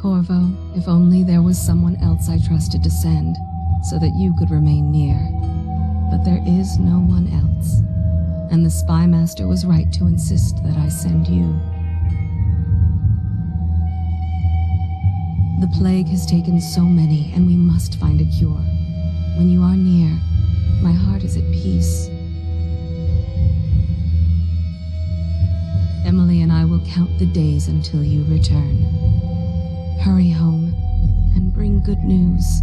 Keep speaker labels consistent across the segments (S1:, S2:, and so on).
S1: Corvo, if only there was someone else I trusted to send, so that you could remain near. But there is no one else, and the Spy Master was right to insist that I send you. The plague has taken so many, and we must find a cure. When you are near, my heart is at peace. Emily and I will count the days until you return. Hurry home and bring good news.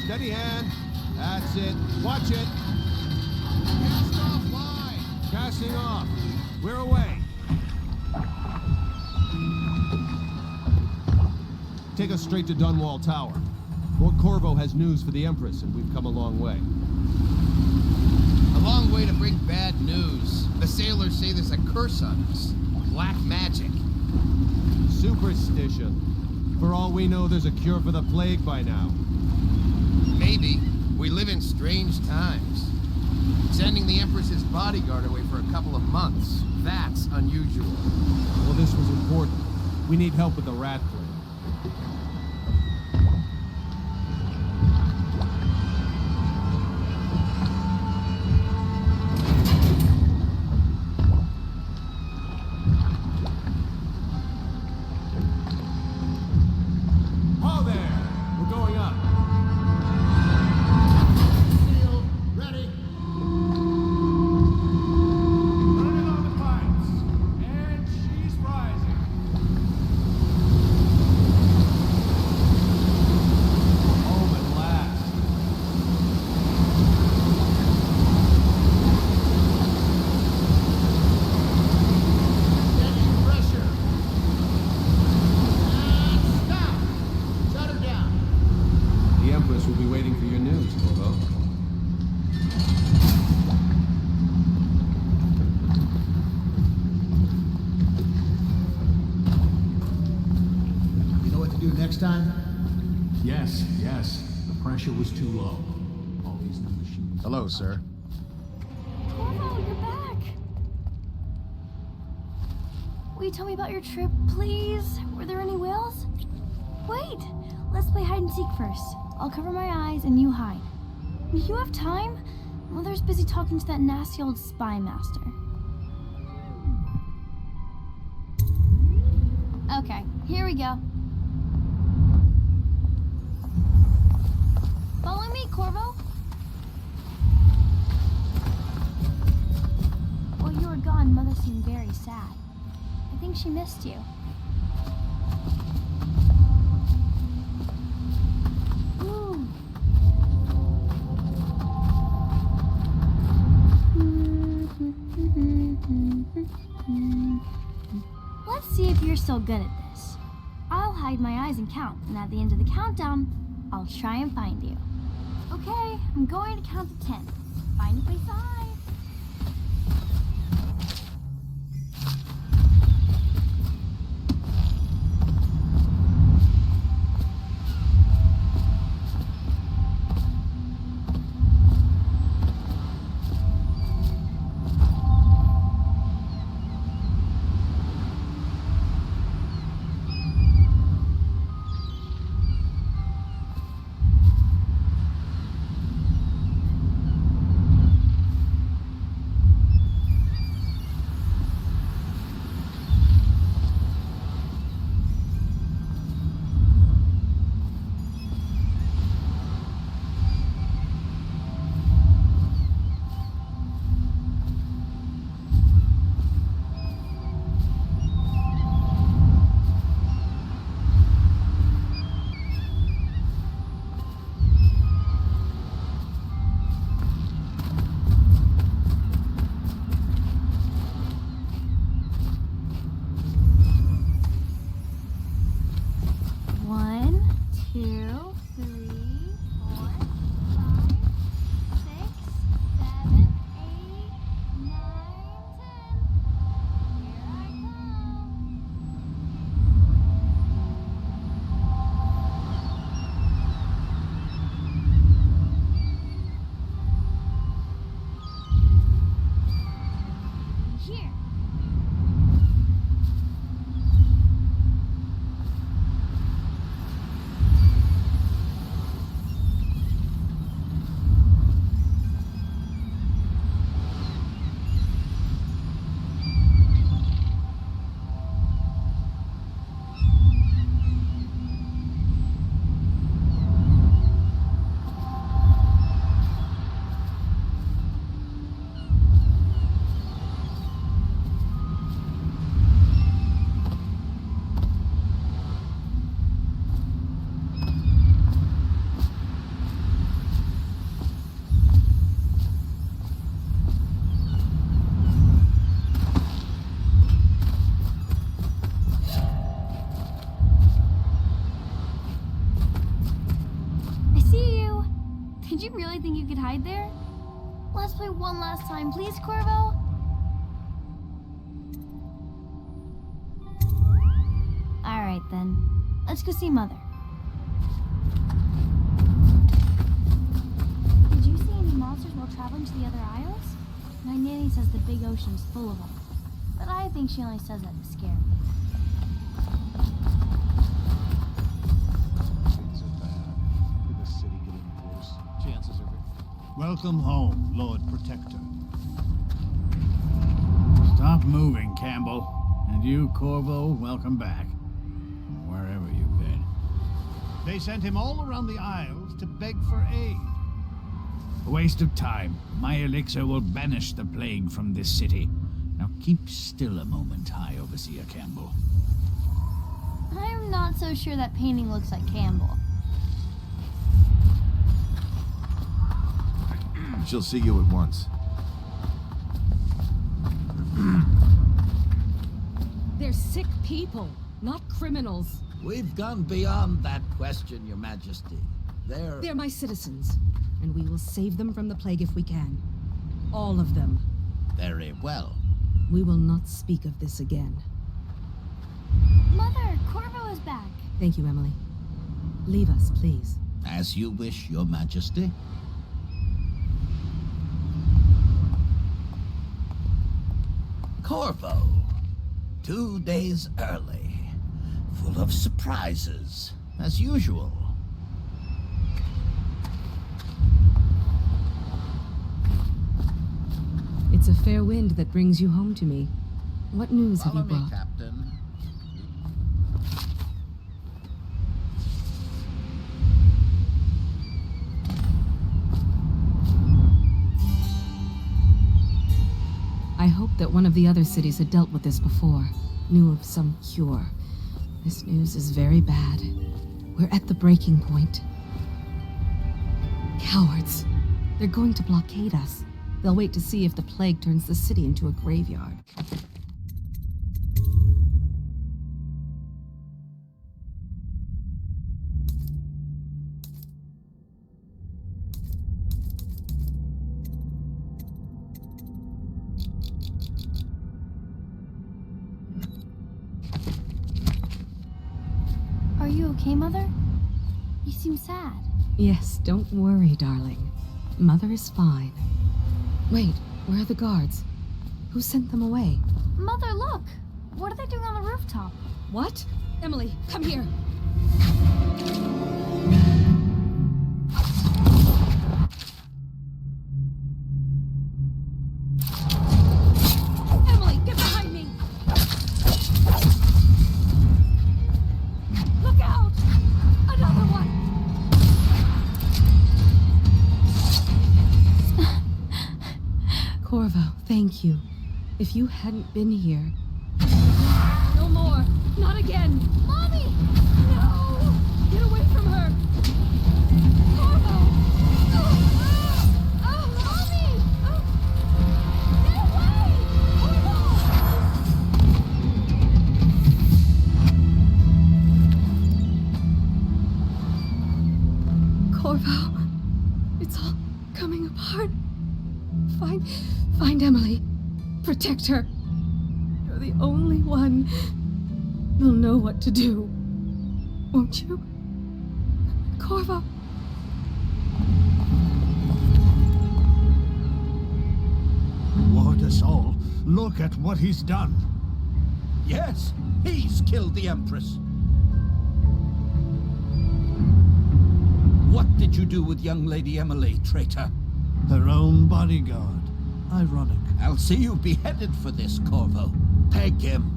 S2: Steady hand. That's it. Watch it. Cast off line. Casting off. We're away. Take us straight to Dunwall Tower. Lord Corvo has news for the Empress, and we've come a long way.
S3: A long way to bring bad news. The sailors say there's a curse on us. Black magic.
S2: Superstition. For all we know, there's a cure for the plague by now.
S3: Maybe. We live in strange times. Sending the Empress's bodyguard away for a couple of months. That's unusual.
S2: Well, this was important. We need help with the rat plague.
S4: Yes. The pressure was too low. All these new machines.
S3: Hello, sir.
S5: Corvo, you're back. Will you tell me about your trip, please? Were there any whales? Wait, let's play hide and seek first. I'll cover my eyes and you hide. You have time? Mother's busy talking to that nasty old spy master. Okay, here we go. Follow me, Corvo. While you were gone, Mother seemed very sad. I think she missed you. Ooh. Let's see if you're still good at this. I'll hide my eyes and count, and at the end of the countdown, I'll try and find you. Okay, I'm going to count to 10. Find a place to hide. you really think you could hide there? Let's play one last time, please, Corvo? Alright then. Let's go see Mother. Did you see any monsters while traveling to the other isles? My nanny says the big ocean's full of them. But I think she only says that to scare me.
S6: Things are bad. With the city getting worse, chances are good. Welcome home, Lord Protector.
S7: Stop moving, Campbell. And you, Corvo, welcome back. Wherever you've been.
S6: They sent him all around the Isles to beg for aid.
S7: A waste of time. My elixir will banish the plague from this city. Now keep still a moment, High Overseer Campbell.
S5: I'm not so sure that painting looks like Campbell.
S2: She'll see you at once.
S1: They're sick people, not criminals.
S8: We've gone beyond that question, Your Majesty.
S1: They're my citizens, and we will save them from the plague if we can. All of them.
S8: Very well.
S1: We will not speak of this again.
S5: Mother, Corvo is back.
S1: Thank you, Emily. Leave us, please.
S8: As you wish, Your Majesty. Corvo. 2 days early. Full of surprises, as usual.
S1: It's a fair wind that brings you home to me. What news have you
S8: Follow me,
S1: brought?
S8: Captain.
S1: I hoped that one of the other cities had dealt with this before, knew of some cure. This news is very bad. We're at the breaking point. Cowards. They're going to blockade us. They'll wait to see if the plague turns the city into a graveyard.
S5: Are you okay, Mother? You seem sad.
S1: Yes, don't worry, darling. Mother is fine. Wait, where are the guards? Who sent them away?
S5: Mother, look! What are they doing on the rooftop?
S1: What? Emily, come here. Emily, get behind me! Look out! Another one! Corvo, thank you. If you hadn't been here... No more! Not again!
S5: Mommy!
S1: No! Get away from her! Corvo!
S5: Mommy! Get away!
S1: Corvo, it's all coming apart. Find Emily. Protect her. You're the only one who'll know what to do. Won't you? Corvo.
S6: Ward us all. Look at what he's done.
S8: Yes, he's killed the Empress. What did you do with young Lady Emily, traitor?
S6: Her own bodyguard. Ironic.
S8: I'll see you beheaded for this, Corvo. Peg him.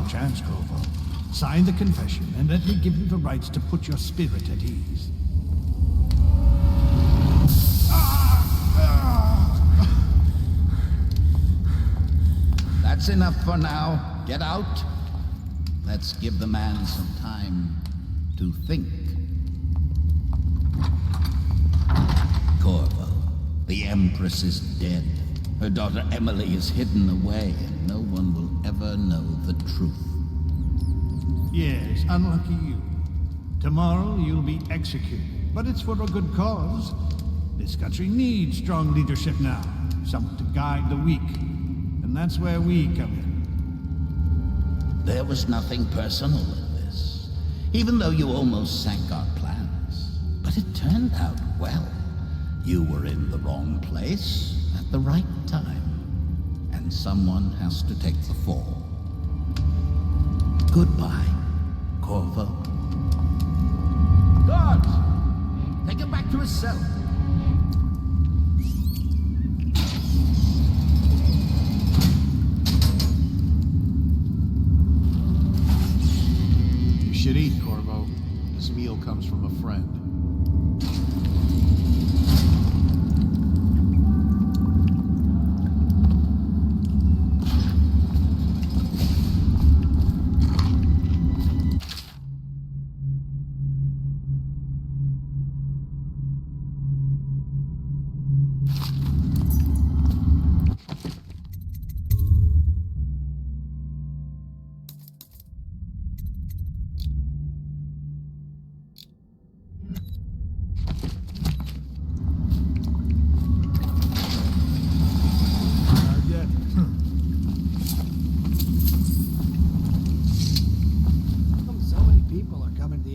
S6: Chance, Corvo. Sign the confession, and let me give you the rights to put your spirit at ease.
S7: That's enough for now. Get out. Let's give the man some time to think. Corvo, the Empress is dead. Her daughter Emily is hidden away, and no one will ever know the truth.
S6: Yes, unlucky you. Tomorrow you'll be executed, but it's for a good cause. This country needs strong leadership now, someone to guide the weak, and that's where we come in.
S7: There was nothing personal in this, even though you almost sank our plans. But it turned out well. You were in the wrong place at the right time, and someone has to take the fall. Goodbye, Corvo.
S8: Guards! Take him back to his cell.
S2: You should eat, Corvo. This meal comes from a friend.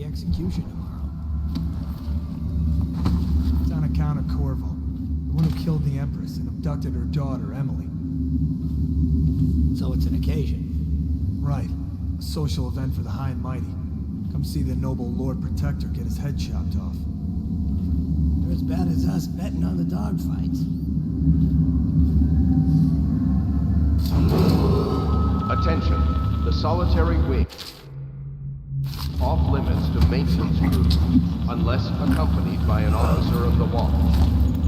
S9: Execution tomorrow. It's on account of Corvo, the one who killed the Empress and abducted her daughter, Emily.
S8: So it's an occasion.
S9: Right. A social event for the high and mighty. Come see the noble Lord Protector get his head chopped off.
S8: They're as bad as us betting on the dogfights.
S10: Attention, the solitary wing. Off limits to maintenance crew, unless accompanied by an officer of the watch.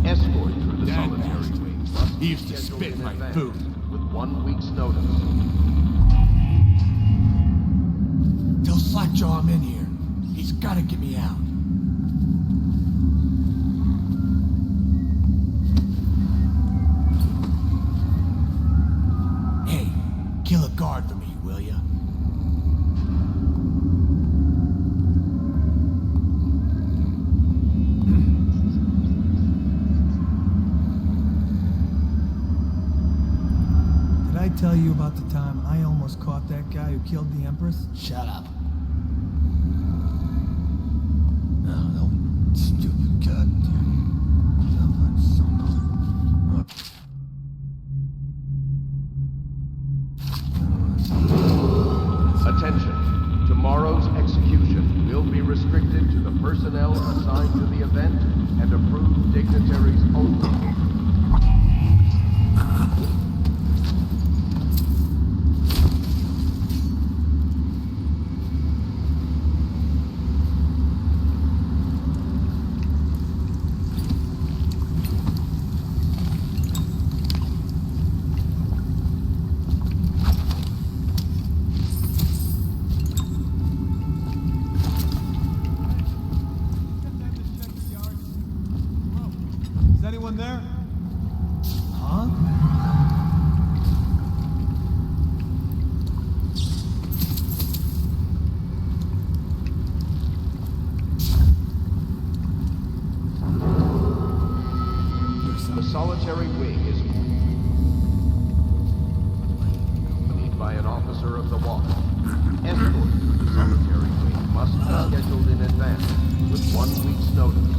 S10: Escort through the solitary wing must be
S6: used to
S10: scheduled
S6: spit
S10: in
S6: my
S10: advance
S6: food.
S10: with 1 week's notice.
S9: Tell Slackjaw I'm in here. He's gotta get me out. Hey, kill a guard for me, will ya? Did I tell you about the time I almost caught that guy who killed the Empress?
S8: Shut up.
S9: No, stupid goddamn.
S10: Attention, tomorrow's execution will be restricted to the personnel assigned to the event and approved dignitaries only.
S2: Is anyone there?
S9: Huh?
S10: The solitary wing is accompanied by an officer of the watch. Escort to the solitary wing must be scheduled in advance with 1 week's notice.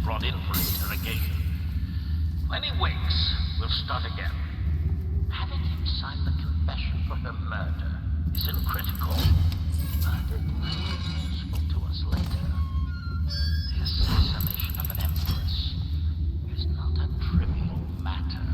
S11: brought in for interrogation. When he wakes, we'll start again. Having him sign the confession for her murder isn't critical. Murder spoke to us later. The assassination of an Empress is not a trivial matter.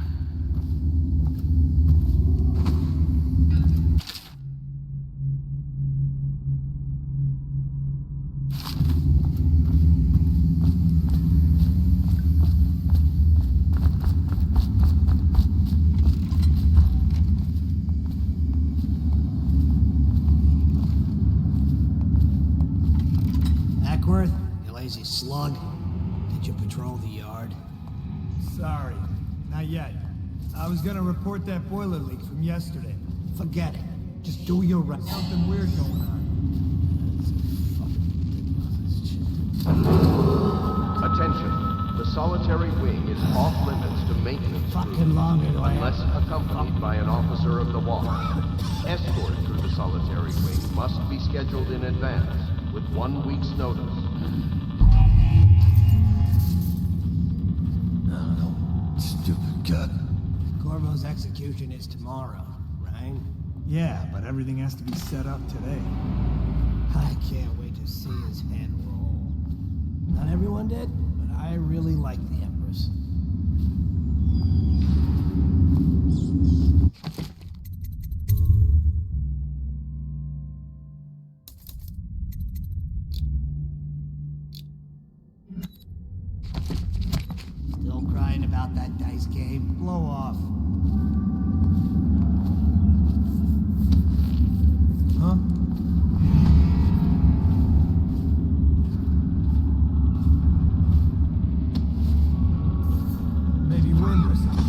S12: Slug, did you patrol the yard?
S9: Sorry, not yet. I was gonna report that boiler leak from yesterday.
S12: Forget it. Just do your right.
S9: Something weird going on.
S10: Attention. The solitary wing is off limits to maintenance
S12: Fucking longer,
S10: unless accompanied by an officer of the watch. Escort through the solitary wing must be scheduled in advance with 1 week's notice.
S6: Stupid gut.
S12: Corvo's execution is tomorrow, right?
S9: Yeah, but everything has to be set up today.
S12: I can't wait to see his head roll. Not everyone did, but I really like the Empress. Still crying about that dice game? Blow off.
S9: Huh? Maybe wind or something.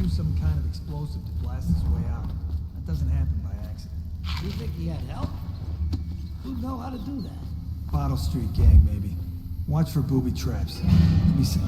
S9: Some kind of explosive to blast his way out. That doesn't happen by accident.
S12: You think he had help? Who'd know how to do that?
S9: Bottle Street gang, maybe. Watch for booby traps. Be safe.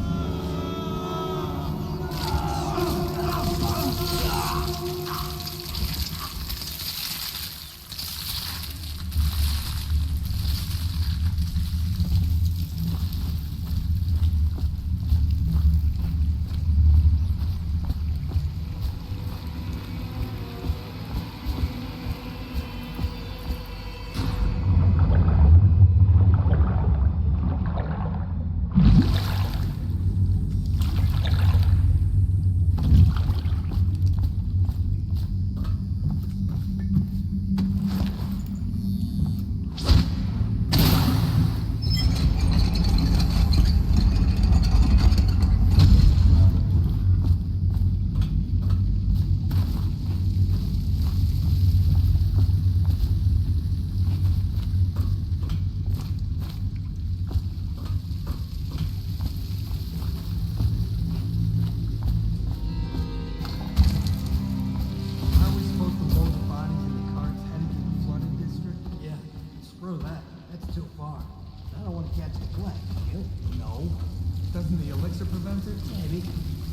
S9: Doesn't the elixir prevent it?
S12: Maybe.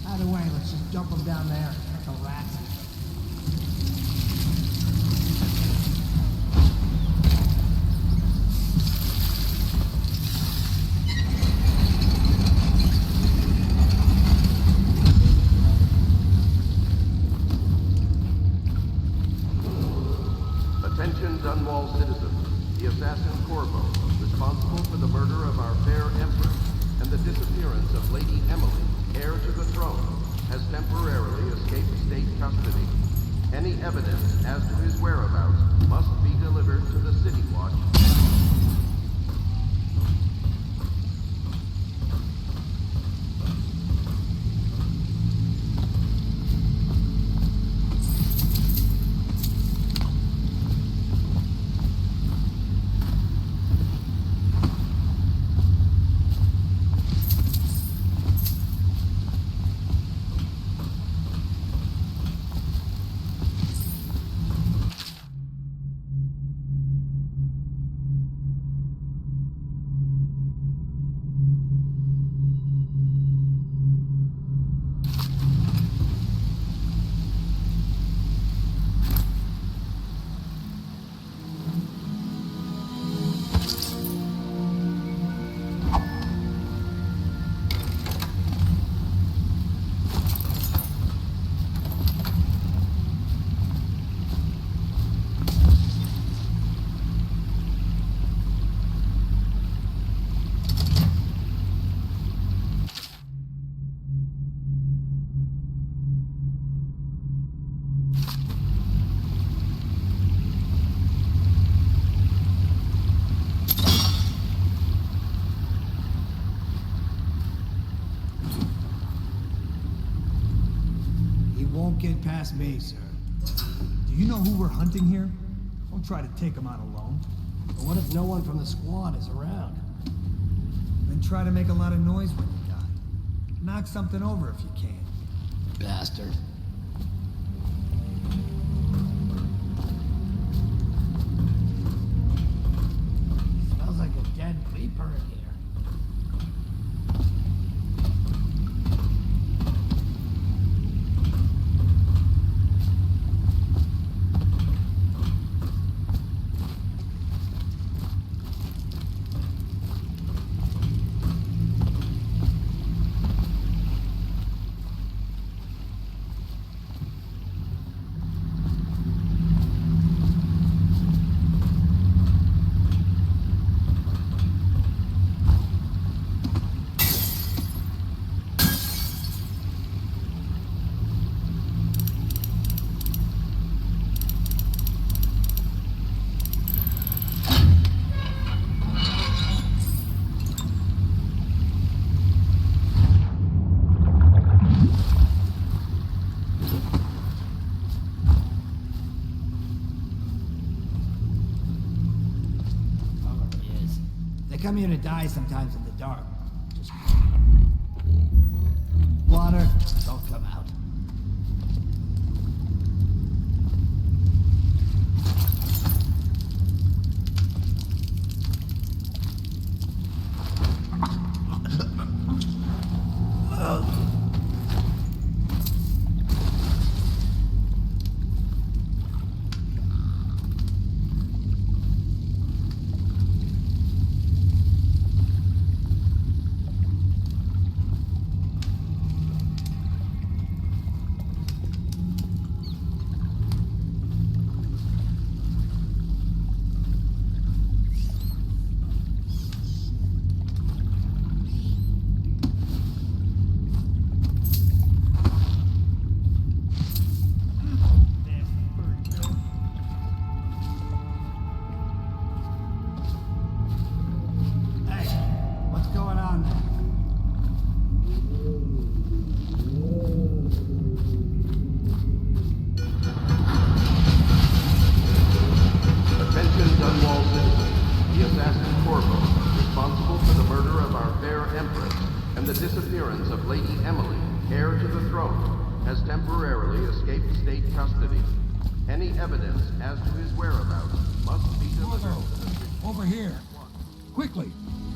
S12: Either way, let's just dump them down there. Like a rat.
S10: Dunwall citizen, the assassin Corvo, responsible for the murder of our fair Empress and the disappearance of Lady Emily, heir to the throne, has temporarily escaped state custody. Any evidence as to his whereabouts must be delivered to the City Watch.
S9: Get past me, sir. Do you know who we're hunting here? Don't try to take him out alone.
S12: But what if no one from the squad is around?
S9: Then try to make a lot of noise when you die. Knock something over if you can.
S12: Bastard. Smells like a dead reaper in here. Come here to die sometimes in the dark. Just... Water, don't come out.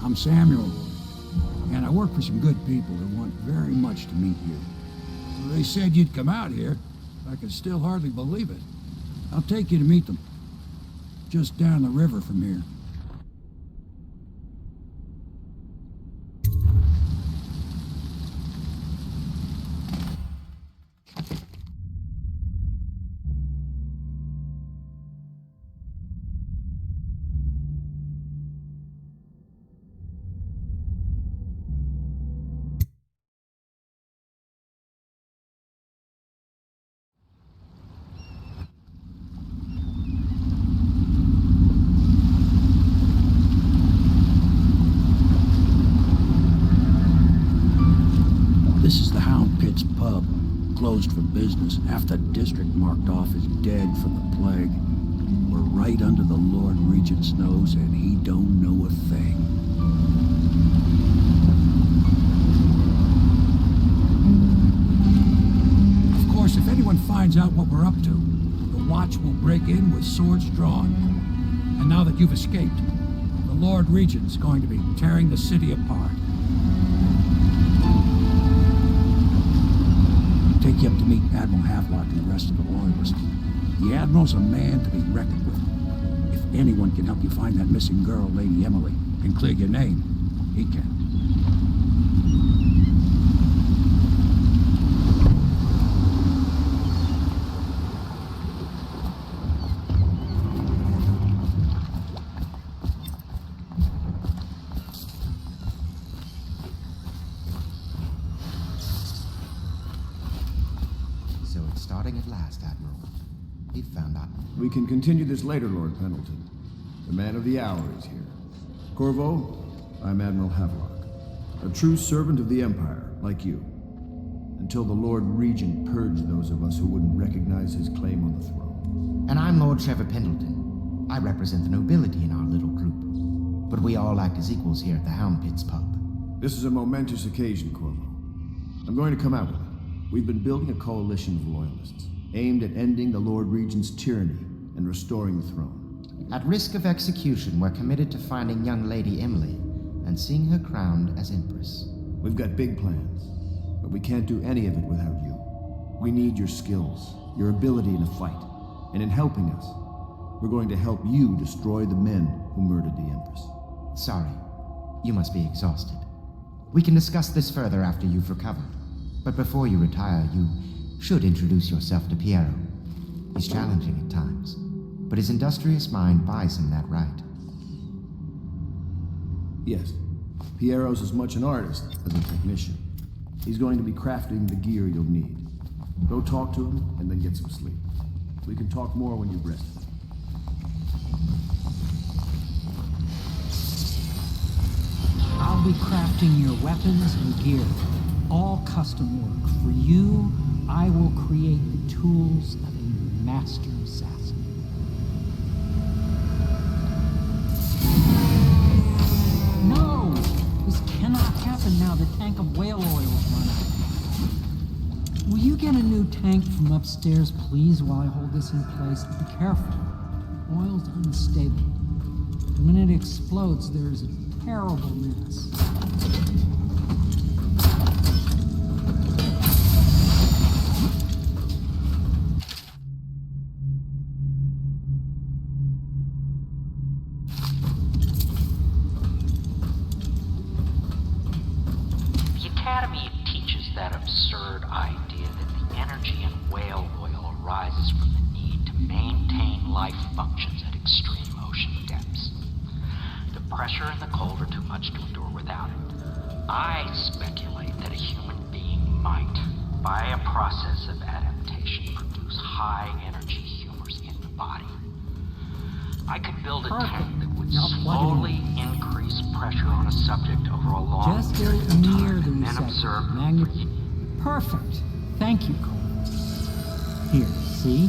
S13: I'm Samuel, and I work for some good people who want very much to meet you. So they said you'd come out here. I can still hardly believe it. I'll take you to meet them. Just down the river from here. closed for business. Half the district marked off as dead from the plague. We're right under the Lord Regent's nose, and he don't know a thing. Of course, if anyone finds out what we're up to, the Watch will break in with swords drawn. And now that you've escaped, the Lord Regent's going to be tearing the city apart. Take you up to meet Admiral Havelock and the rest of the Loyalists. The Admiral's a man to be reckoned with. If anyone can help you find that missing girl, Lady Emily, and clear your name, he can.
S3: So it's starting at last, Admiral. He found out.
S2: We can continue this later, Lord Pendleton. The man of the hour is here. Corvo, I'm Admiral Havelock. A true servant of the Empire, like you. Until the Lord Regent purged those of us who wouldn't recognize his claim on the throne.
S3: And I'm Lord Trevor Pendleton. I represent the nobility in our little group. But we all act as equals here at the Hound Pits pub.
S2: This is a momentous occasion, Corvo. I'm going to come out with it. We've been building a coalition of loyalists, aimed at ending the Lord Regent's tyranny and restoring the throne.
S3: At risk of execution, we're committed to finding young Lady Emily and seeing her crowned as Empress.
S2: We've got big plans, but we can't do any of it without you. We need your skills, your ability in a fight, and in helping us, we're going to help you destroy the men who murdered the Empress.
S3: Sorry, you must be exhausted. We can discuss this further after you've recovered. But before you retire, you should introduce yourself to Piero. He's challenging at times, but his industrious mind buys him that right.
S2: Yes, Piero's as much an artist as a technician. He's going to be crafting the gear you'll need. Go talk to him, and then get some sleep. We can talk more when you've rested.
S14: I'll be crafting your weapons and gear. All custom work. For you, I will create the tools of a master assassin. No! This cannot happen now. The tank of whale oil is run out. Will you get a new tank from upstairs, please, while I hold this in place? Be careful. Oil's unstable. When it explodes, there's a terrible mess. Perfect. Thank you, Cole. Here, see?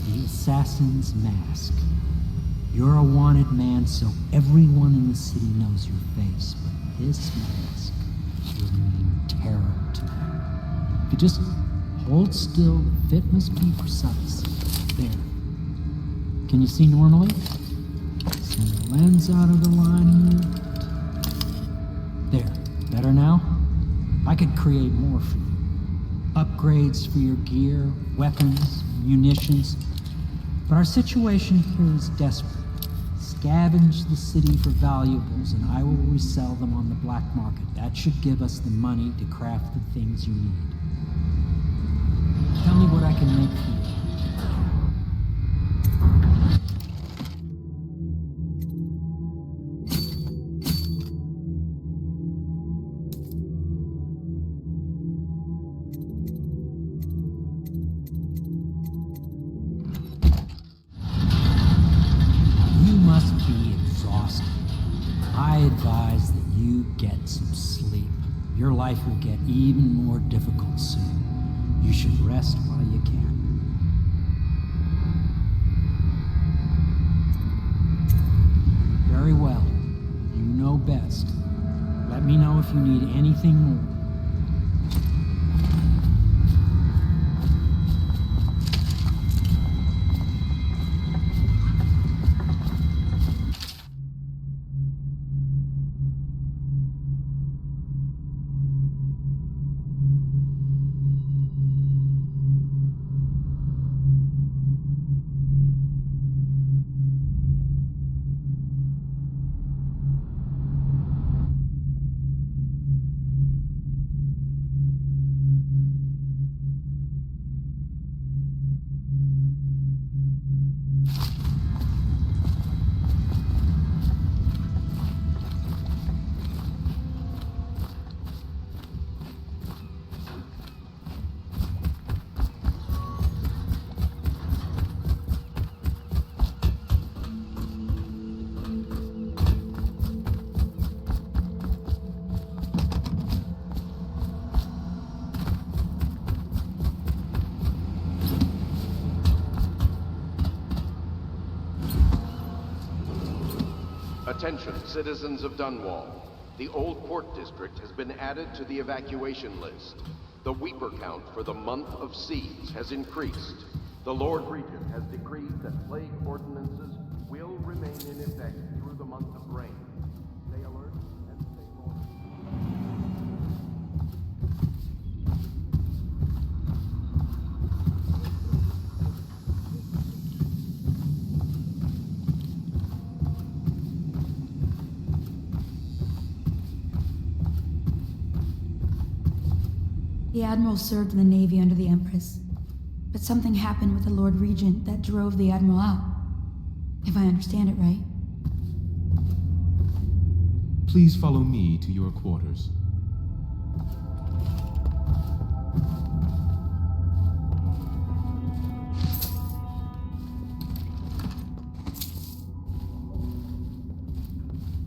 S14: The assassin's mask. You're a wanted man, so everyone in the city knows your face, but this mask will mean terror to them. If you just hold still, the fit must be precise. There. Can you see normally? Send the lens out of the line here. There. Better now? I could create more for you. Upgrades for your gear, weapons, munitions. But our situation here is desperate. Scavenge the city for valuables and I will resell them on the black market. That should give us the money to craft the things you need. Tell me what I can make for you. Your life will get even more difficult soon. You should rest while you can. Very well. You know best. Let me know if you need anything more.
S10: Attention, citizens of Dunwall. The Old Port District has been added to the evacuation list. The Weeper count for the month of siege has increased. The Lord Regent has decreed that plague ordinances will remain in effect through the month of rain. Stay alert and stay loyal.
S15: The Admiral served in the Navy under the Empress, but something happened with the Lord Regent that drove the Admiral out. If I understand it right.
S16: Please follow me to your quarters.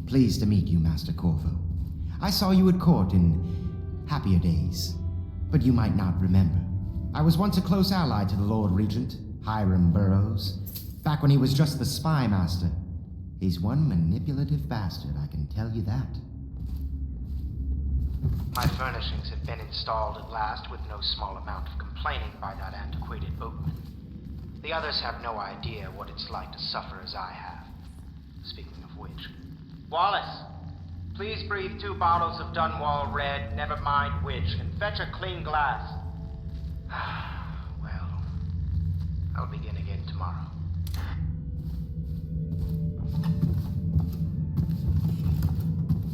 S3: Pleased to meet you, Master Corvo. I saw you at court in happier days. But you might not remember. I was once a close ally to the Lord Regent, Hiram Burroughs, back when he was just the spy master. He's one manipulative bastard, I can tell you that.
S17: My furnishings have been installed at last with no small amount of complaining by that antiquated boatman. The others have no idea what it's like to suffer as I have. Speaking of which... Wallace! Please breathe 2 bottles of Dunwall Red, never mind which, and fetch a clean glass. Well, I'll begin again tomorrow.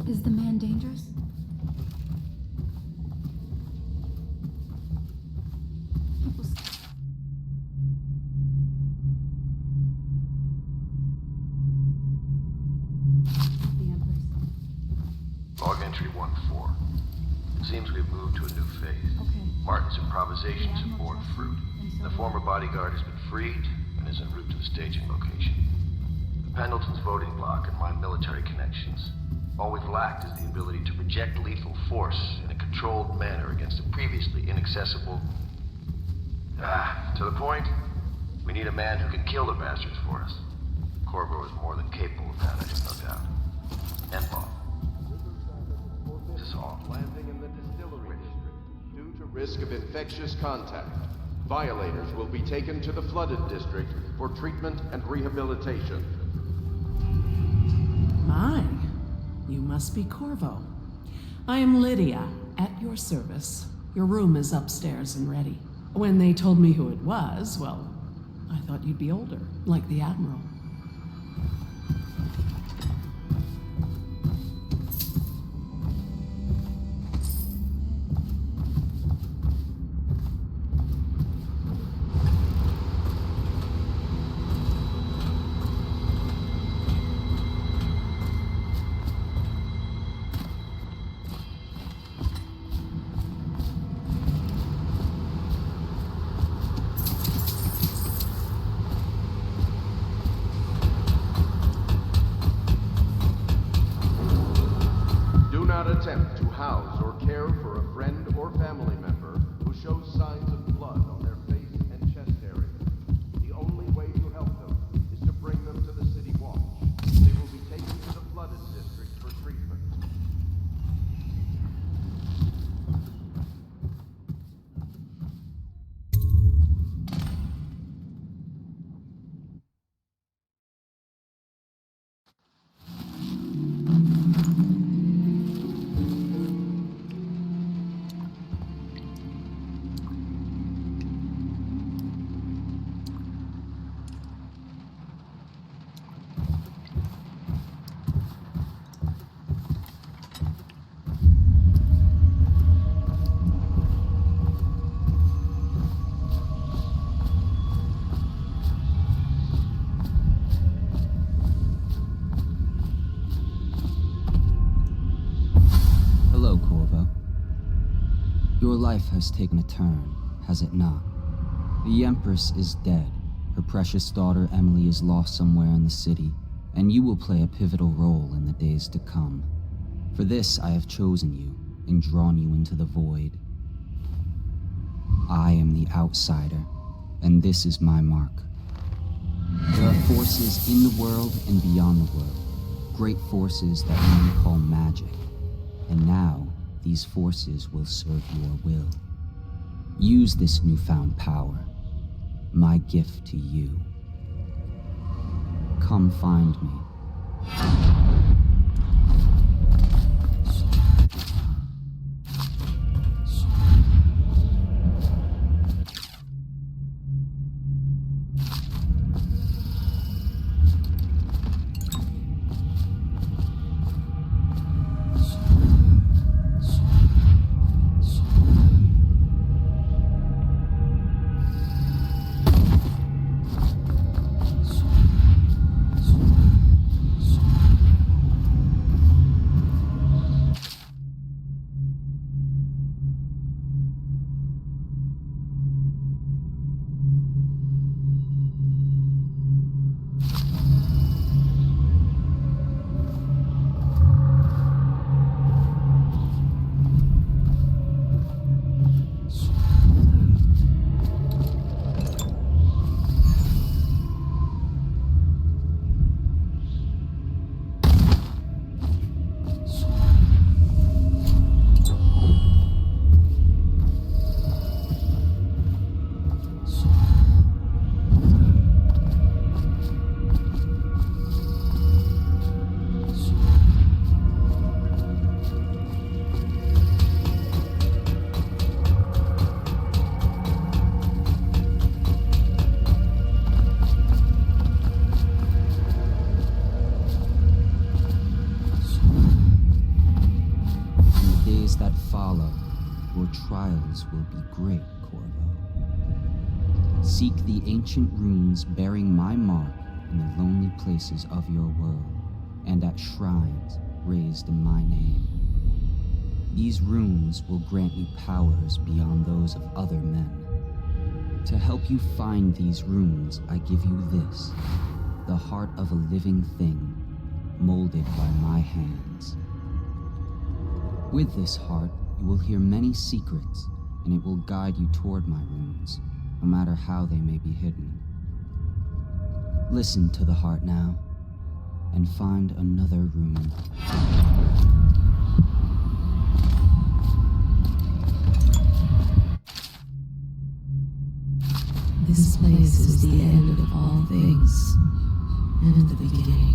S15: Is the man dangerous?
S10: Log entry 1-4. It seems we've moved to a new phase.
S15: Okay.
S10: Martin's improvisations have borne fruit. The former bodyguard has been freed and is en route to the staging location. The Pendleton's voting bloc and my military connections. All we've lacked is the ability to project lethal force in a controlled manner against a previously inaccessible... to the point, we need a man who can kill the bastards for us. Corvo is more than capable of that, I have no doubt. And Bob. Landing in the distillery district. Due to risk of infectious contact, violators will be taken to the flooded district for treatment and rehabilitation.
S18: My, you must be Corvo. I am Lydia, at your service. Your room is upstairs and ready. When they told me who it was, well, I thought you'd be older, like the Admiral.
S19: life has taken a turn, has it not? The Empress is dead. Her precious daughter Emily is lost somewhere in the city, and you will play a pivotal role in the days to come. For this I have chosen you and drawn you into the void. I am the outsider, and this is my mark. There are forces in the world and beyond the world, great forces that men call magic, and now these forces will serve your will. Use this newfound power, my gift to you. Come find me. Will be great, Corvo. Seek the ancient runes bearing my mark in the lonely places of your world, and at shrines raised in my name. These runes will grant you powers beyond those of other men. To help you find these runes, I give you this, the heart of a living thing, molded by my hands. With this heart, you will hear many secrets, and it will guide you toward my runes, no matter how they may be hidden. Listen to the heart now, and find another rune.
S1: This place is the end of all things, and the beginning.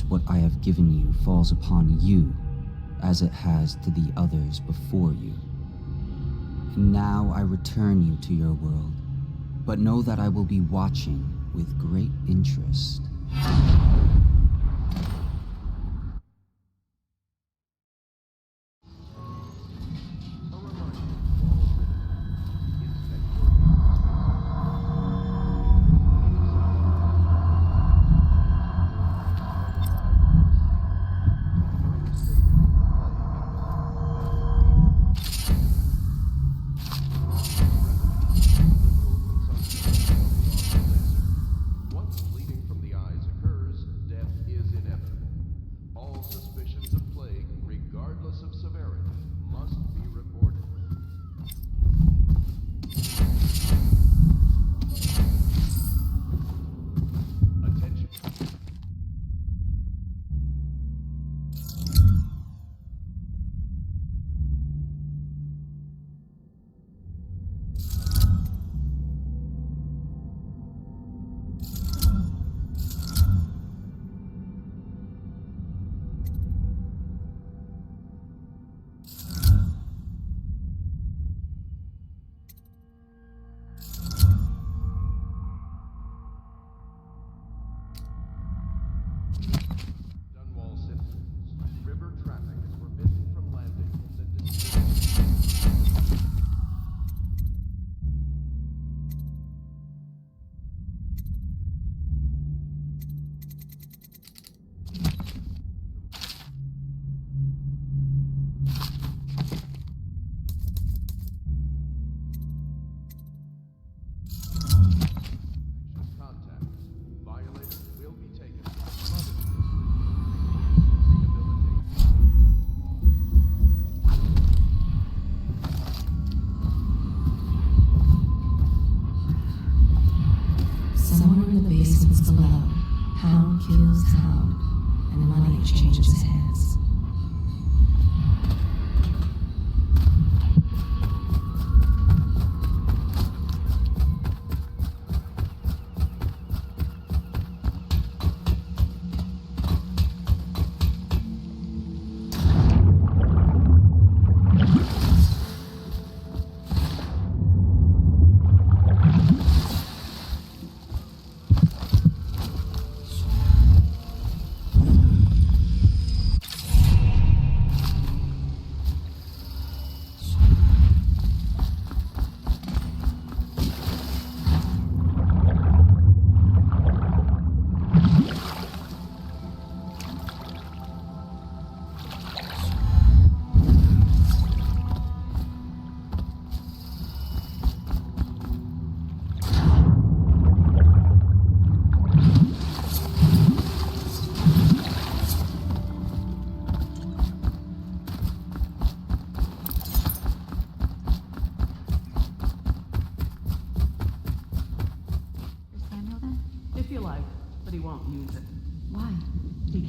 S1: What I have given you falls upon you, as it has to the others before you. And now I return you to your world, but know that I will be watching with great interest.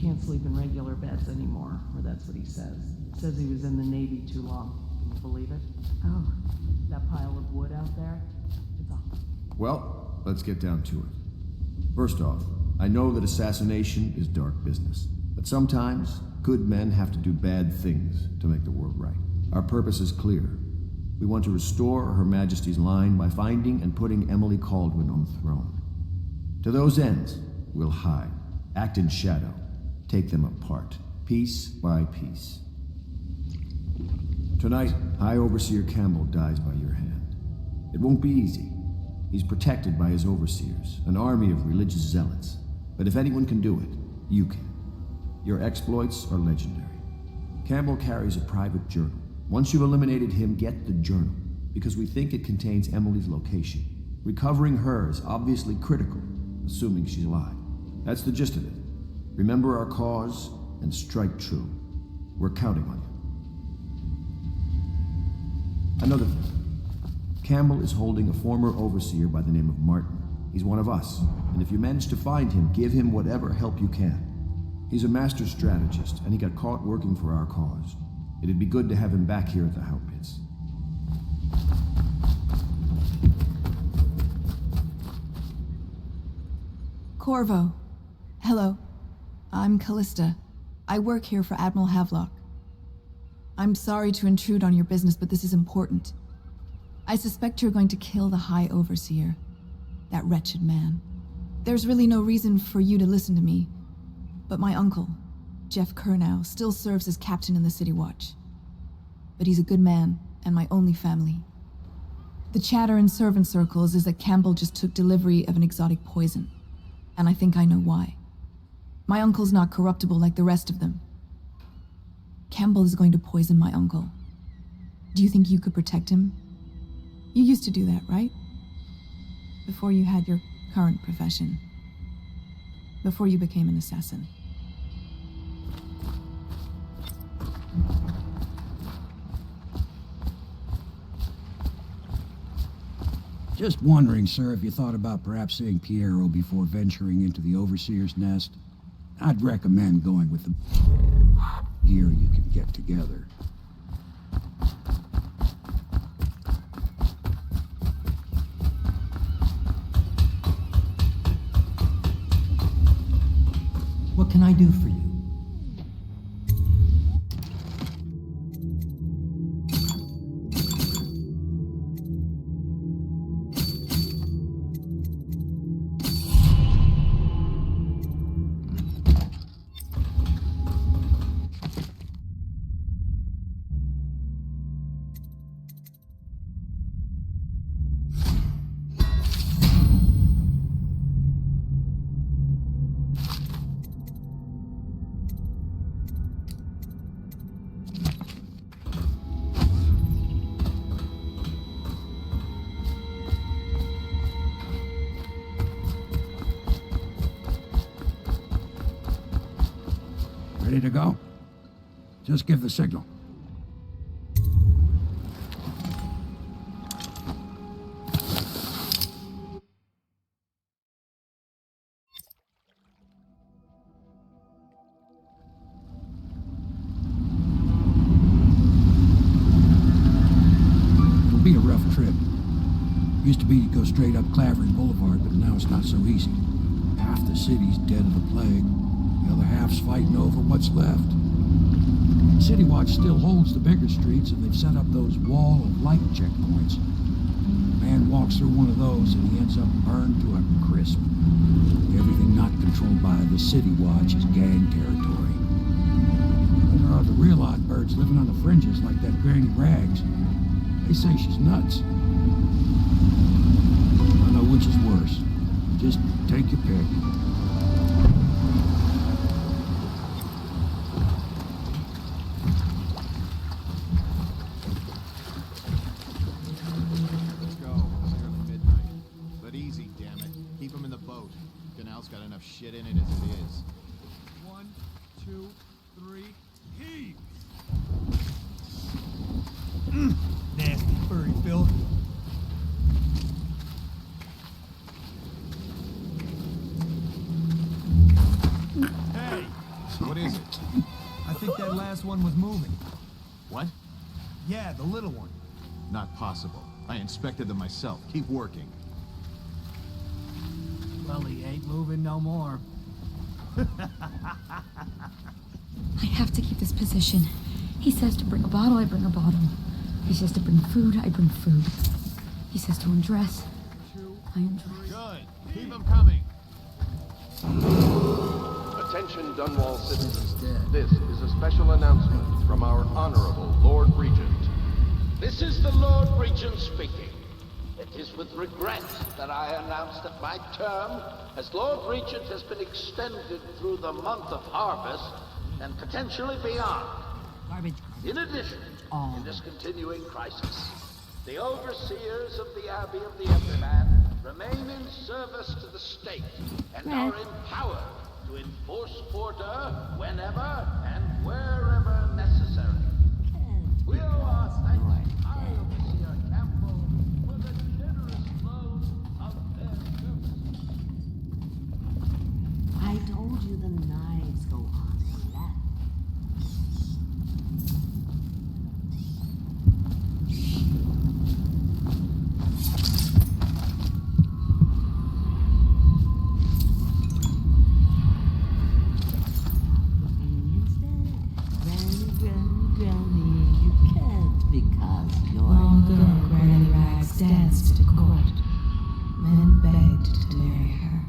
S18: can't sleep in regular beds anymore, or that's what he says. Says he was in the Navy too long. Can you believe it? Oh, that pile of wood out there? It's off.
S2: Well, let's get down to it. First off, I know that assassination is dark business, but sometimes good men have to do bad things to make the world right. Our purpose is clear. We want to restore Her Majesty's line by finding and putting Emily Kaldwin on the throne. To those ends, we'll hide, act in shadow, take them apart, piece by piece. Tonight, High Overseer Campbell dies by your hand. It won't be easy. He's protected by his overseers, an army of religious zealots. But if anyone can do it, you can. Your exploits are legendary. Campbell carries a private journal. Once you've eliminated him, get the journal, because we think it contains Emily's location. Recovering her is obviously critical, assuming she's alive. That's the gist of it. Remember our cause and strike true. We're counting on you. Another thing. Campbell is holding a former overseer by the name of Martin. He's one of us, and if you manage to find him, give him whatever help you can. He's a master strategist, and he got caught working for our cause. It'd be good to have him back here at the How Pits.
S15: Corvo. Hello. I'm Callista. I work here for Admiral Havelock. I'm sorry to intrude on your business, but this is important. I suspect you're going to kill the High Overseer. That wretched man. There's really no reason for you to listen to me, but my uncle, Jeff Kernow, still serves as captain in the City Watch. But he's a good man, and my only family. The chatter in servant circles is that Campbell just took delivery of an exotic poison, and I think I know why. My uncle's not corruptible like the rest of them. Campbell is going to poison my uncle. Do you think you could protect him? You used to do that, right? Before you had your current profession. Before you became an assassin.
S13: Just wondering, sir, if you thought about perhaps seeing Piero before venturing into the Overseer's nest. I'd recommend going with the gear you can get together.
S14: What can I do for you?
S13: Ready to go? Just give the signal. It'll be a rough trip. Used to be to go straight up Clavering Boulevard, but now it's not so easy. Half the city's dead of the plague. The other half's fighting over what's left. City Watch still holds the bigger streets, and they've set up those wall of light checkpoints. A man walks through one of those, and he ends up burned to a crisp. Everything not controlled by the City Watch is gang territory. There are the real odd birds living on the fringes like that Granny Rags. They say she's nuts. I don't know which is worse. Just take your pick.
S20: Shit in it as it is.
S6: 1, 2, 3, heave!
S9: Nasty furry filth.
S6: Hey,
S9: is it? I think that last one was moving.
S20: What?
S9: Yeah, the little one.
S20: Not possible. I inspected them myself. Keep working.
S12: Well, he ain't moving no more.
S21: I have to keep this position. He says to bring a bottle, I bring a bottle. He says to bring food, I bring food. He says to undress, I undress.
S20: Good. Keep them coming.
S10: Attention, Dunwall citizens. This is a special announcement from our Honorable Lord Regent.
S8: This is the Lord Regent speaking. It is with regret that I announce that my term as Lord Regent has been extended through the month of harvest and potentially beyond. In addition, in this continuing crisis, the overseers of the Abbey of the Everman remain in service to the state and are empowered to enforce order whenever and wherever necessary. We owe our thanks to High Overseer Campbell for the generous loan of their service.
S22: I told you the knives go on the left.
S1: Danced at court. Men begged to marry her.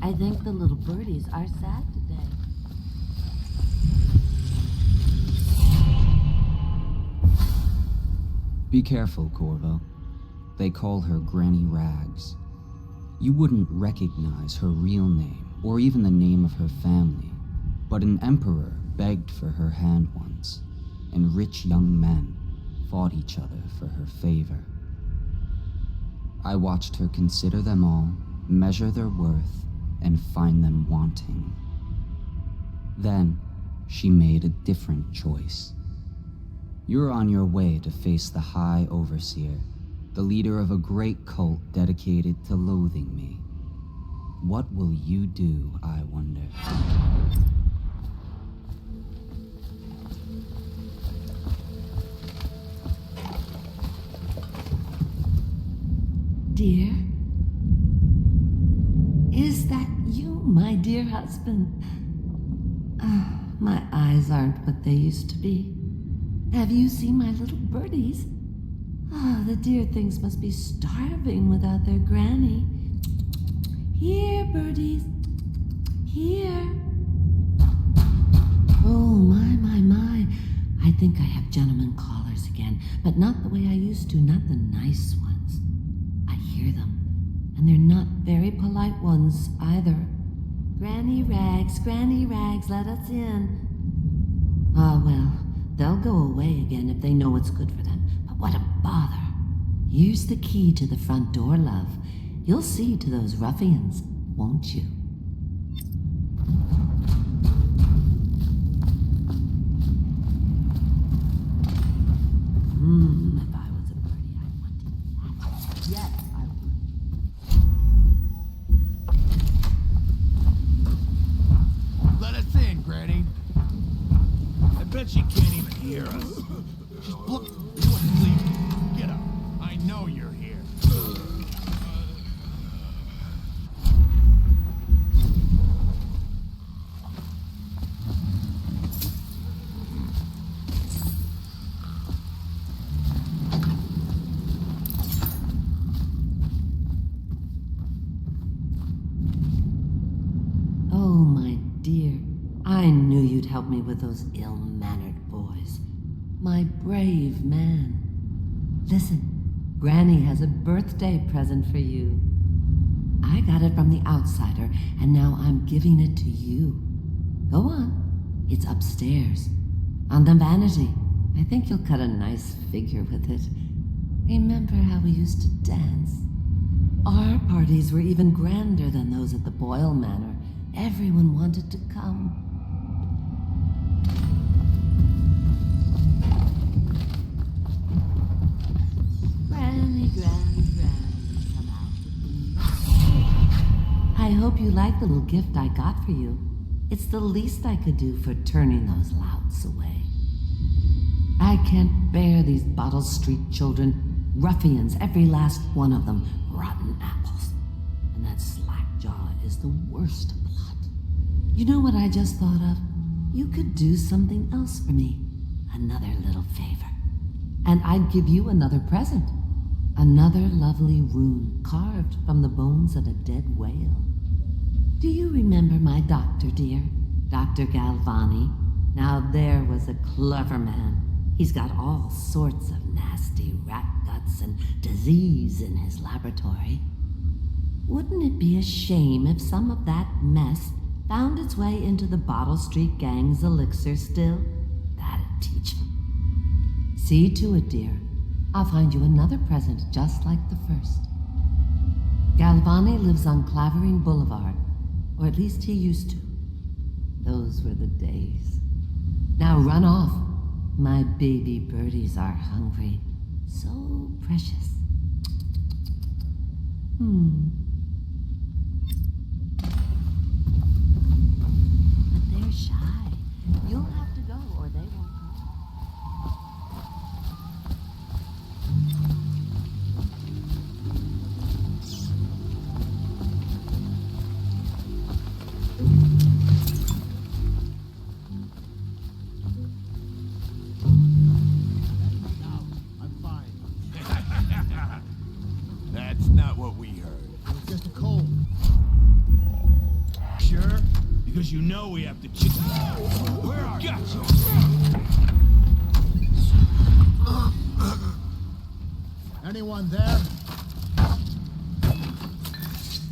S22: I think the little birdies are sad today.
S19: Be careful, Corvo. They call her Granny Rags. You wouldn't recognize her real name, or even the name of her family, but an emperor begged for her hand once, and rich young men fought each other for her favor. I watched her consider them all, measure their worth, and find them wanting. Then, she made a different choice. You're on your way to face the High Overseer, the leader of a great cult dedicated to loathing me. What will you do, I wonder?
S22: Dear? Is that you, my dear husband? My eyes aren't what they used to be. Have you seen my little birdies? The dear things must be starving without their granny. Here, birdies. Here. Oh, my. I think I have gentlemen callers again, but not the way I used to, not the nice ones. I hear them, and they're not very polite ones either. Granny Rags, let us in. Ah, well, they'll go away again if they know what's good for them, but what a bother. Here's the key to the front door, love. You'll see to those ruffians, won't you? If I was a birdie, I'd want to eat that. Yes, I would.
S6: Let us in, Granny. I bet she can't even hear us. Just look. You asleep. Get up. I know you're here.
S22: Oh, my dear. I knew you'd help me with those ill-mannered boys. My brave man. Listen, Granny has a birthday present for you. I got it from the outsider, and now I'm giving it to you. Go on. It's upstairs. On the vanity. I think you'll cut a nice figure with it. Remember how we used to dance? Our parties were even grander than those at the Boyle Manor. Everyone wanted to come. Granny, come out. I hope you like the little gift I got for you. It's the least I could do for turning those louts away. I can't bear these Bottle Street children. Ruffians, every last one of them. Rotten apples. And that Slackjaw is the worst of the lot. You know what I just thought of? You could do something else for me. Another little favor. And I'd give you another present. Another lovely rune carved from the bones of a dead whale. Do you remember my doctor, dear? Dr. Galvani? Now there was a clever man. He's got all sorts of nasty rat guts and disease in his laboratory. Wouldn't it be a shame if some of that mess found its way into the Bottle Street Gang's elixir still? That'd teach him. See to it, dear. I'll find you another present just like the first. Galvani lives on Clavering Boulevard, or at least he used to. Those were the days. Now run off. My baby birdies are hungry. So precious. But they're shy. You'll have to go or they won't go.
S4: That's not what we heard.
S6: It was just a cold. Sure? Because you know we have to cheat. Where are you? Gotcha!
S5: Anyone there?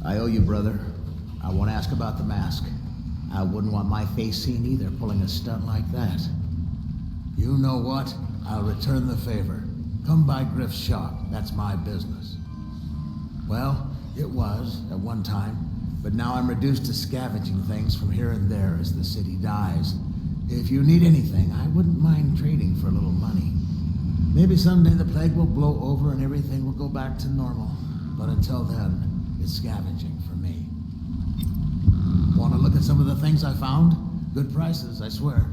S7: I owe you, brother. I won't ask about the mask. I wouldn't want my face seen either, pulling a stunt like that.
S5: You know what? I'll return the favor. Come by Griff's shop. That's my business. Well, it was at one time, but now I'm reduced to scavenging things from here and there as the city dies. If you need anything, I wouldn't mind trading for a little money. Maybe someday the plague will blow over and everything will go back to normal. But until then, it's scavenging for me. Want to look at some of the things I found? Good prices, I swear.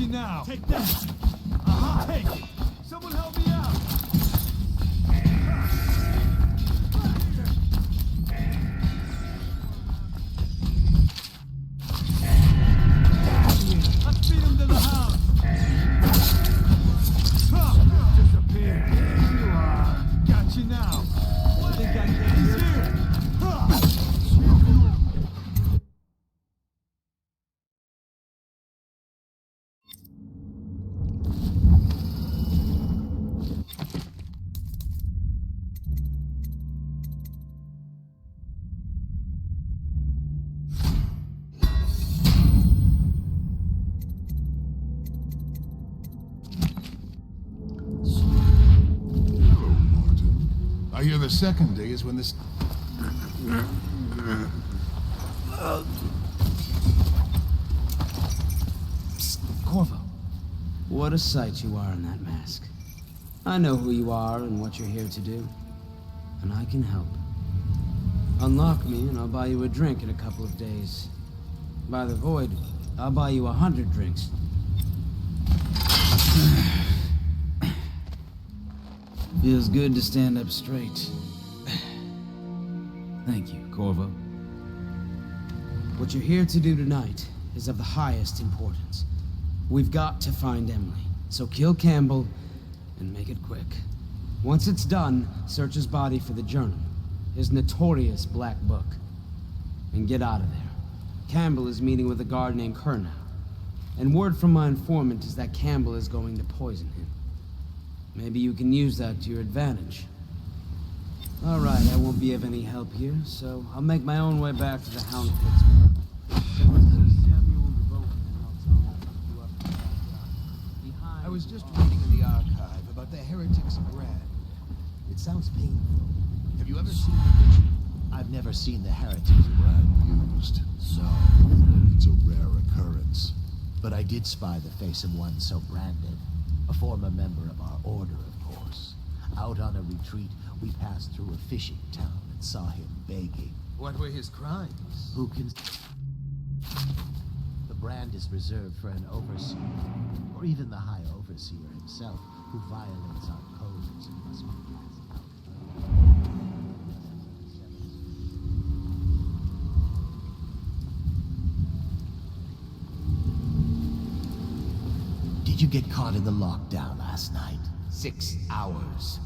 S6: Now. Take that! Take it! Someone help me out! Let's beat him to the house! Disappear! Here you are! Got you now! I think I can. He's here!
S4: I hear the second day is when this...
S11: Psst, Corvo. What a sight you are in that mask. I know who you are and what you're here to do. And I can help. Unlock me and I'll buy you a drink in a couple of days. By the Void, I'll buy you 100 drinks. Feels good to stand up straight. Thank you, Corvo. What you're here to do tonight is of the highest importance. We've got to find Emily, so kill Campbell and make it quick. Once it's done, search his body for the journal, his notorious black book, and get out of there. Campbell is meeting with a guard named Kernow, and word from my informant is that Campbell is going to poison him. Maybe you can use that to your advantage. All right, I won't be of any help here, so I'll make my own way back to the Hound Pits.
S16: I was just reading in the archive about the heretics brand. It sounds painful. Have you ever seen the picture? I've never seen the heretics brand used, so it's a rare occurrence. But I did spy the face of one so branded. A former member of our order, of course. Out on a retreat, we passed through a fishing town and saw him begging. What were his crimes? Who can... The brand is reserved for an overseer, or even the High Overseer himself, who violates our codes and must be cast out. Did you get caught in the lockdown last night? 6 hours.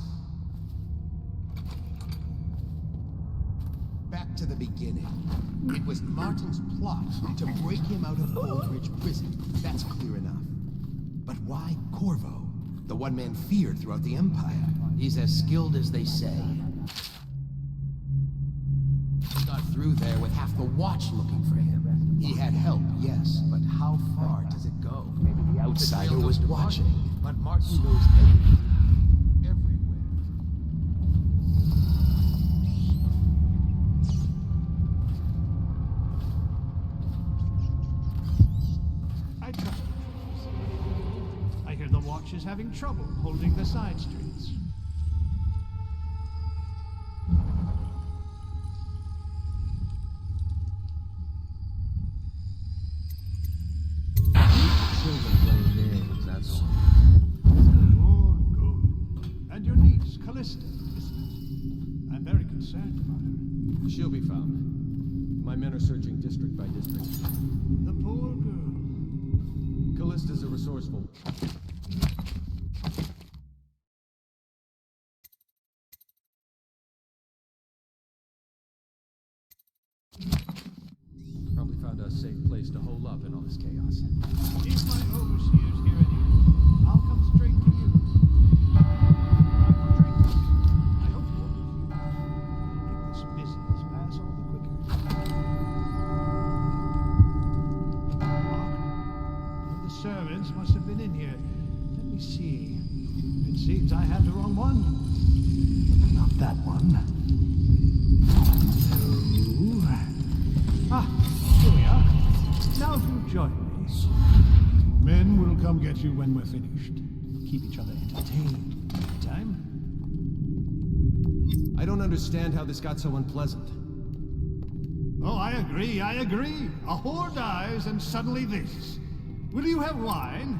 S23: Back to the beginning. It was Martin's plot to break him out of Old prison. That's clear enough. But why Corvo? The one man feared throughout the Empire.
S16: He's as skilled as they say. He got through there with half the watch looking for him. He had help, yes, but how far does it go? Maybe the outsider was watching, but Martin knows everything.
S6: Is having trouble holding the side streets.
S16: Children playing games, that's all.
S6: Good. And your niece, Callista, I'm very concerned about her.
S24: She'll be found. My men are searching district by district.
S6: The poor girl.
S24: Callista's a resourceful... Probably found a safe place to hole up in all this chaos.
S6: If my overseers hear anything, I'll come straight to you. I hope you won't make this business pass all the quicker. Locked. The servants must have been in here. Let me see. It seems I have the wrong one. Not that one. Ah, here we are. Now if you join me. Men will come get you when we're finished. Keep each other entertained. Time?
S24: I don't understand how this got so unpleasant.
S6: Oh, I agree. A whore dies and suddenly this. Will you have wine?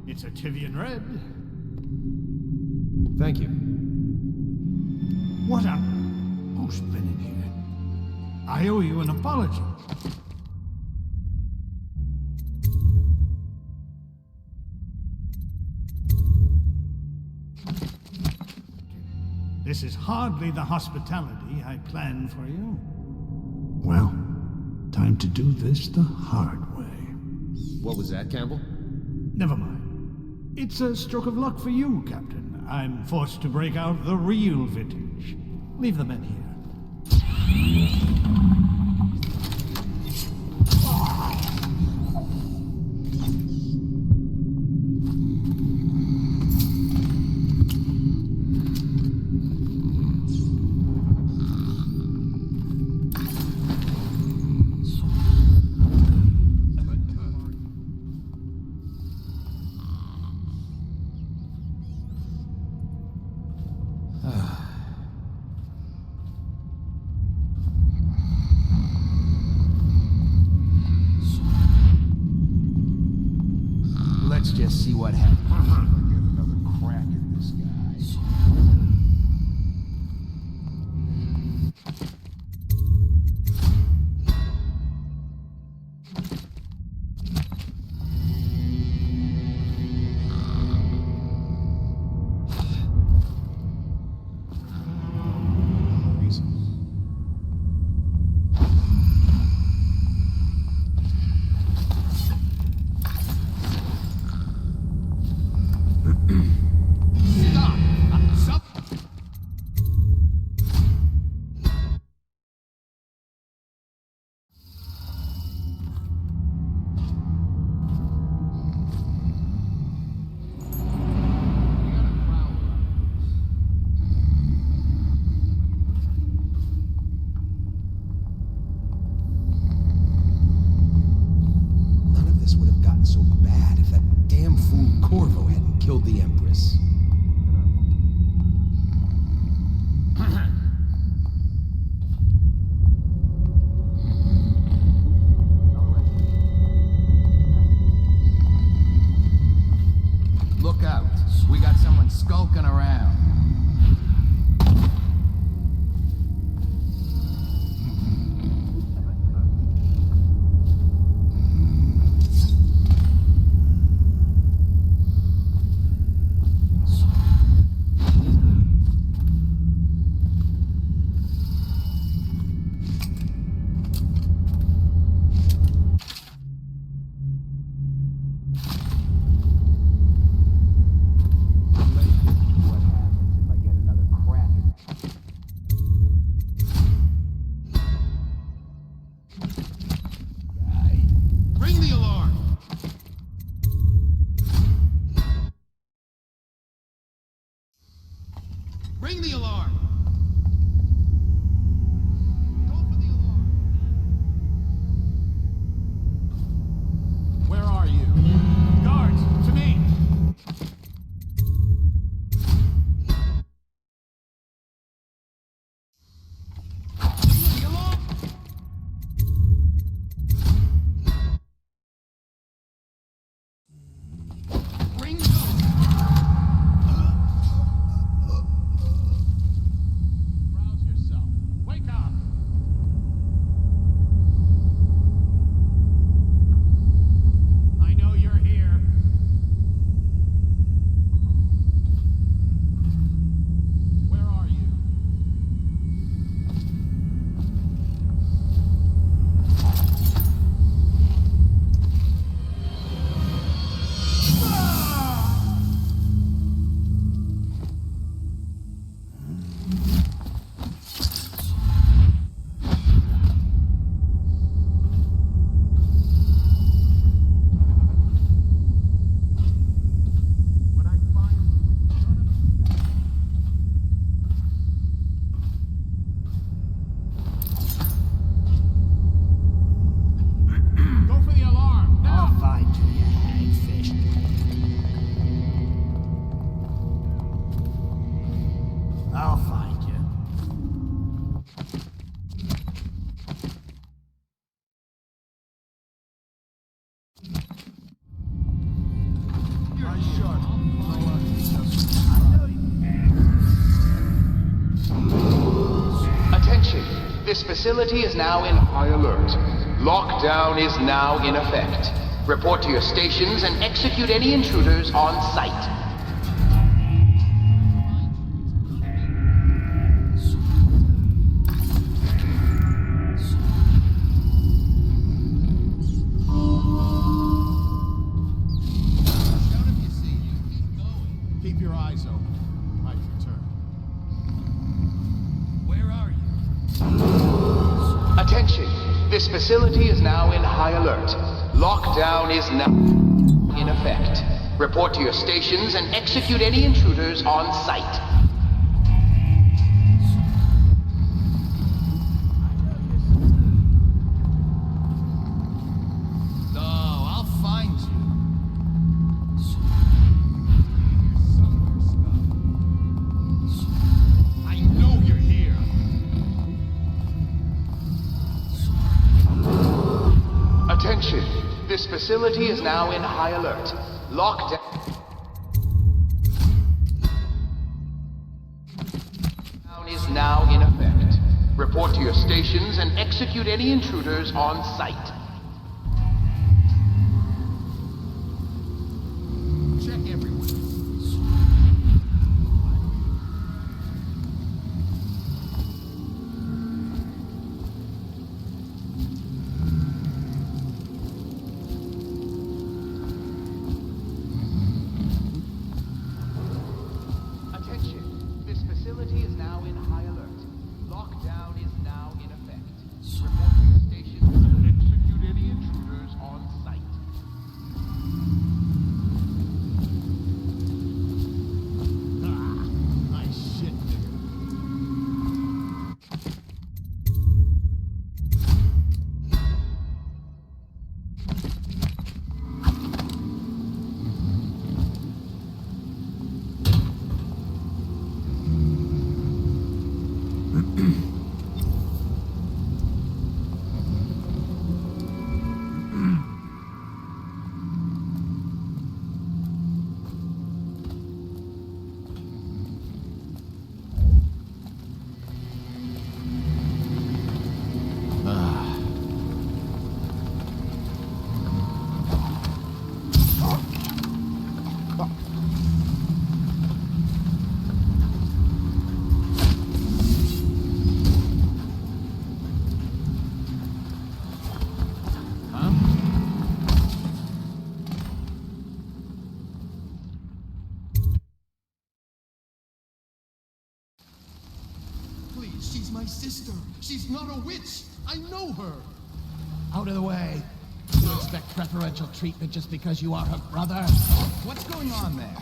S6: It's a Tivian red.
S24: Thank you.
S6: What a... Who's been in here? I owe you an apology. This is hardly the hospitality I planned for you. Well, time to do this the hard way.
S24: What was that, Campbell?
S6: Never mind. It's a stroke of luck for you, Captain. I'm forced to break out the real vintage. Leave the men here.
S2: just see what happens.
S16: If I get another crack at this guy. Corvo hadn't killed the Empress.
S2: Look out. We got someone skulking around. Ring the alarm! Go for the alarm! Where are you? Guards, to me! The alarm! Ring the alarm!
S3: This facility is now in high alert. Lockdown is now in effect. Report to your stations and execute any intruders on site.
S2: Keep your eyes open. Might return. Where are you?
S3: Attention! This facility is now in high alert. Lockdown is now in effect. Report to your stations and execute any intruders on site.
S2: No, I'll find you. I know you're here.
S3: Attention! This This facility is now in high alert. Lockdown is now in effect. Report to your stations and execute any intruders on site.
S2: Check everywhere.
S3: Attention. This facility is now in high alert. Lockdown is now in effect. Report to your stations and execute any intruders on site.
S16: Nice shit,
S23: Please, she's my sister. She's not a witch. I know her.
S16: Out of the way. You expect preferential treatment just because you are her brother?
S2: What's going on there?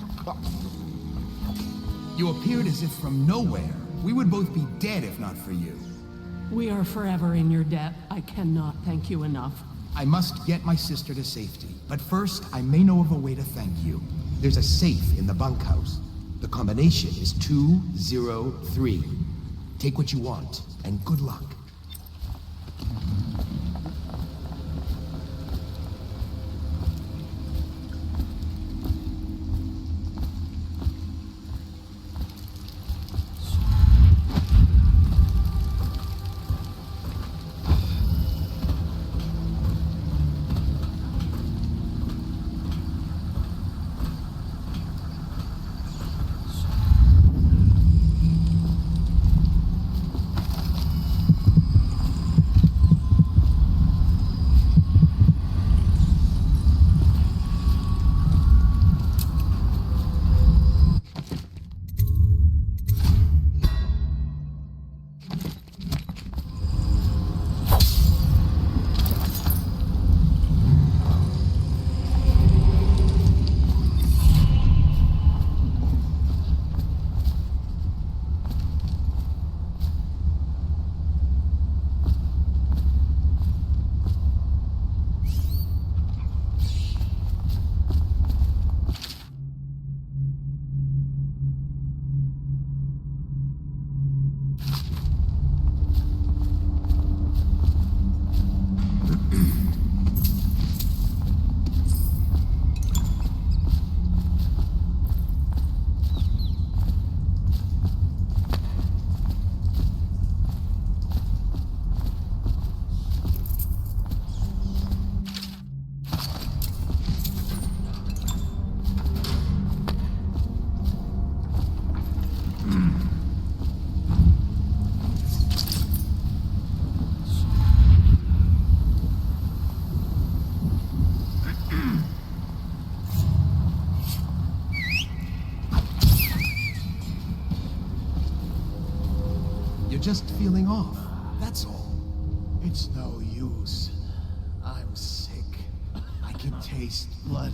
S23: You appeared as if from nowhere. We would both be dead if not for you.
S14: We are forever in your debt. I cannot thank you enough.
S23: I must get my sister to safety. But first, I may know of a way to thank you. There's a safe in the bunkhouse. The combination is 203. Take what you want, and good luck. Just feeling off, that's all.
S16: It's no use. I'm sick. I can taste blood.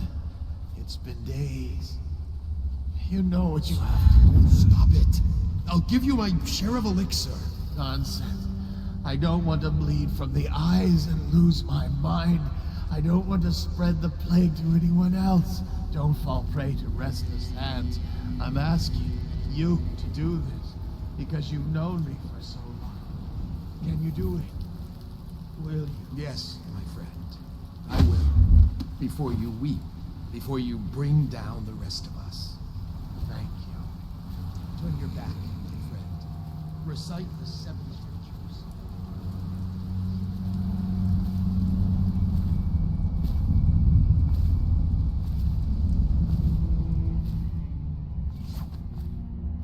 S16: It's been days. You know what you have to do.
S23: Stop it. I'll give you my share of elixir.
S16: Nonsense. I don't want to bleed from the eyes and lose my mind. I don't want to spread the plague to anyone else. Don't fall prey to restless hands. I'm asking you to do this because you've known me for so long. Can you do it? Will you?
S23: Yes, my friend. I will. before you weep, before you bring down the rest of us. Thank you. Turn your back, my friend. Recite the 7 scriptures.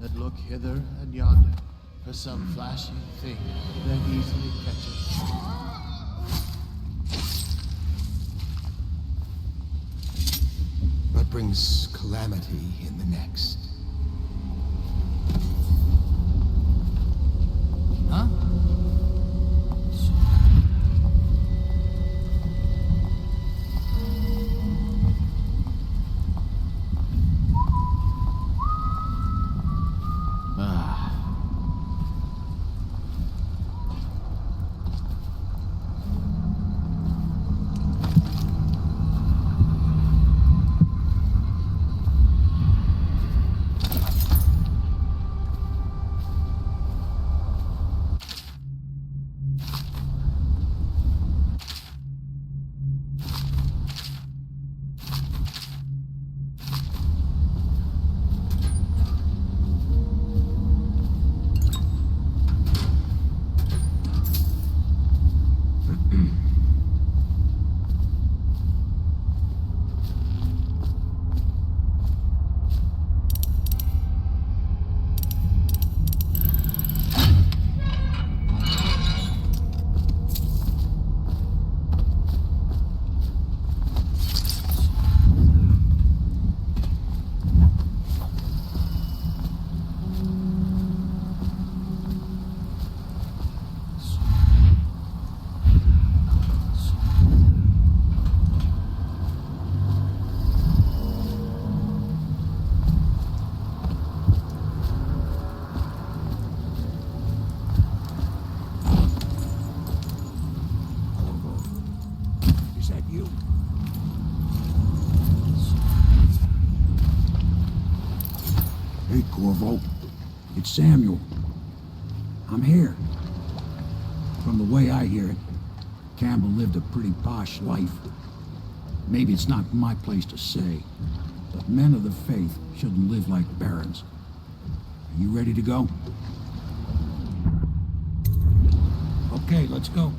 S16: That look hither and yonder for some flashing thing that easily catches.
S23: What brings calamity in the next?
S16: Huh?
S13: Hey, Corvo. It's Samuel. I'm here. From the way I hear it, Campbell lived a pretty posh life. Maybe it's not my place to say, but men of the faith shouldn't live like barons. Are you ready to go? Okay, let's go.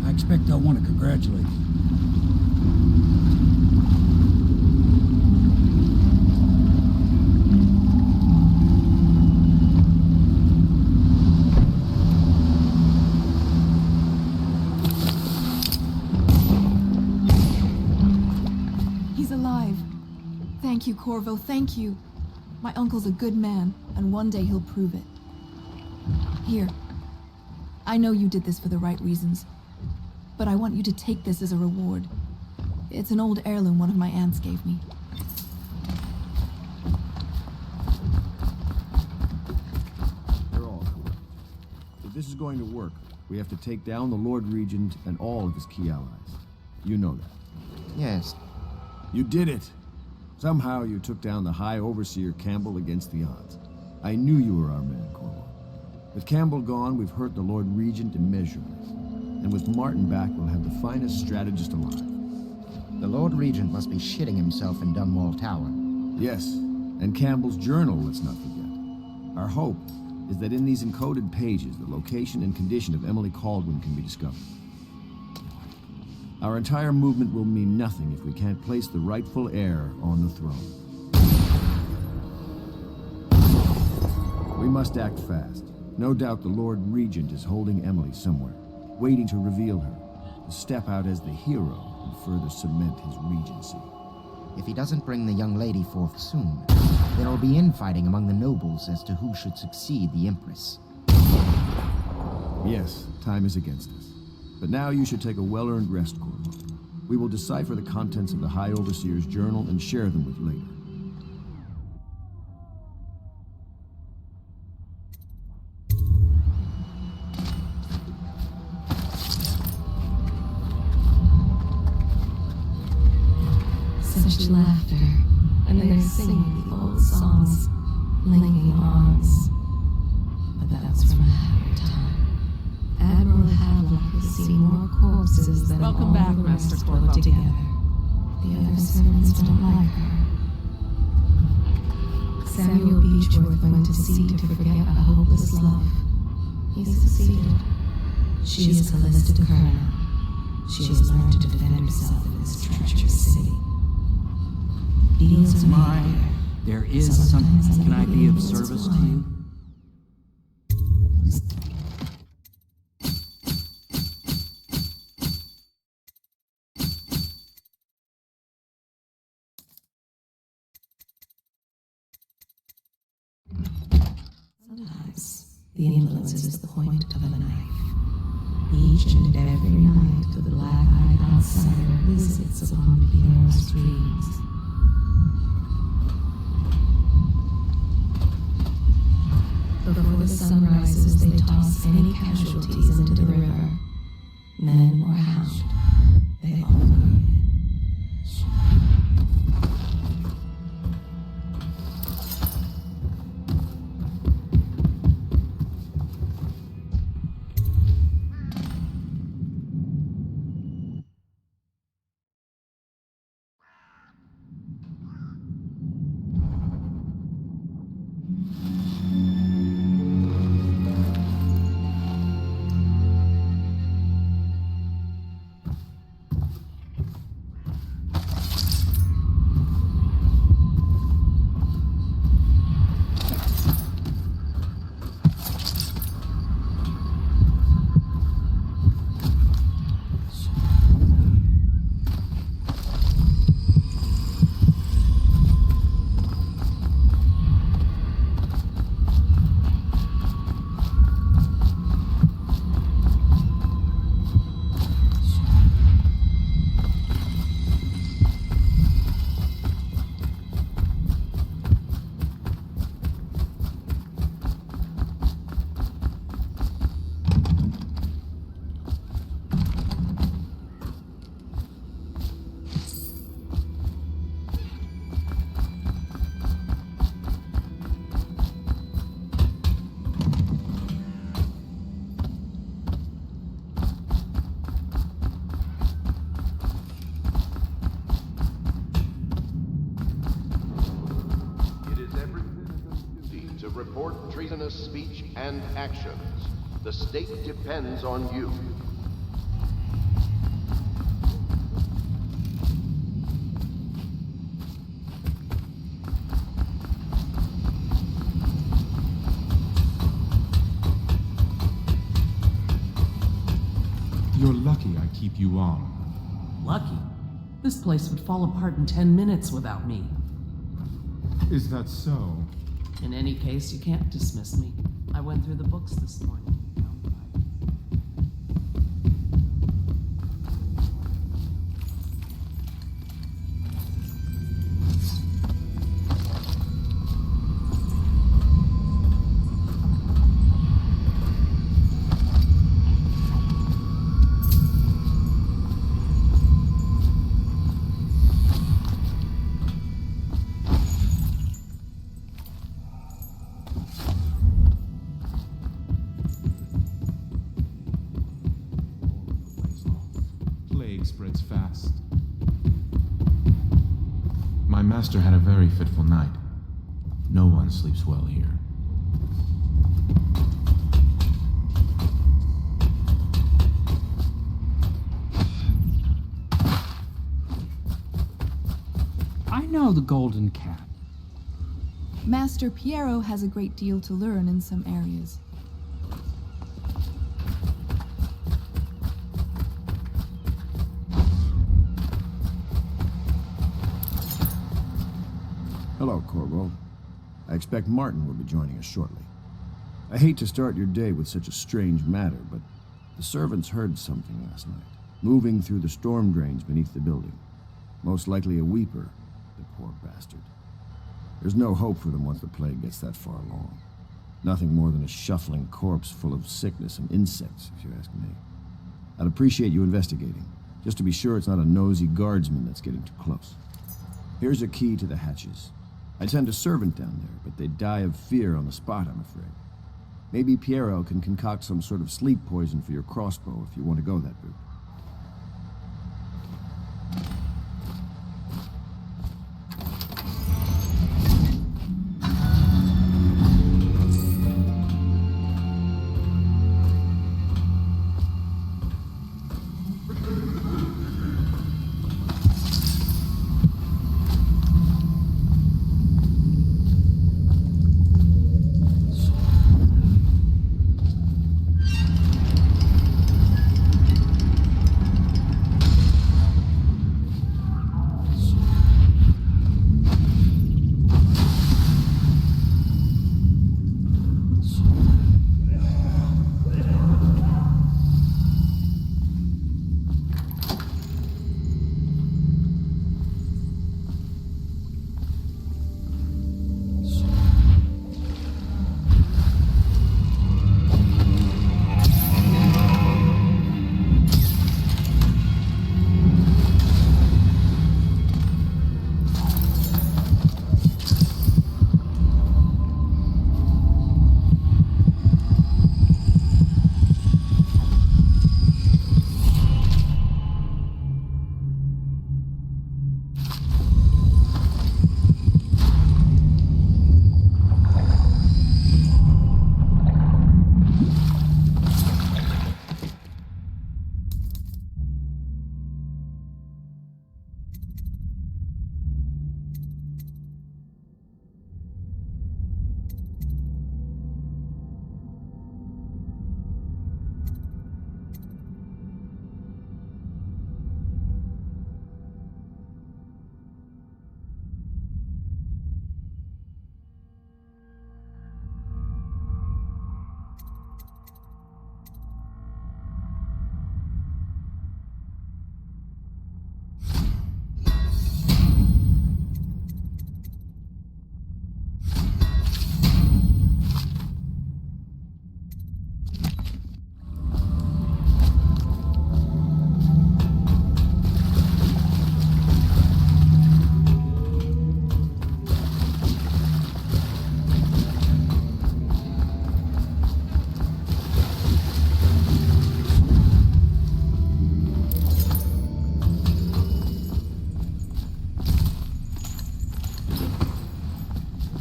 S13: I expect they'll want to congratulate you.
S15: He's alive. Thank you, Corvo, thank you. My uncle's a good man, and one day he'll prove it. Here. I know you did this for the right reasons. But I want you to take this as a reward. It's an old heirloom one of my aunts gave me.
S20: They're all cool. If this is going to work, we have to take down the Lord Regent and all of his key allies. You know that.
S17: Yes.
S20: You did it! Somehow you took down the High Overseer Campbell against the odds. I knew you were our man, Corvo. With Campbell gone, we've hurt the Lord Regent immeasurably. And with Martin back, we'll have the finest strategist alive.
S17: The Lord Regent must be shitting himself in Dunwall Tower.
S20: Yes, and Campbell's journal, let's not forget. Our hope is that in these encoded pages, the location and condition of Emily Kaldwin can be discovered. Our entire movement will mean nothing if we can't place the rightful heir on the throne. We must act fast. No doubt the Lord Regent is holding Emily somewhere, waiting to reveal her, to step out as the hero and further cement his regency.
S17: If he doesn't bring the young lady forth soon, there will be infighting among the nobles as to who should succeed the Empress.
S20: Yes, time is against us. But now you should take a well-earned rest, Corvo. We will decipher the contents of the High Overseer's journal and share them with you later.
S1: Such laughter, and they're singing the old songs, linking arms. But that's from a happier time. Admiral Hadlock has seen more corpses than
S14: Welcome
S1: all
S14: back,
S1: the
S14: Master
S1: rest
S14: Corvo.
S1: put together. The other servants don't like her. Samuel Beechworth went to sea to forget a hopeless love. He succeeded. She is Callista Colonel. She has learned to defend herself in this treacherous city. Deals are made.
S19: There is something. Can I be of service to you?
S1: Sometimes the influence is the point of a knife. Each and every night the black-eyed outsider visits upon Pierre's dreams. Before the sun rises, they toss any casualties into the river. Men or hound, they all go in.
S10: Report treasonous speech and actions. The state depends on you.
S9: You're lucky I keep you on.
S14: Lucky? This place would fall apart in 10 minutes without me.
S9: Is that so?
S14: In any case, you can't dismiss me. I went through the books this morning.
S9: Spreads fast. My master had a very fitful night. No one sleeps well here.
S11: I know the Golden Cat.
S15: Master Piero has a great deal to learn in some areas.
S20: Hello, Corvo. I expect Martin will be joining us shortly. I hate to start your day with such a strange matter, but the servants heard something last night. moving through the storm drains beneath the building. Most likely a weeper, the poor bastard. There's no hope for them once the plague gets that far along. Nothing more than a shuffling corpse full of sickness and insects, if you ask me. I'd appreciate you investigating, just to be sure it's not a nosy guardsman that's getting too close. Here's a key to the hatches. I'd send a servant down there, but they'd die of fear on the spot, I'm afraid. Maybe Piero can concoct some sort of sleep poison for your crossbow if you want to go that route.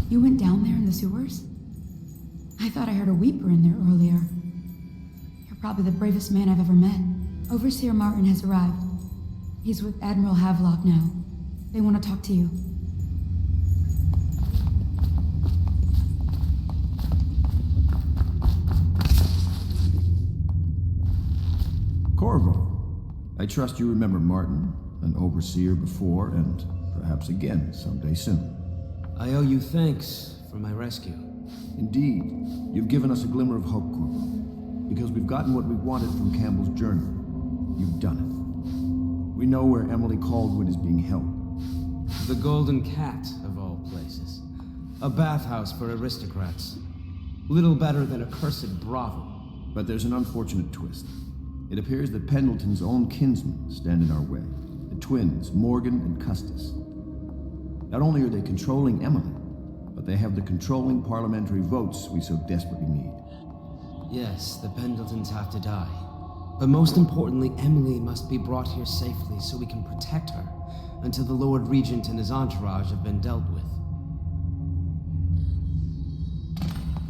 S8: You went down there in the sewers? I thought I heard a weeper in there earlier. You're probably the bravest man I've ever met. Overseer Martin has arrived. He's with Admiral Havelock now. They want to talk to you.
S20: Corvo, I trust you remember Martin, an overseer before, and perhaps again someday soon.
S11: I owe you thanks for my rescue.
S20: Indeed. You've given us a glimmer of hope, Corvo. Because we've gotten what we wanted from Campbell's journal. You've done it. We know where Emily Caldwood is being held.
S11: The Golden Cat, of all places. A bathhouse for aristocrats. Little better than a cursed brothel.
S20: But there's an unfortunate twist. It appears that Pendleton's own kinsmen stand in our way. The twins, Morgan and Custis. Not only are they controlling Emily, but they have the controlling parliamentary votes we so desperately need.
S11: Yes, the Pendletons have to die. But most importantly, Emily must be brought here safely so we can protect her until the Lord Regent and his entourage have been dealt with.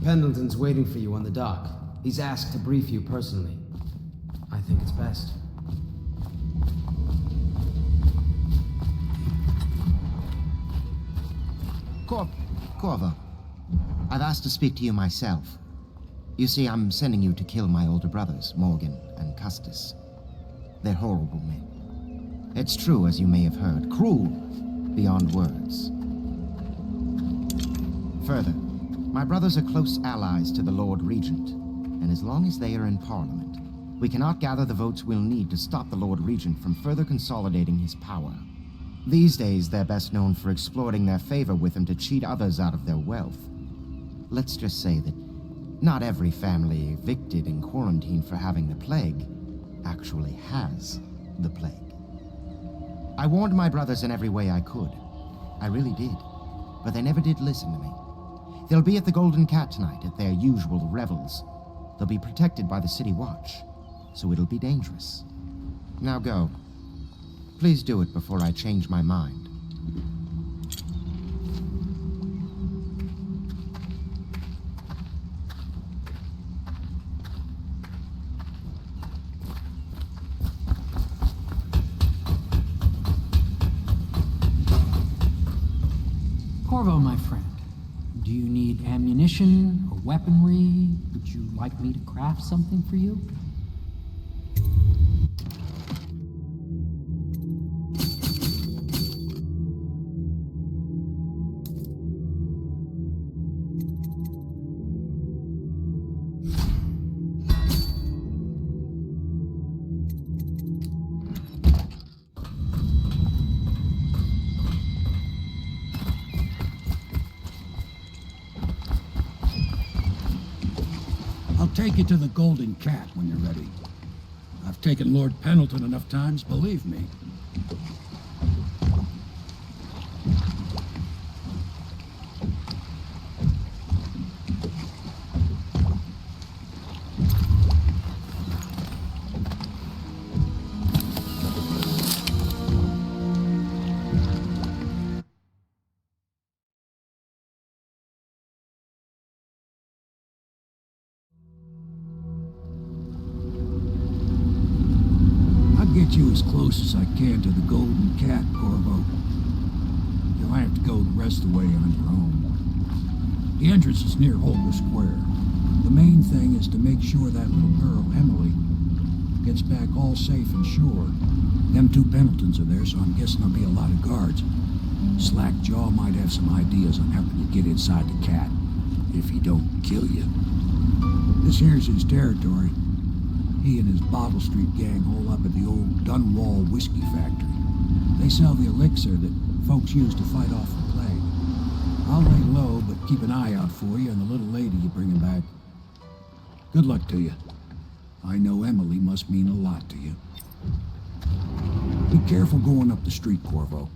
S11: Pendleton's waiting for you on the dock. He's asked to brief you personally. I think it's best.
S17: Corvo, I've asked to speak to you myself. You see, I'm sending you to kill my older brothers, Morgan and Custis. They're horrible men. It's true, as you may have heard, cruel beyond words. Further, my brothers are close allies to the Lord Regent, and as long as they are in Parliament, We cannot gather the votes we'll need to stop the Lord Regent from further consolidating his power. These days, they're best known for exploiting their favor with him to cheat others out of their wealth. Let's just say that not every family evicted and quarantined for having the plague actually has the plague. I warned my brothers in every way I could. I really did. But they never did listen to me. They'll be at the Golden Cat tonight at their usual revels. They'll be protected by the City Watch, so it'll be dangerous. Now go. Please do it before I change my mind.
S12: Corvo, my friend, do you need ammunition or weaponry? Would you like me to craft something for you?
S13: Take you to the Golden Cat when you're ready. I've taken Lord Pendleton enough times, believe me. Get you as close as I can to the Golden Cat, Corvo. You'll have to go the rest of the way on your own. The entrance is near Holger Square. The main thing is to make sure that little girl, Emily, gets back all safe and sure. Them two Pendletons are there, so I'm guessing there'll be a lot of guards. Slackjaw might have some ideas on helping you get inside the cat, if he don't kill you. This here's his territory. He and his Bottle Street gang hole up at the old Dunwall whiskey factory. They sell the elixir that folks use to fight off the plague. I'll lay low, but keep an eye out for you and the little lady you bring back. Good luck to you. I know Emily must mean a lot to you. Be careful going up the street, Corvo.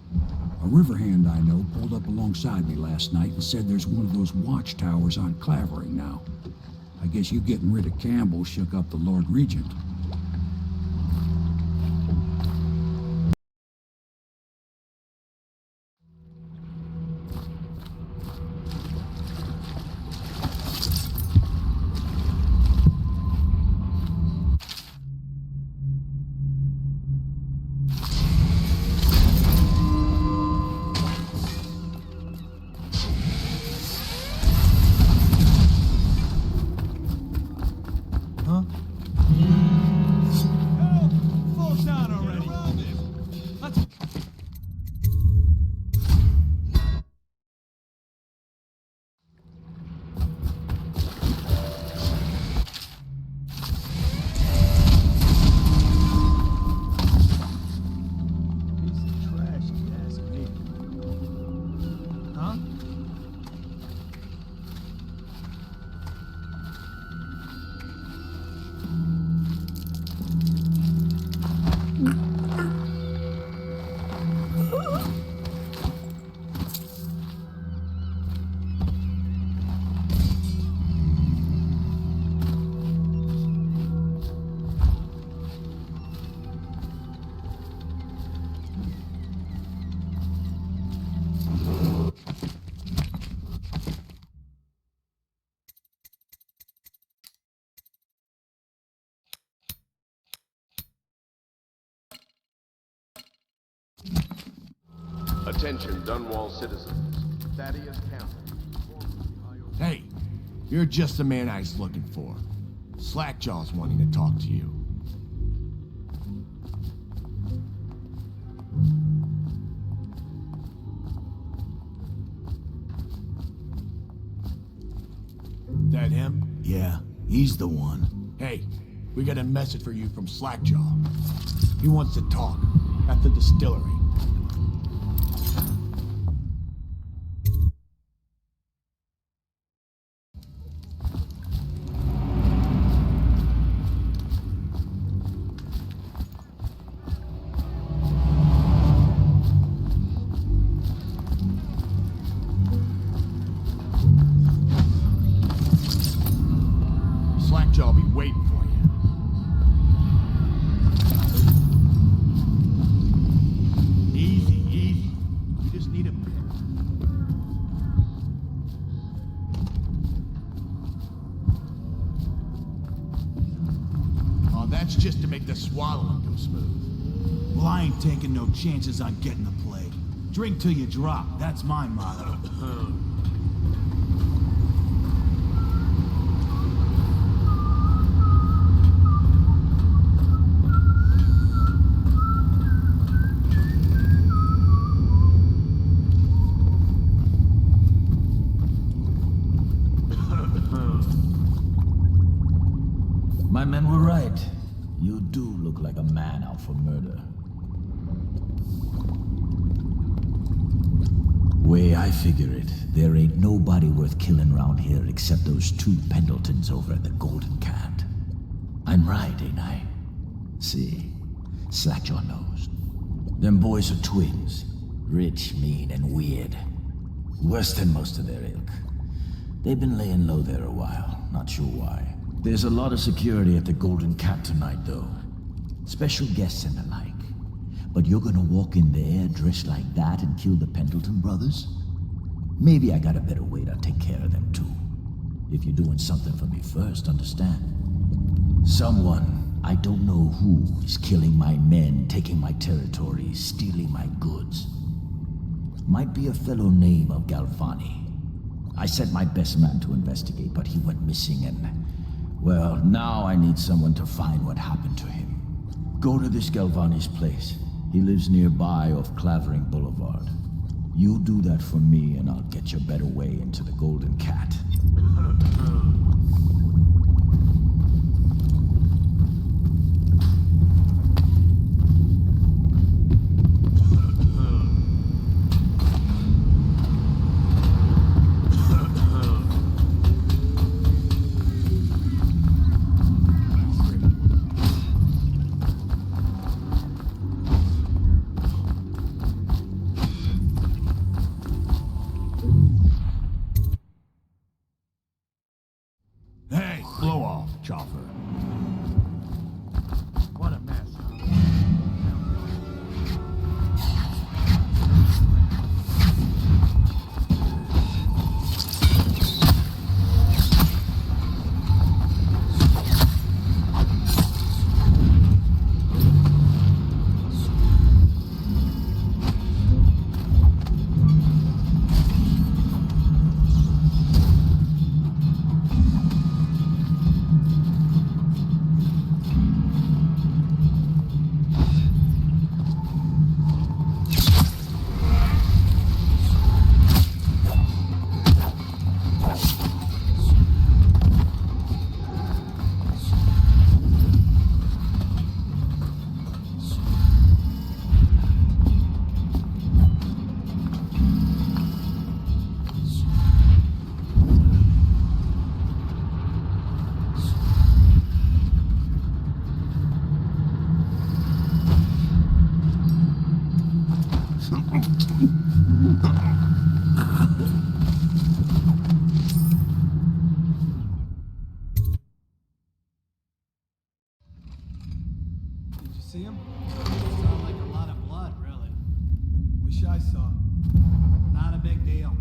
S13: A river hand I know pulled up alongside me last night and said there's one of those watchtowers on Clavering now. I guess you getting rid of Campbell shook up the Lord Regent.
S10: Attention, Dunwall citizens. Thaddeus Campbell.
S20: Hey, you're just the man I was looking for. Slackjaw's wanting to talk to you. That him?
S13: Yeah, he's the one.
S20: Hey,
S6: We got a message for you from Slackjaw. He wants to talk at the distillery. Slackjaw'll be waiting for you. Easy, easy. You just need a bit. Oh, that's just to make the swallowing go smooth. Well, I ain't taking no chances on getting the plague. Drink till you drop. That's my motto.
S7: My men were right. You do look like a man out for murder. Way I figure it, there ain't nobody worth killing around here except those two Pendletons over at the Golden Cat. I'm right, ain't I? See, Slackjaw knows. Them boys are twins. Rich, mean, and weird. Worse than most of their ilk. They've been laying low there a while, not sure why. There's a lot of security at the Golden Cat tonight, though. Special guests and the like. But you're gonna walk in there dressed like that and kill the Pendleton brothers? Maybe I got a better way to take care of them, too. If you're doing something for me first, understand? Someone, I don't know who, is killing my men, taking my territory, stealing my goods. Might be a fellow named of Galvani. I sent my best man to investigate, but he went missing and... well, now I need someone to find what happened to him. Go to this Galvani's place. He lives nearby off Clavering Boulevard. You do that for me and I'll get you a better way into the Golden Cat.
S6: What a mess.
S18: See him? Sound like a lot of blood, really. Wish I saw. Not a big deal.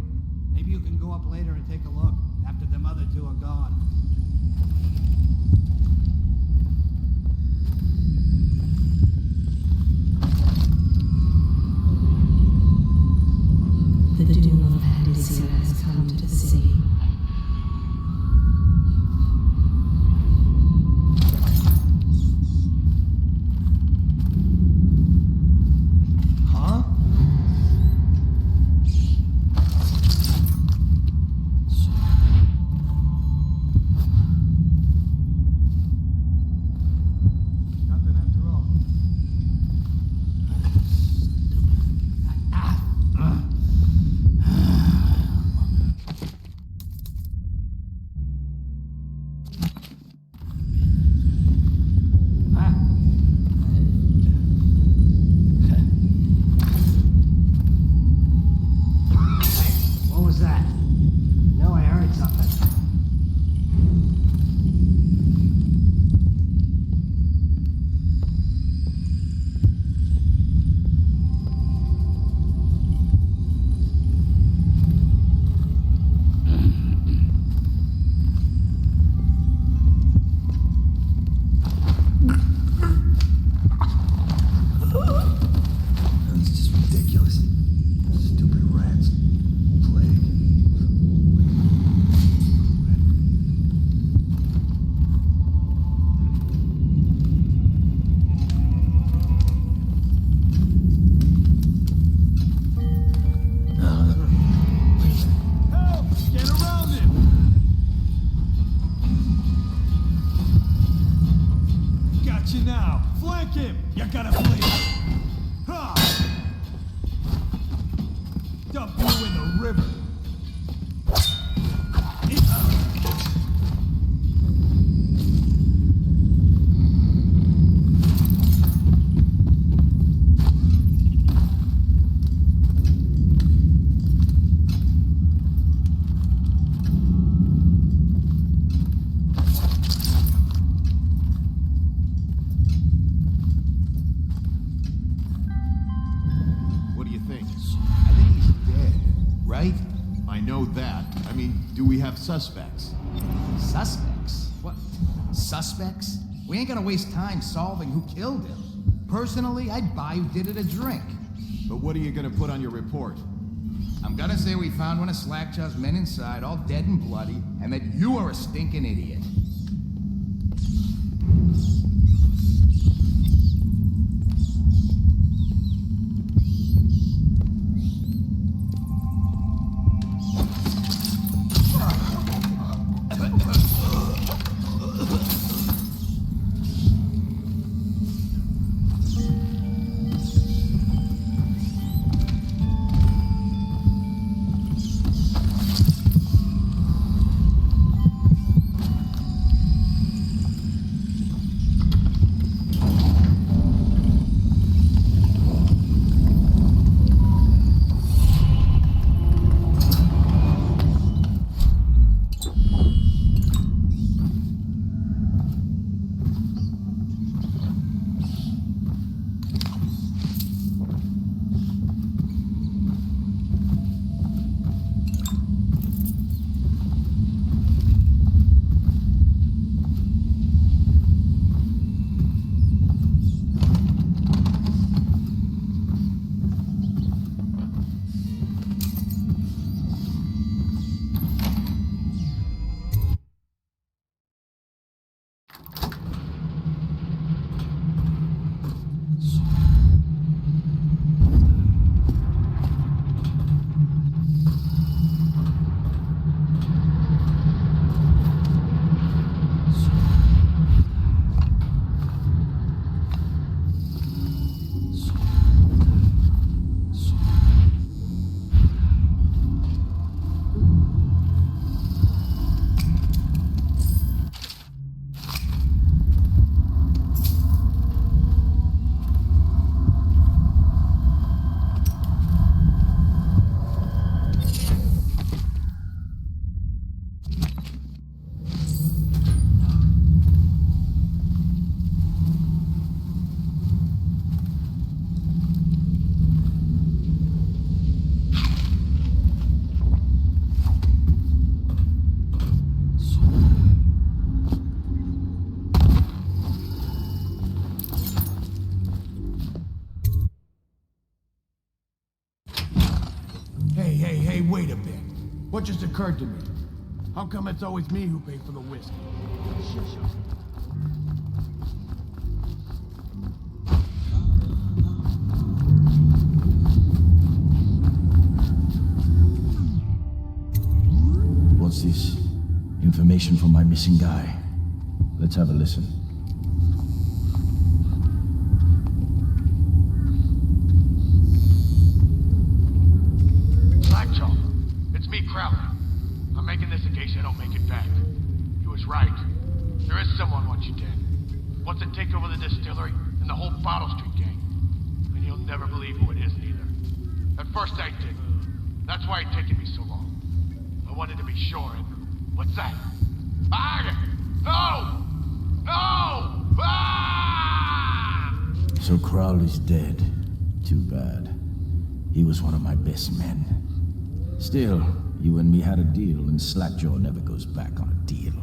S18: Maybe you can go up later and take a look, after them other two are gone.
S1: The doom of Headey has come to the sea.
S6: Flank him! You gotta flee! Ha! Dump you in the river!
S2: Suspects.
S3: Suspects? What? Suspects? We ain't gonna waste time solving who killed him. Personally, I'd buy who did it a drink.
S2: But what are you gonna put on your report?
S3: I'm gonna say we found one of Slackjaw's men inside, all dead and bloody, and that you are a stinking idiot.
S6: Hey, wait a bit. What just occurred to me? How come it's always me who pays for the whiskey?
S7: What's this? Information from my missing guy. Let's have a listen.
S4: Slackjaw, it's me, Crowley. I'm making this in case I don't make it back. He was right. There is someone wants you dead. Wants to take over the distillery and the whole Bottle Street gang. And you'll never believe who it is, neither. At first I didn't. That's why it's taken me so long. I wanted to be sure, and what's that? No! No! Ah!
S7: So Crowley's dead. Too bad. He was one of my best men. Still, you and me had a deal, and Slackjaw never goes back on a deal.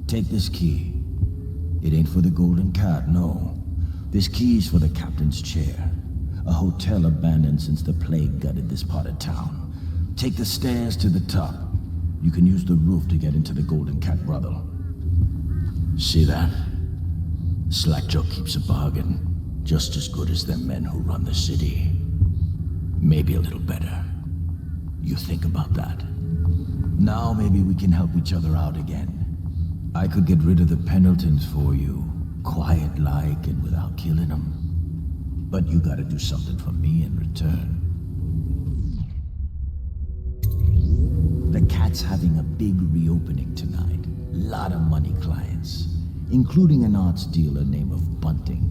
S7: Take this key. It ain't for the Golden Cat, no. This key's for the captain's chair. A hotel abandoned since the plague gutted this part of town. Take the stairs to the top. You can use the roof to get into the Golden Cat brothel. See that? Slackjaw keeps a bargain. Just as good as them men who run the city. Maybe a little better. You think about that. Now maybe we can help each other out again. I could get rid of the Pendletons for you, quiet-like and without killing them. But you gotta do something for me in return. The cat's having a big reopening tonight. Lot of money clients, including an arts dealer named of Bunting.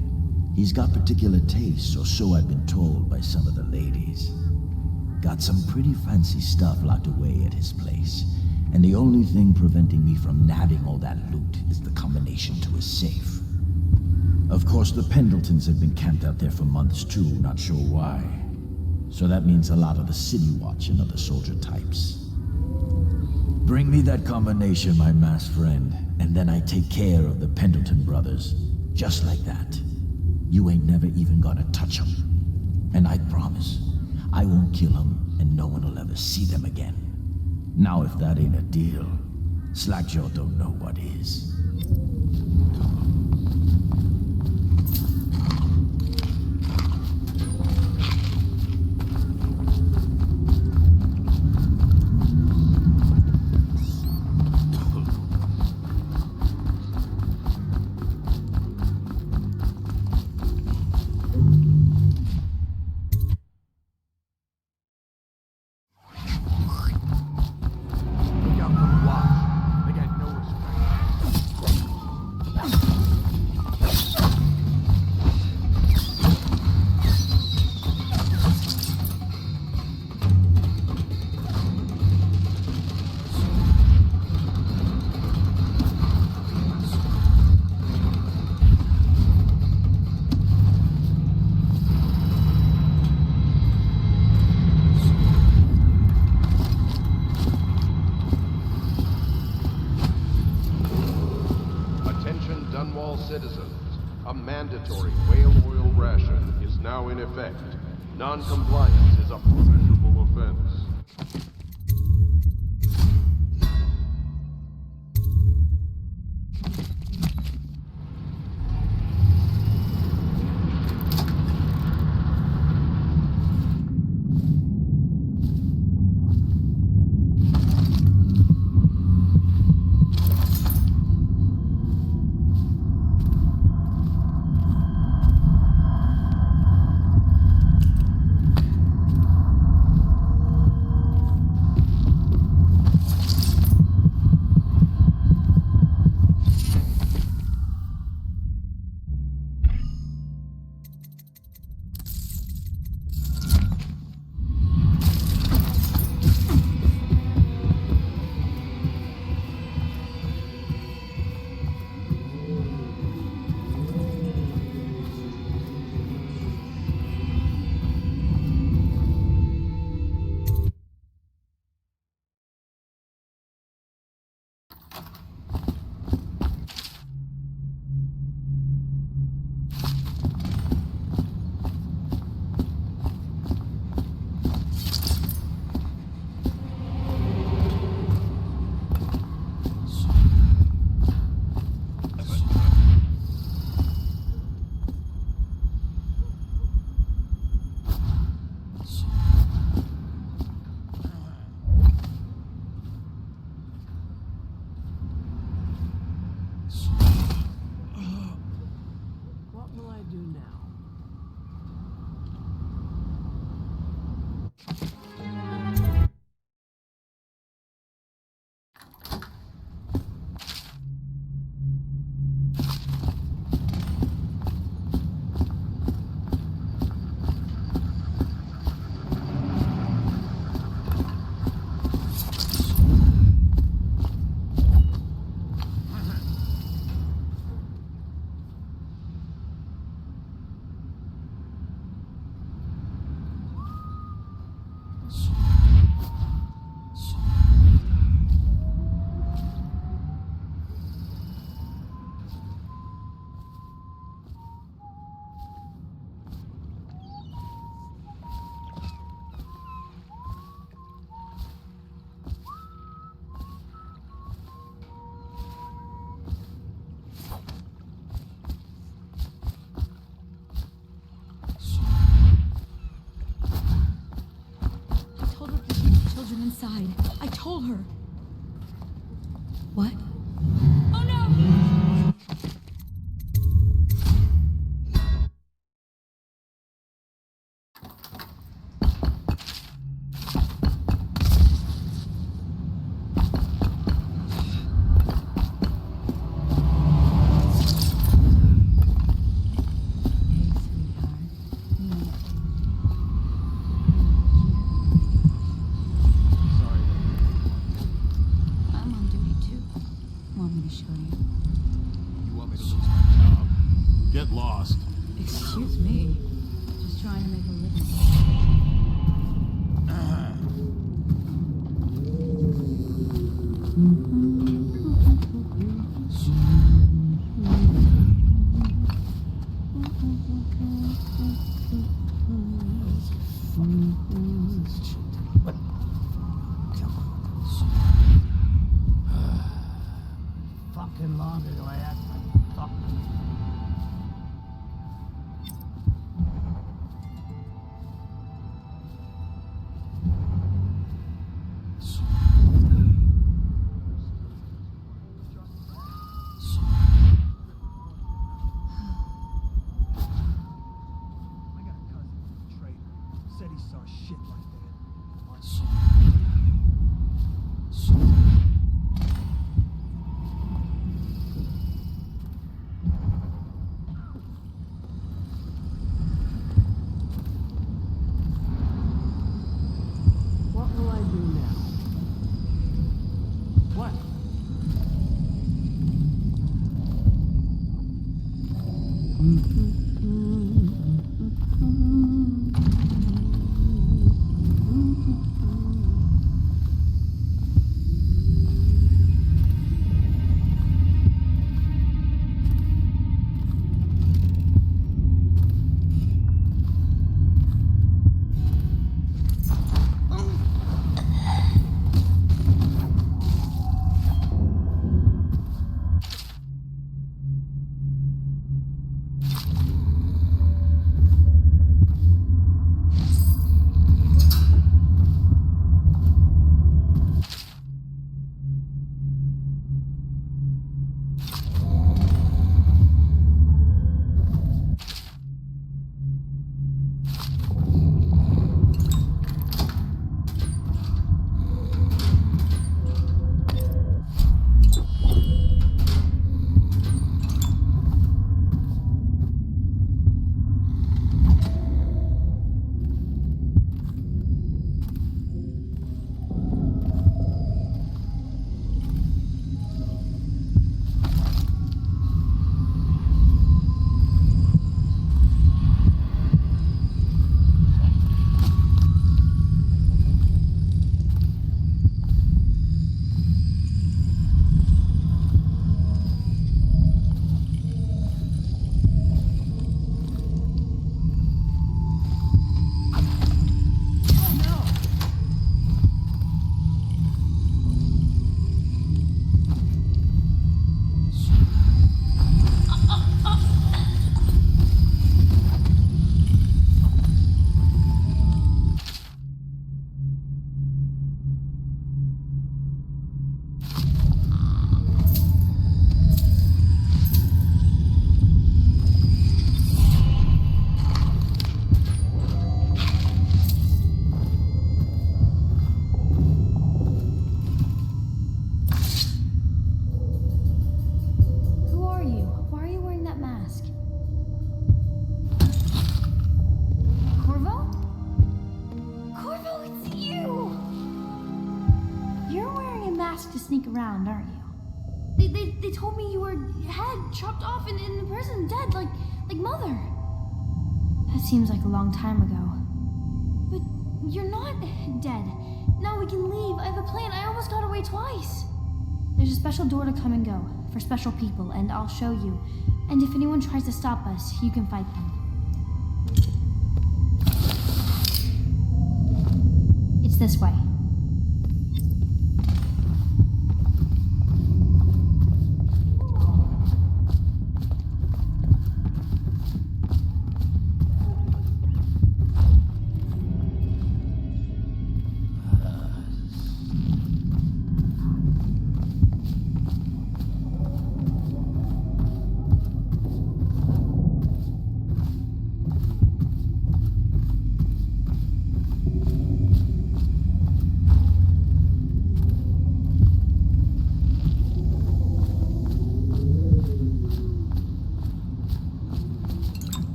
S7: He's got particular tastes, or so I've been told by some of the ladies. Got some pretty fancy stuff locked away at his place, and the only thing preventing me from nabbing all that loot is the combination to his safe. Of course, the Pendletons have been camped out there for months too, not sure why. So that means a lot of the City Watch and other soldier types. Bring me that combination, my masked friend, and then I take care of the Pendleton brothers. Just like that. You ain't never even gonna touch them. And I promise, I won't kill them, and no one will ever see them again. Now if that ain't a deal, Slackjaw don't know what is.
S10: Non-compliance is a punishable offense.
S8: Inside. I told her. What?
S15: Oh no!
S8: Excuse me. Just trying to make a living.
S18: Fucking longer till I act like fuck.
S5: around, aren't you? They told me you were head chopped off and in prison, dead, like Mother. That seems like a long time ago. But you're not dead. Now we can leave. I have a plan. I almost got away twice. There's a special door to come and go for special people, and I'll show you. And if anyone tries to stop us, you can fight them. It's this way.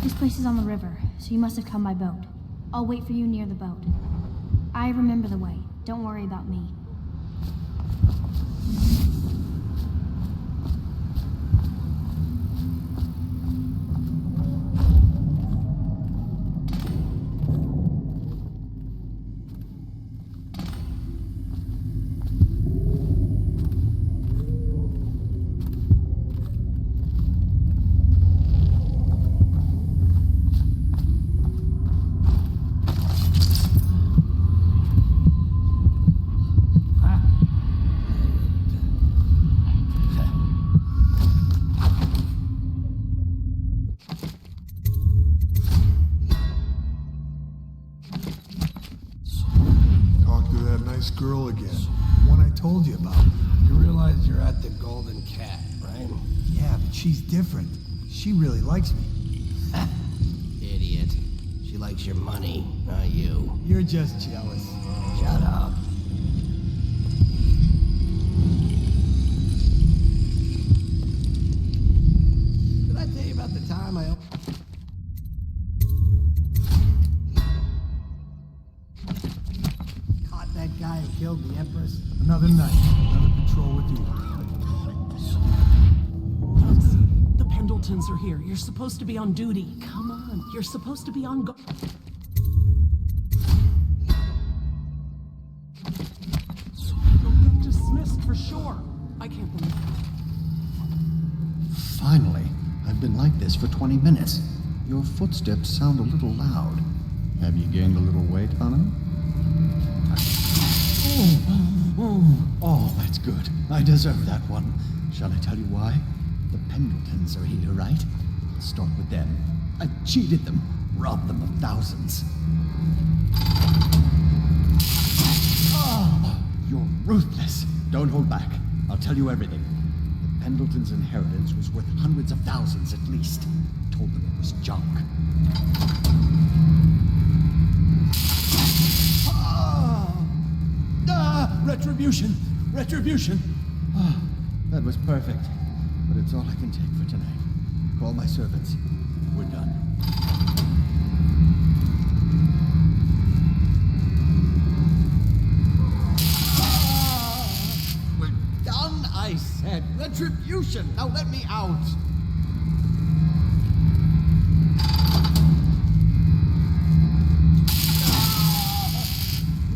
S5: This place is on the river, so you must have come by boat. I'll wait for you near the boat. I I remember the way. Don't worry about me.
S16: Girl again. The one I told you about. You realize you're at the Golden Cat, right? Yeah, but she's different. She really likes me.
S11: Idiot. She likes your money, not you.
S16: You're just jealous.
S11: Shut up. Did I tell you about the time I...
S16: That guy who killed the Empress. Another night, another patrol with you.
S14: The Pendletons are here. You're supposed to be on duty. Come on. You're supposed to be on guard. You'll get dismissed for sure. I can't believe it.
S21: Finally. I've been like this for 20 minutes. Your footsteps sound a little loud. Have you gained a little weight on them? Oh, that's good. I deserve that one. Shall I tell you why? The Pendletons are here, right? Let's start with them. I cheated them, robbed them of thousands. Oh, you're ruthless. Don't hold back. I'll tell you everything. The Pendletons' inheritance was worth hundreds of thousands at least. Told them it was junk. Retribution! Retribution! Ah, that was perfect. But it's all I can take for tonight. Call my servants. We're done. We're done, I said. Retribution! Now let me out!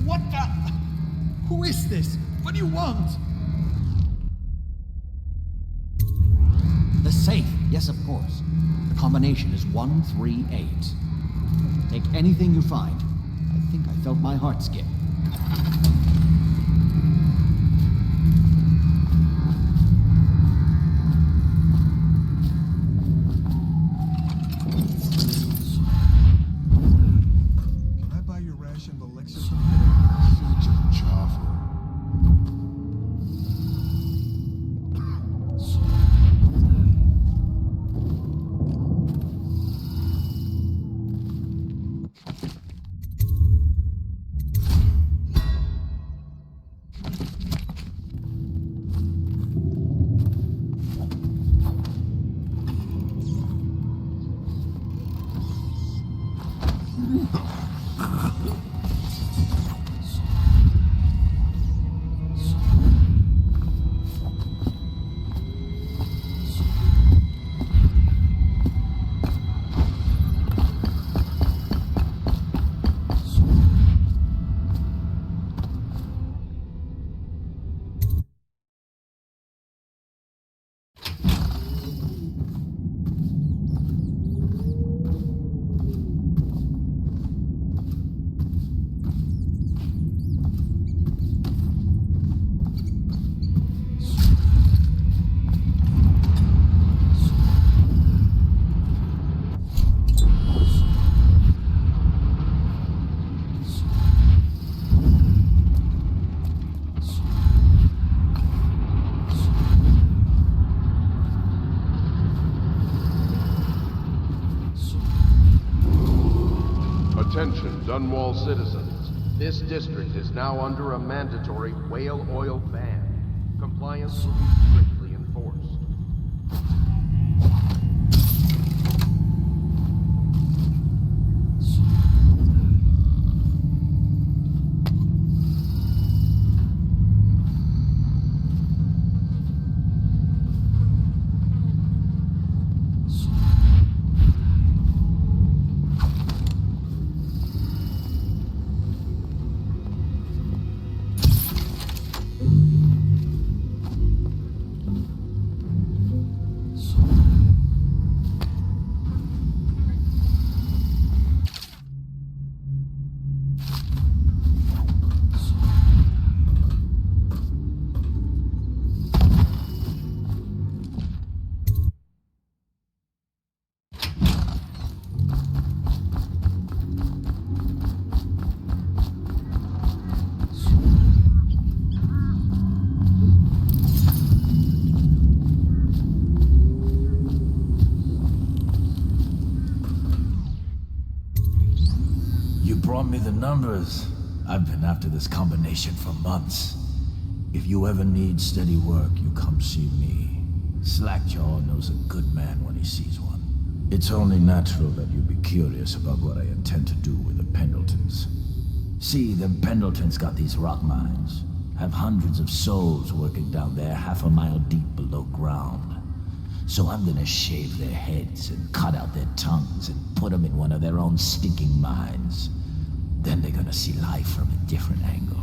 S21: What the... Who is this? What do you want? The safe. Yes, of course. The combination is 138. Take anything you find. I think I felt my heart skip.
S16: Can I buy your ration of elixir from here? Such a chopper.
S10: Attention, Dunwall citizens. This district is now under a mandatory whale oil ban. Compliance will be strictly enforced.
S7: want me the numbers? I've been after this combination for months. If you ever need steady work, you come see me. Slackjaw knows a good man when he sees one. It's only natural that you be curious about what I intend to do with the Pendletons. See, the Pendletons got these rock mines. Have hundreds of souls working down there 1/2 mile deep below ground. So I'm gonna shave their heads and cut out their tongues and put them in one of their own stinking mines. Then they're gonna see life from a different angle.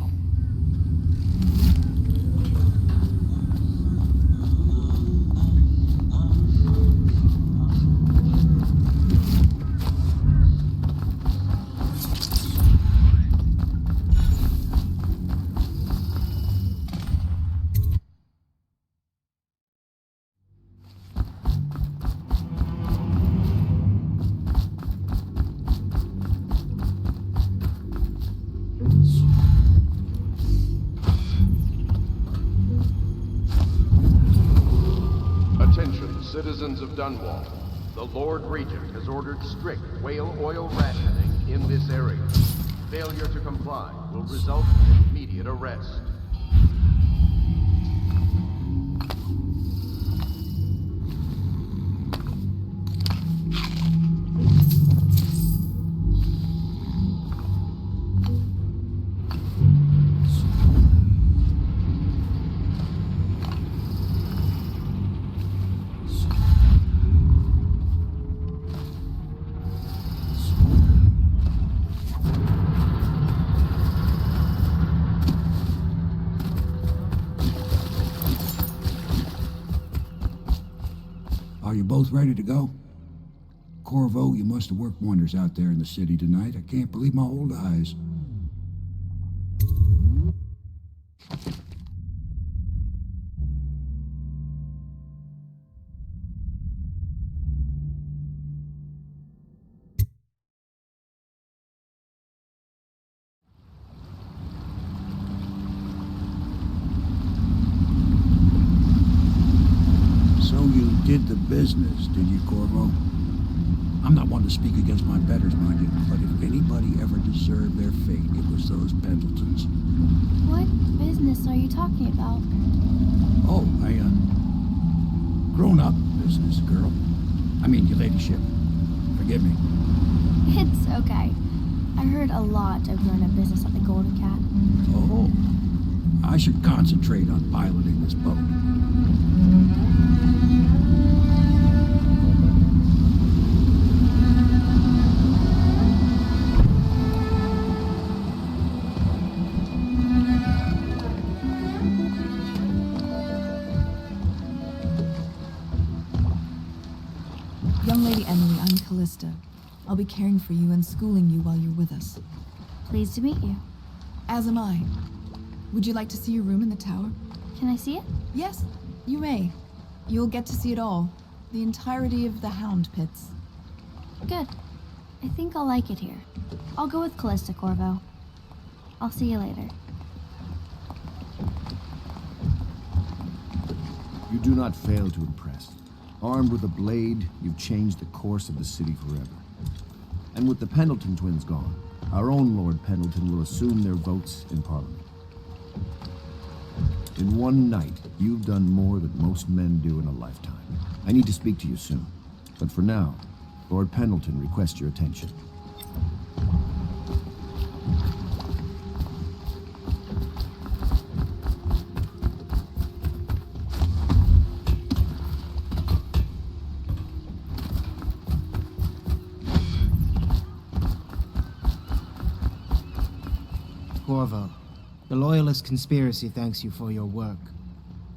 S10: Citizens of Dunwall, the Lord Regent has ordered strict whale oil rationing in this area. Failure to comply will result in immediate arrest.
S13: Both ready to go? Corvo, you must have worked wonders out there in the city tonight. I can't believe my old eyes. Did the business, did you, Corvo? I'm not one to speak against my betters, mind you, but if anybody ever deserved their fate, it was those Pendletons.
S5: What business are you talking about?
S13: Oh, grown-up business, girl. I mean, your ladyship. Forgive me.
S5: It's okay. I heard a lot of grown-up business at the Golden Cat.
S13: Oh, I should concentrate on piloting this boat.
S15: Young Lady Emily, I'm Callista. I'll be caring for you and schooling you while you're with us.
S5: Pleased to meet you.
S15: As am I. Would you like to see your room in the tower?
S5: Can I see it?
S15: Yes, you may. You'll get to see it all. The entirety of the Hound Pits.
S5: Good. I think I'll like it here. I'll go with Callista, Corvo. I'll see you later.
S20: You do not fail to impress. Armed with a blade, you've changed the course of the city forever. And with the Pendleton twins gone, our own Lord Pendleton will assume their votes in Parliament. In one night, you've done more than most men do in a lifetime. I need to speak to you soon. But for now, Lord Pendleton requests your attention.
S19: Corvo, the Loyalist conspiracy thanks you for your work.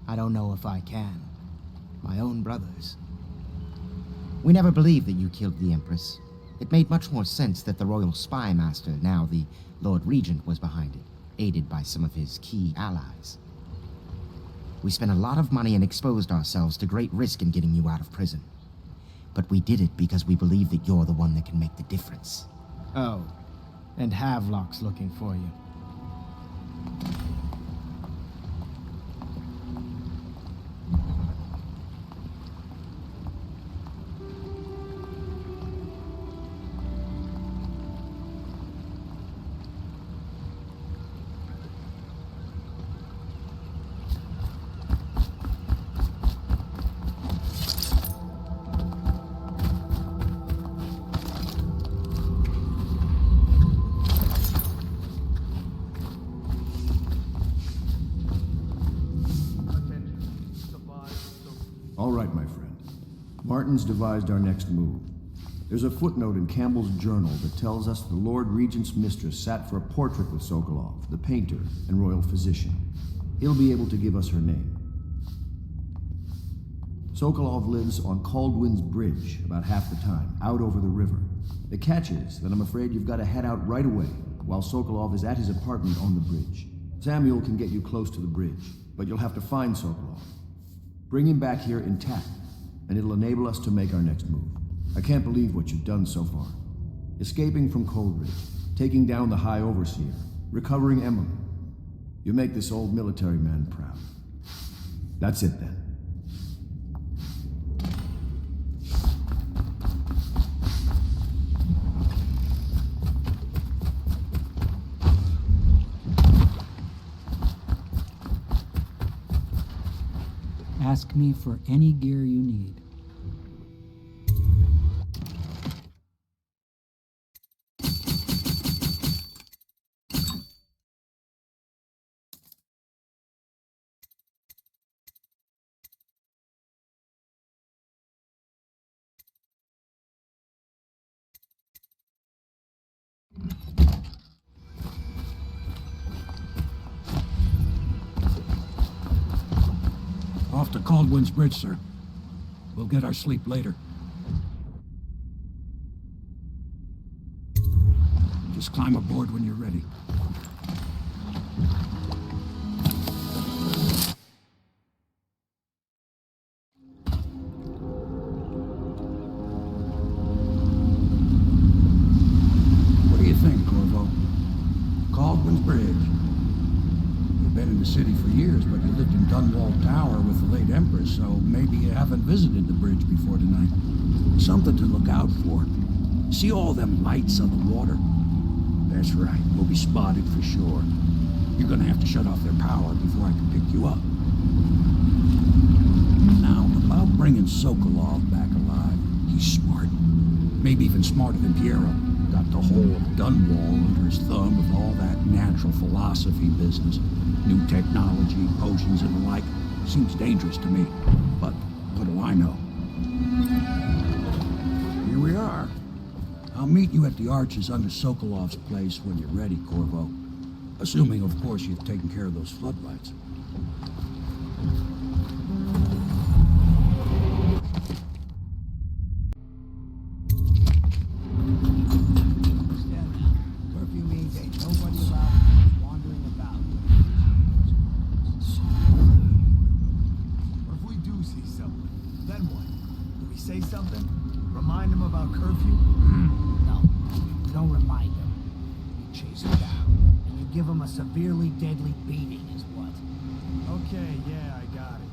S19: I don't know if I can. My own brothers.
S17: We never believed that you killed the Empress. It made much more sense that the Royal Spy Master, now the Lord Regent, was behind it, aided by some of his key allies. We spent a lot of money and exposed ourselves to great risk in getting you out of prison. But we did it because we believe that you're the one that can make the difference.
S19: Oh, and Havelock's looking for you.
S20: All right, my friend. Martin's devised our next move. There's a footnote in Campbell's journal that tells us the Lord Regent's mistress sat for a portrait with Sokolov, the painter and royal physician. He'll be able to give us her name. Sokolov lives on Caldwin's Bridge about half the time, out over the river. The catch is that I'm afraid you've got to head out right away, while Sokolov is at his apartment on the bridge. Samuel can get you close to the bridge, but you'll have to find Sokolov. Bring him back here intact, and it'll enable us to make our next move. I can't believe what you've done so far. Escaping from Coldridge, taking down the High Overseer, recovering Emily. You make this old military man proud. That's it then.
S12: Ask me for any gear you need.
S13: Off to Caldwin's Bridge, sir. We'll get our sleep later. Just climb aboard when you're ready. What do you think, Corvo? Caldwin's Bridge. You've been in the city for years, but you lived in Dunwall Tower with the late Empress, so maybe you haven't visited the bridge before tonight. Something to look out for. See all them lights on the water? That's right, we'll be spotted for sure. You're gonna have to shut off their power before I can pick you up. Now, about bringing Sokolov back alive, he's smart. Maybe even smarter than Piero. Got the whole of Dunwall under his thumb with all that natural philosophy business. New technology, potions and the like. Seems dangerous to me. But what do I know? Here we are. I'll meet you at the arches under Sokolov's place when you're ready, Corvo. Assuming, of course, you've taken care of those floodlights.
S16: Curfew means ain't nobody allowed wandering about.
S18: What if we do see someone? Then what? Do we say something? Remind them about curfew?
S19: No, you don't remind them. You chase them down, and you give them a severely deadly beating is what.
S18: Okay, yeah, I got it.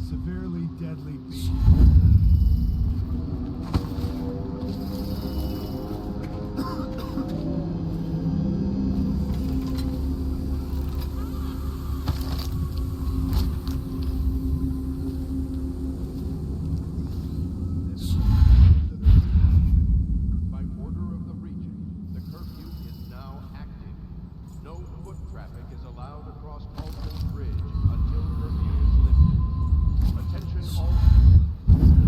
S18: Severely deadly beating.
S10: By order of the Regent, the curfew is now active. No foot traffic is allowed across Caldwin's Bridge until curfew is lifted. Attention all citizens.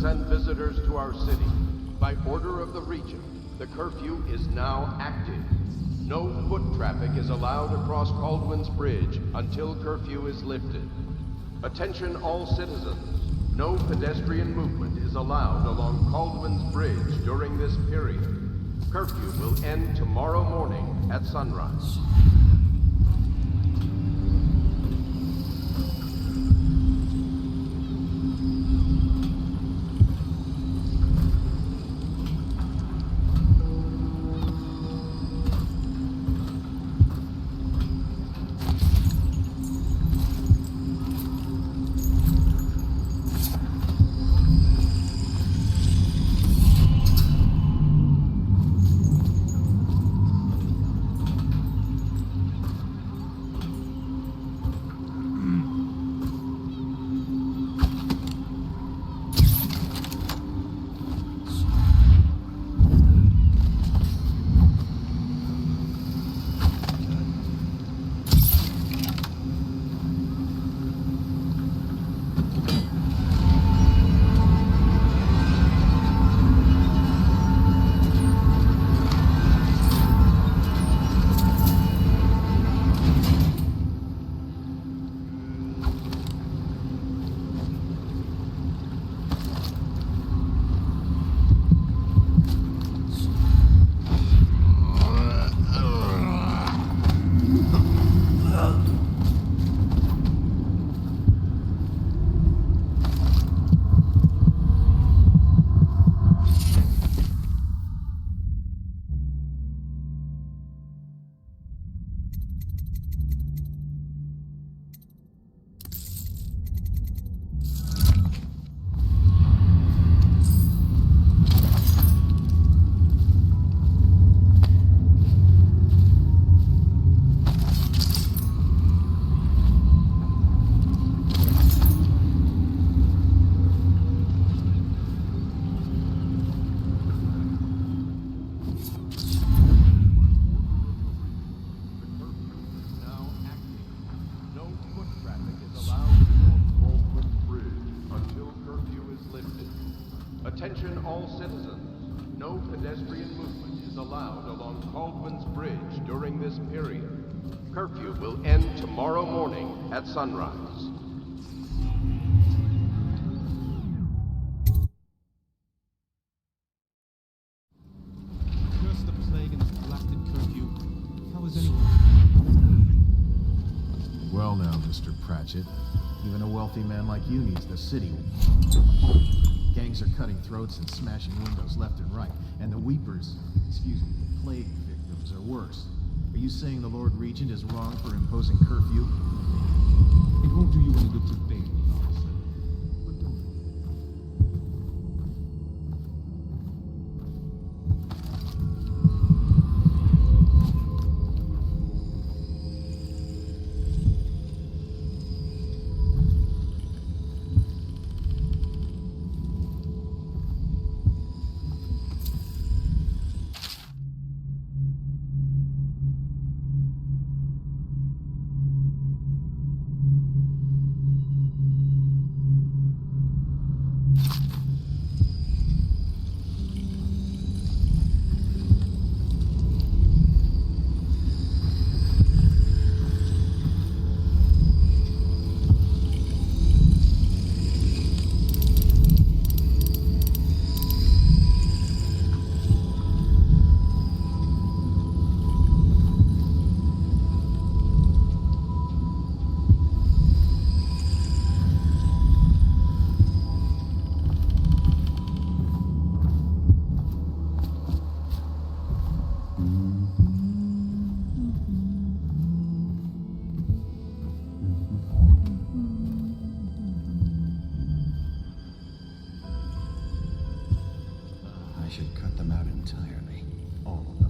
S10: and visitors to our city. By order of the Regent, the curfew is now active. No foot traffic is allowed across Caldwin's Bridge until curfew is lifted. Attention all citizens. No pedestrian movement is allowed along Caldwin's Bridge during this period. Curfew will end tomorrow morning at sunrise. Attention all citizens. No pedestrian movement is allowed along Caldwin's Bridge during this period. Curfew will end tomorrow morning at sunrise.
S18: Curse the plague and this blasted curfew. How is anyone?
S16: Well now, Mr. Pratchett. Even a wealthy man like you needs the city. Gangs are cutting throats and smashing windows left and right. And the weepers, excuse me, the plague victims are worse. Are you saying the Lord Regent is wrong for imposing curfew?
S18: It won't do you any good to debate me, officer. But don't.
S21: I should cut them out entirely. All of them.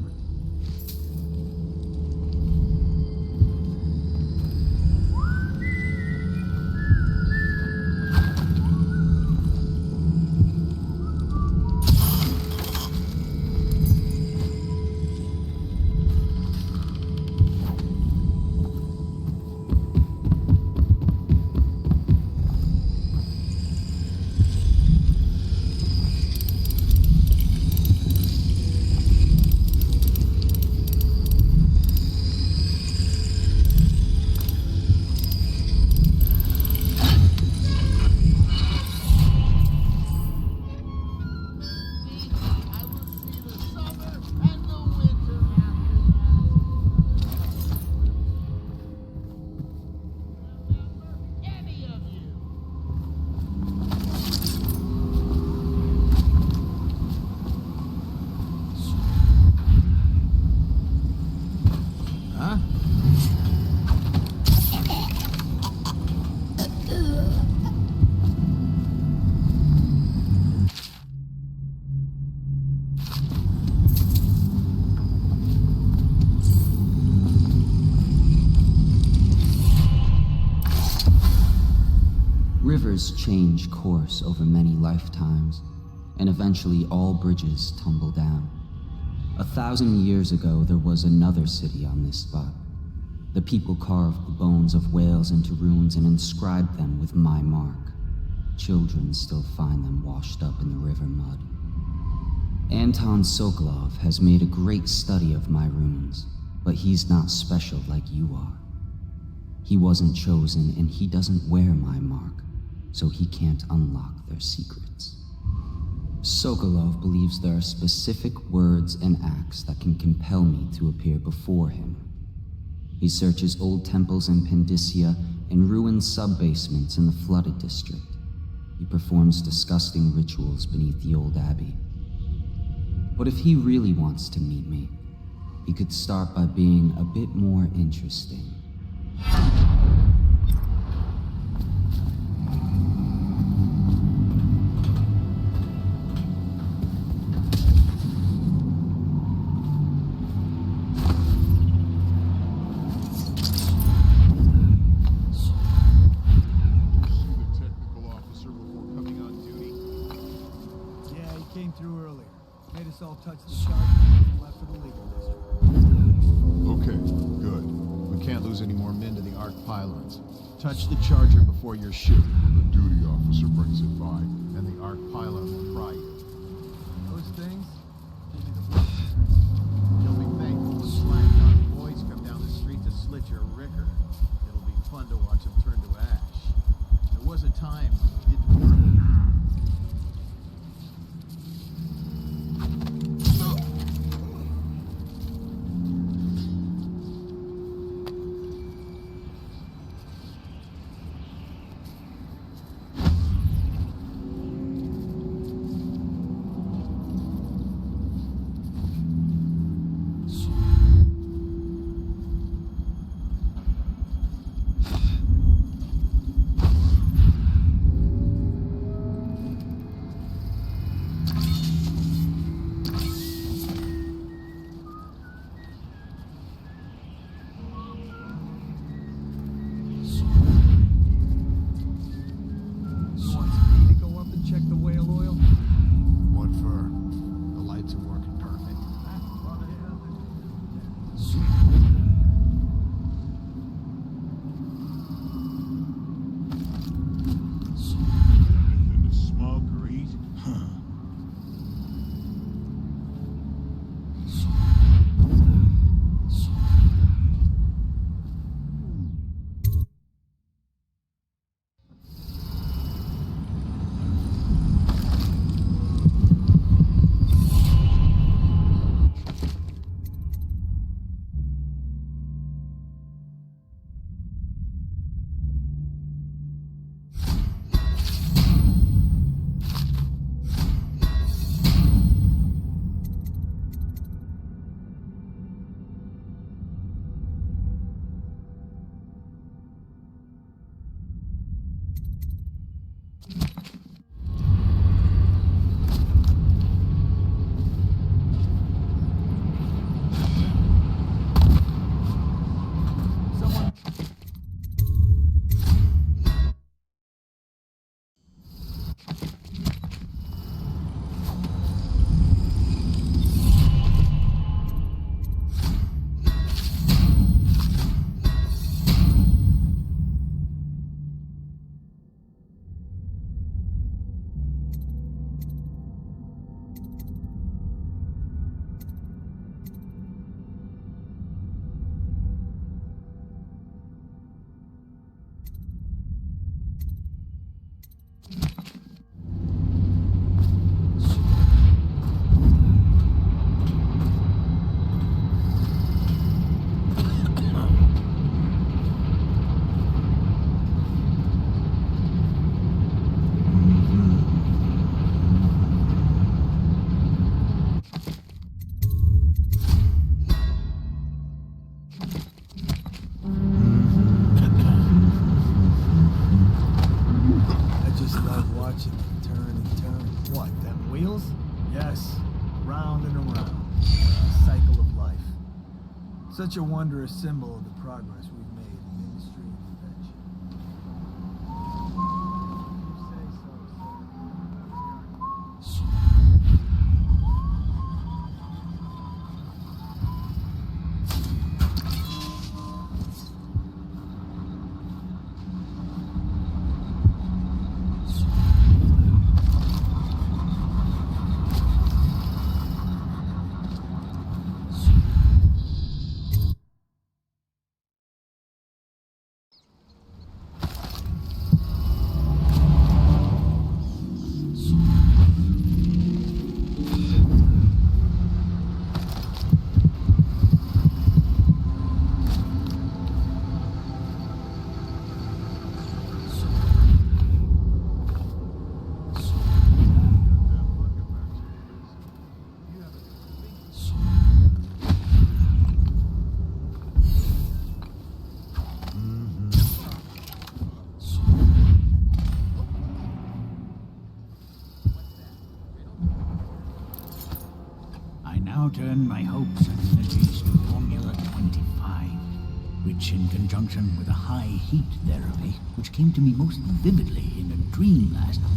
S9: Rivers change course over many lifetimes, and eventually all bridges tumble down. 1,000 years ago, there was another city on this spot. The people carved the bones of whales into runes and inscribed them with my mark. Children still find them washed up in the river mud. Anton Sokolov has made a great study of my runes, but he's not special like you are. He wasn't chosen, and he doesn't wear my mark, so he can't unlock their secrets. Sokolov believes there are specific words and acts that can compel me to appear before him. He searches old temples in Pendicia and ruined sub-basements in the flooded district. He performs disgusting rituals beneath the old abbey. But if he really wants to meet me, he could start by being a bit more interesting.
S18: All touched the charge and left for the legal district.
S20: Okay, good. We can't lose any more men to the Ark pylons. Touch the charger before you're shooting.
S22: The duty officer brings it by, and the Ark pylon will try you.
S18: Those things? Give me the
S22: You'll be thankful when slack-jawed boys come down the street to slit your ricker. It'll be fun to watch them turn to ash. There was a time when we didn't work.
S18: Such a wondrous symbol of the progress we've made in the industry of invention.
S6: how to end my hopes and energies to Formula 25, which in conjunction with a high heat therapy, which came to me most vividly in a dream last night.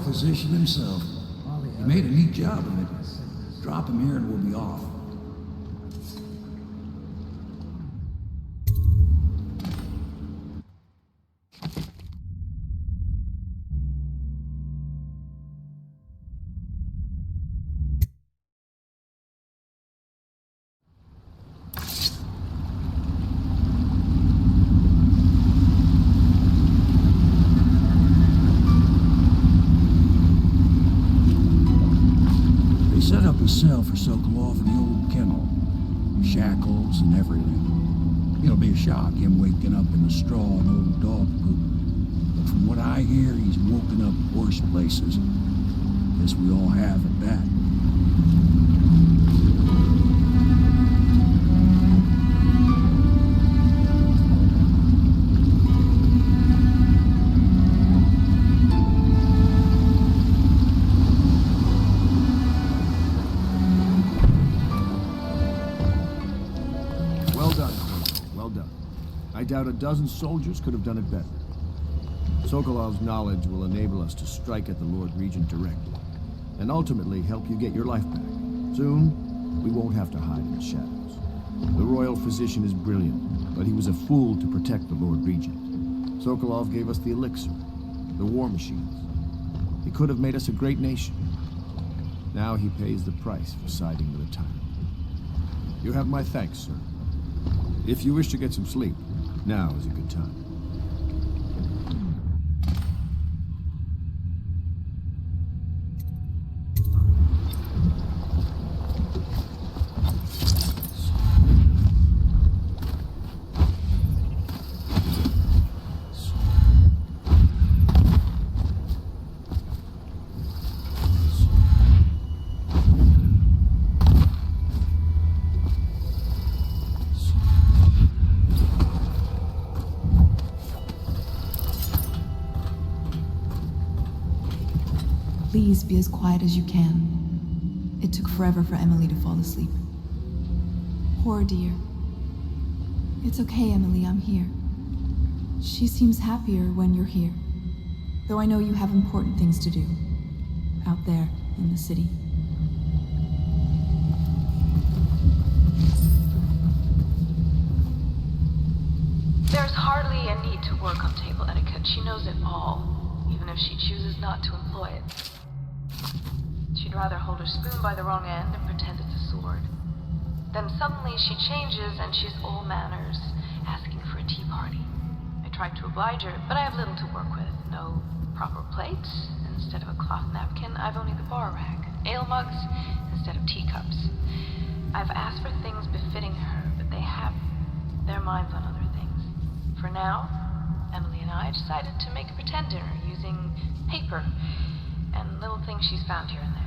S13: Physician himself. He made a neat job of it. Drop him here and we'll be off. Cell for Sokolov in the old kennel. Shackles and everything. It'll be a shock, him waking up in the straw and old dog poop. But from what I hear, he's woken up worse places. Guess we all have at that.
S20: I doubt a dozen soldiers could have done it better. Sokolov's knowledge will enable us to strike at the Lord Regent directly, and ultimately help you get your life back. Soon, we won't have to hide in the shadows. The royal physician is brilliant, but he was a fool to protect the Lord Regent. Sokolov gave us the elixir, the war machines. He could have made us a great nation. Now he pays the price for siding with a tyrant. You have my thanks, sir. If you wish to get some sleep, now is a good time.
S15: Please be as quiet as you can. It took forever for Emily to fall asleep. Poor dear. It's okay, Emily, I'm here. She seems happier when you're here. Though I know you have important things to do. Out there, in the city.
S1: There's hardly a need to work on table etiquette. She knows it all, even if she chooses not to employ it. She'd rather hold her spoon by the wrong end and pretend it's a sword. Then suddenly she changes and she's all manners, asking for a tea party. I tried to oblige her, but I have little to work with. No proper plates. Instead of a cloth napkin, I've only the bar rack. Ale mugs instead of teacups. I've asked for things befitting her, but they have their minds on other things. For now, Emily and I decided to make a pretend dinner using paper and little things she's found here and there.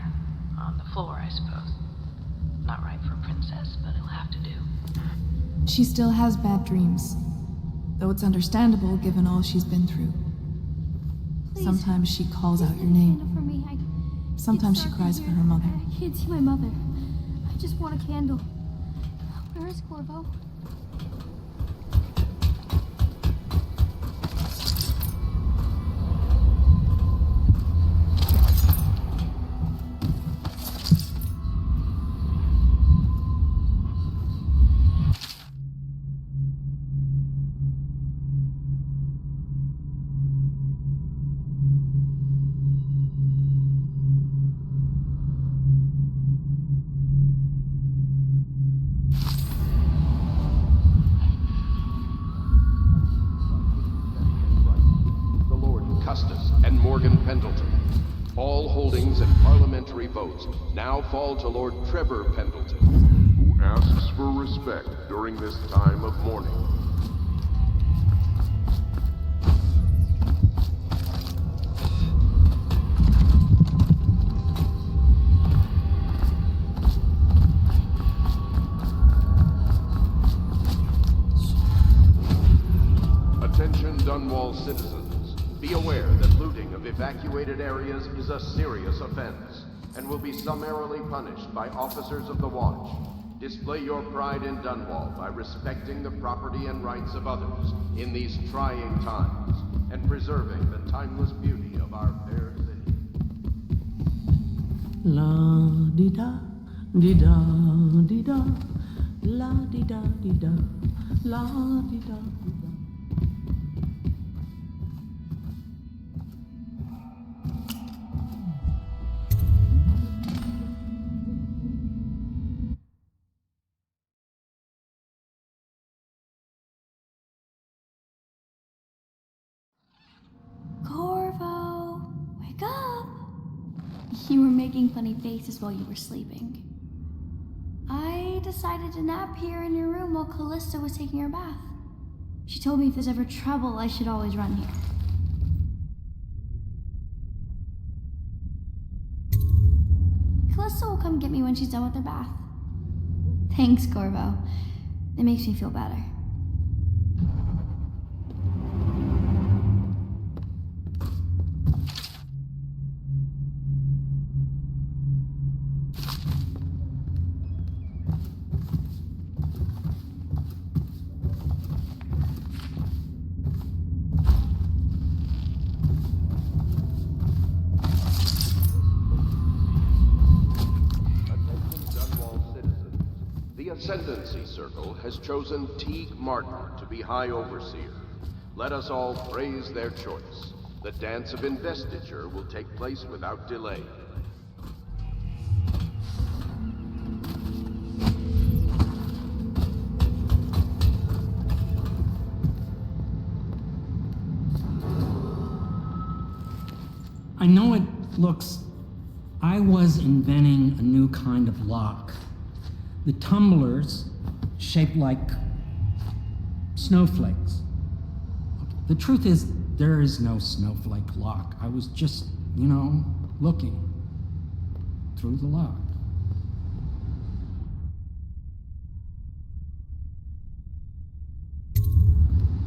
S1: On the floor, I suppose. Not right for a princess, but it'll have to do.
S15: She still has bad dreams, though it's understandable given all she's been through.
S5: Please.
S15: Sometimes she calls out your name.
S5: For me.
S15: Sometimes she cries for her mother.
S5: I can't see my mother. I just want a candle. Where is Corvo?
S10: And Morgan Pendleton, All holdings and parliamentary votes now fall to Lord Trevor Pendleton, who asks for respect during this time of mourning. Attention Dunwall citizens, be aware that looting of evacuated areas is a serious offense and will be summarily punished by officers of the Watch. Display your pride in Dunwall by respecting the property and rights of others in these trying times and preserving the timeless beauty of our fair city.
S14: La di da di da di da, la di da di da, la di da di da.
S5: Corvo, wake up! You were making funny faces while you were sleeping. I decided to nap here in your room while Callista was taking her bath. She told me if there's ever trouble, I should always run here. Callista will come get me when she's done with her bath. Thanks, Corvo. It makes me feel better.
S10: Ascendancy Circle has chosen Teague Martin to be High Overseer. Let us all praise their choice. The dance of investiture will take place without delay.
S12: I know it looks... I was inventing a new kind of lock. The tumblers, shaped like snowflakes. The truth is, there is no snowflake lock. I was just, looking through the lock.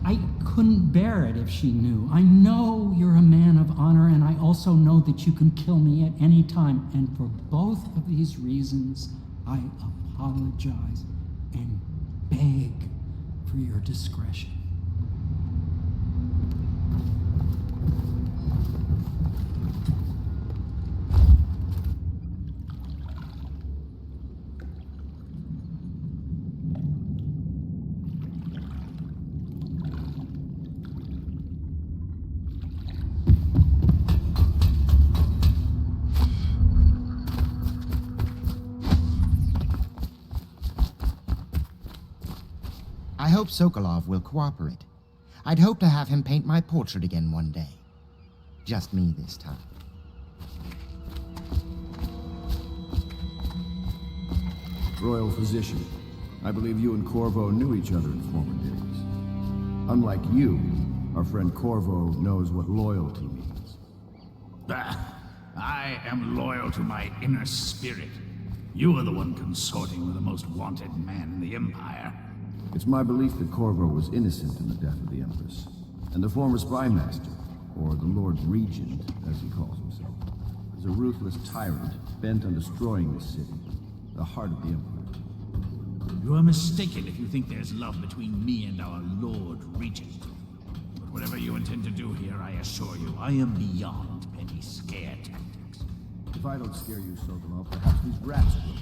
S12: I couldn't bear it if she knew. I know you're a man of honor, and I also know that you can kill me at any time. And for both of these reasons, I apologize and beg for your discretion.
S17: I hope Sokolov will cooperate. I'd hope to have him paint my portrait again one day. Just me this time.
S20: Royal Physician, I believe you and Corvo knew each other in former days. Unlike you, our friend Corvo knows what loyalty means.
S6: I am loyal to my inner spirit. You are the one consorting with the most wanted man in the Empire.
S20: It's my belief that Corvo was innocent in the death of the Empress, and the former spy master, or the Lord Regent, as he calls himself, is a ruthless tyrant bent on destroying this city, the heart of the Empire.
S6: You are mistaken if you think there's love between me and our Lord Regent. But whatever you intend to do here, I assure you, I am beyond petty scare tactics.
S20: If I don't scare you, Sokolov, perhaps these rats will.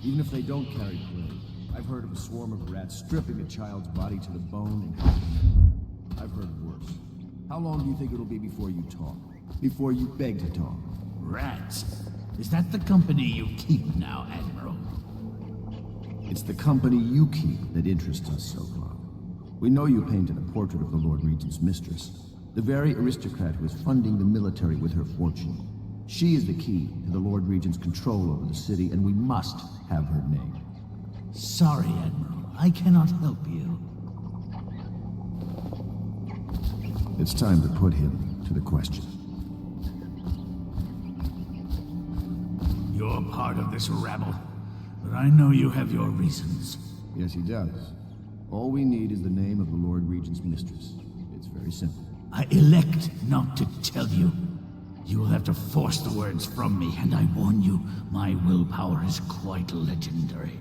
S20: Even if they don't carry plague. I've heard of a swarm of rats stripping a child's body to the bone and hacking it. I've heard worse. How long do you think it'll be before you talk? Before you beg to talk?
S6: Rats? Is that the company you keep now, Admiral?
S20: It's the company you keep that interests us, Sokolov. We know you painted a portrait of the Lord Regent's mistress, the very aristocrat who is funding the military with her fortune. She is the key to the Lord Regent's control over the city, and we must have her name.
S7: Sorry, Admiral. I cannot help you.
S20: It's time to put him to the question.
S6: You're part of this rabble, but I know you have your reasons.
S20: Yes, he does. All we need is the name of the Lord Regent's mistress. It's very simple.
S7: I elect not to tell you. You will have to force the words from me, and I warn you, my willpower is quite legendary.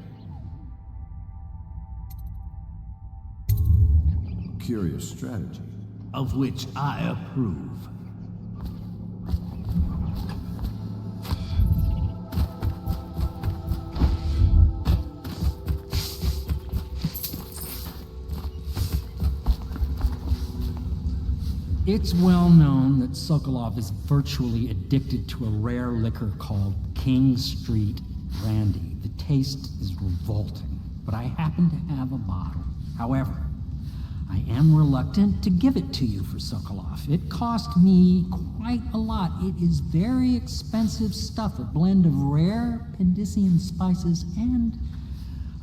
S20: Curious strategy.
S7: Of which I approve.
S12: It's well known that Sokolov is virtually addicted to a rare liquor called King Street Brandy. The taste is revolting, but I happen to have a bottle. However, I am reluctant to give it to you for Sokolov. It cost me quite a lot. It is very expensive stuff, a blend of rare Pendician spices and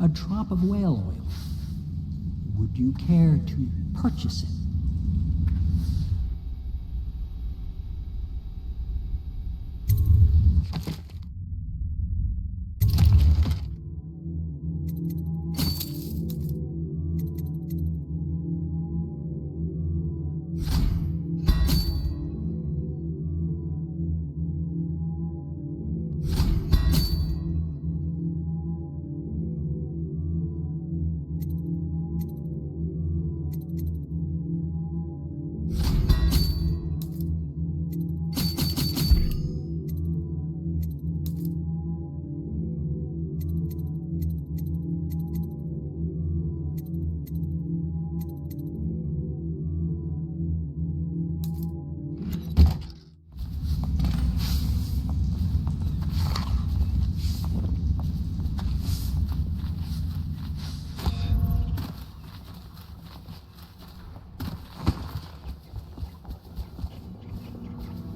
S12: a drop of whale oil. Would you care to purchase it?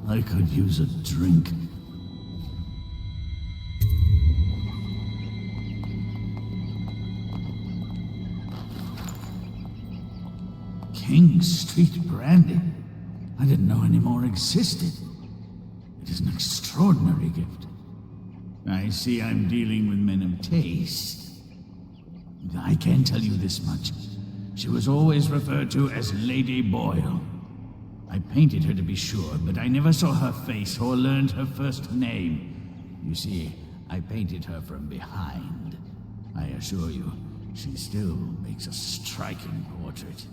S7: I could use a drink. King Street Brandy? I didn't know any more existed. It is an extraordinary gift. I see I'm dealing with men of taste. I can tell you this much. She was always referred to as Lady Boyle. I painted her to be sure, but I never saw her face or learned her first name. You see, I painted her from behind. I assure you, she still makes a striking portrait.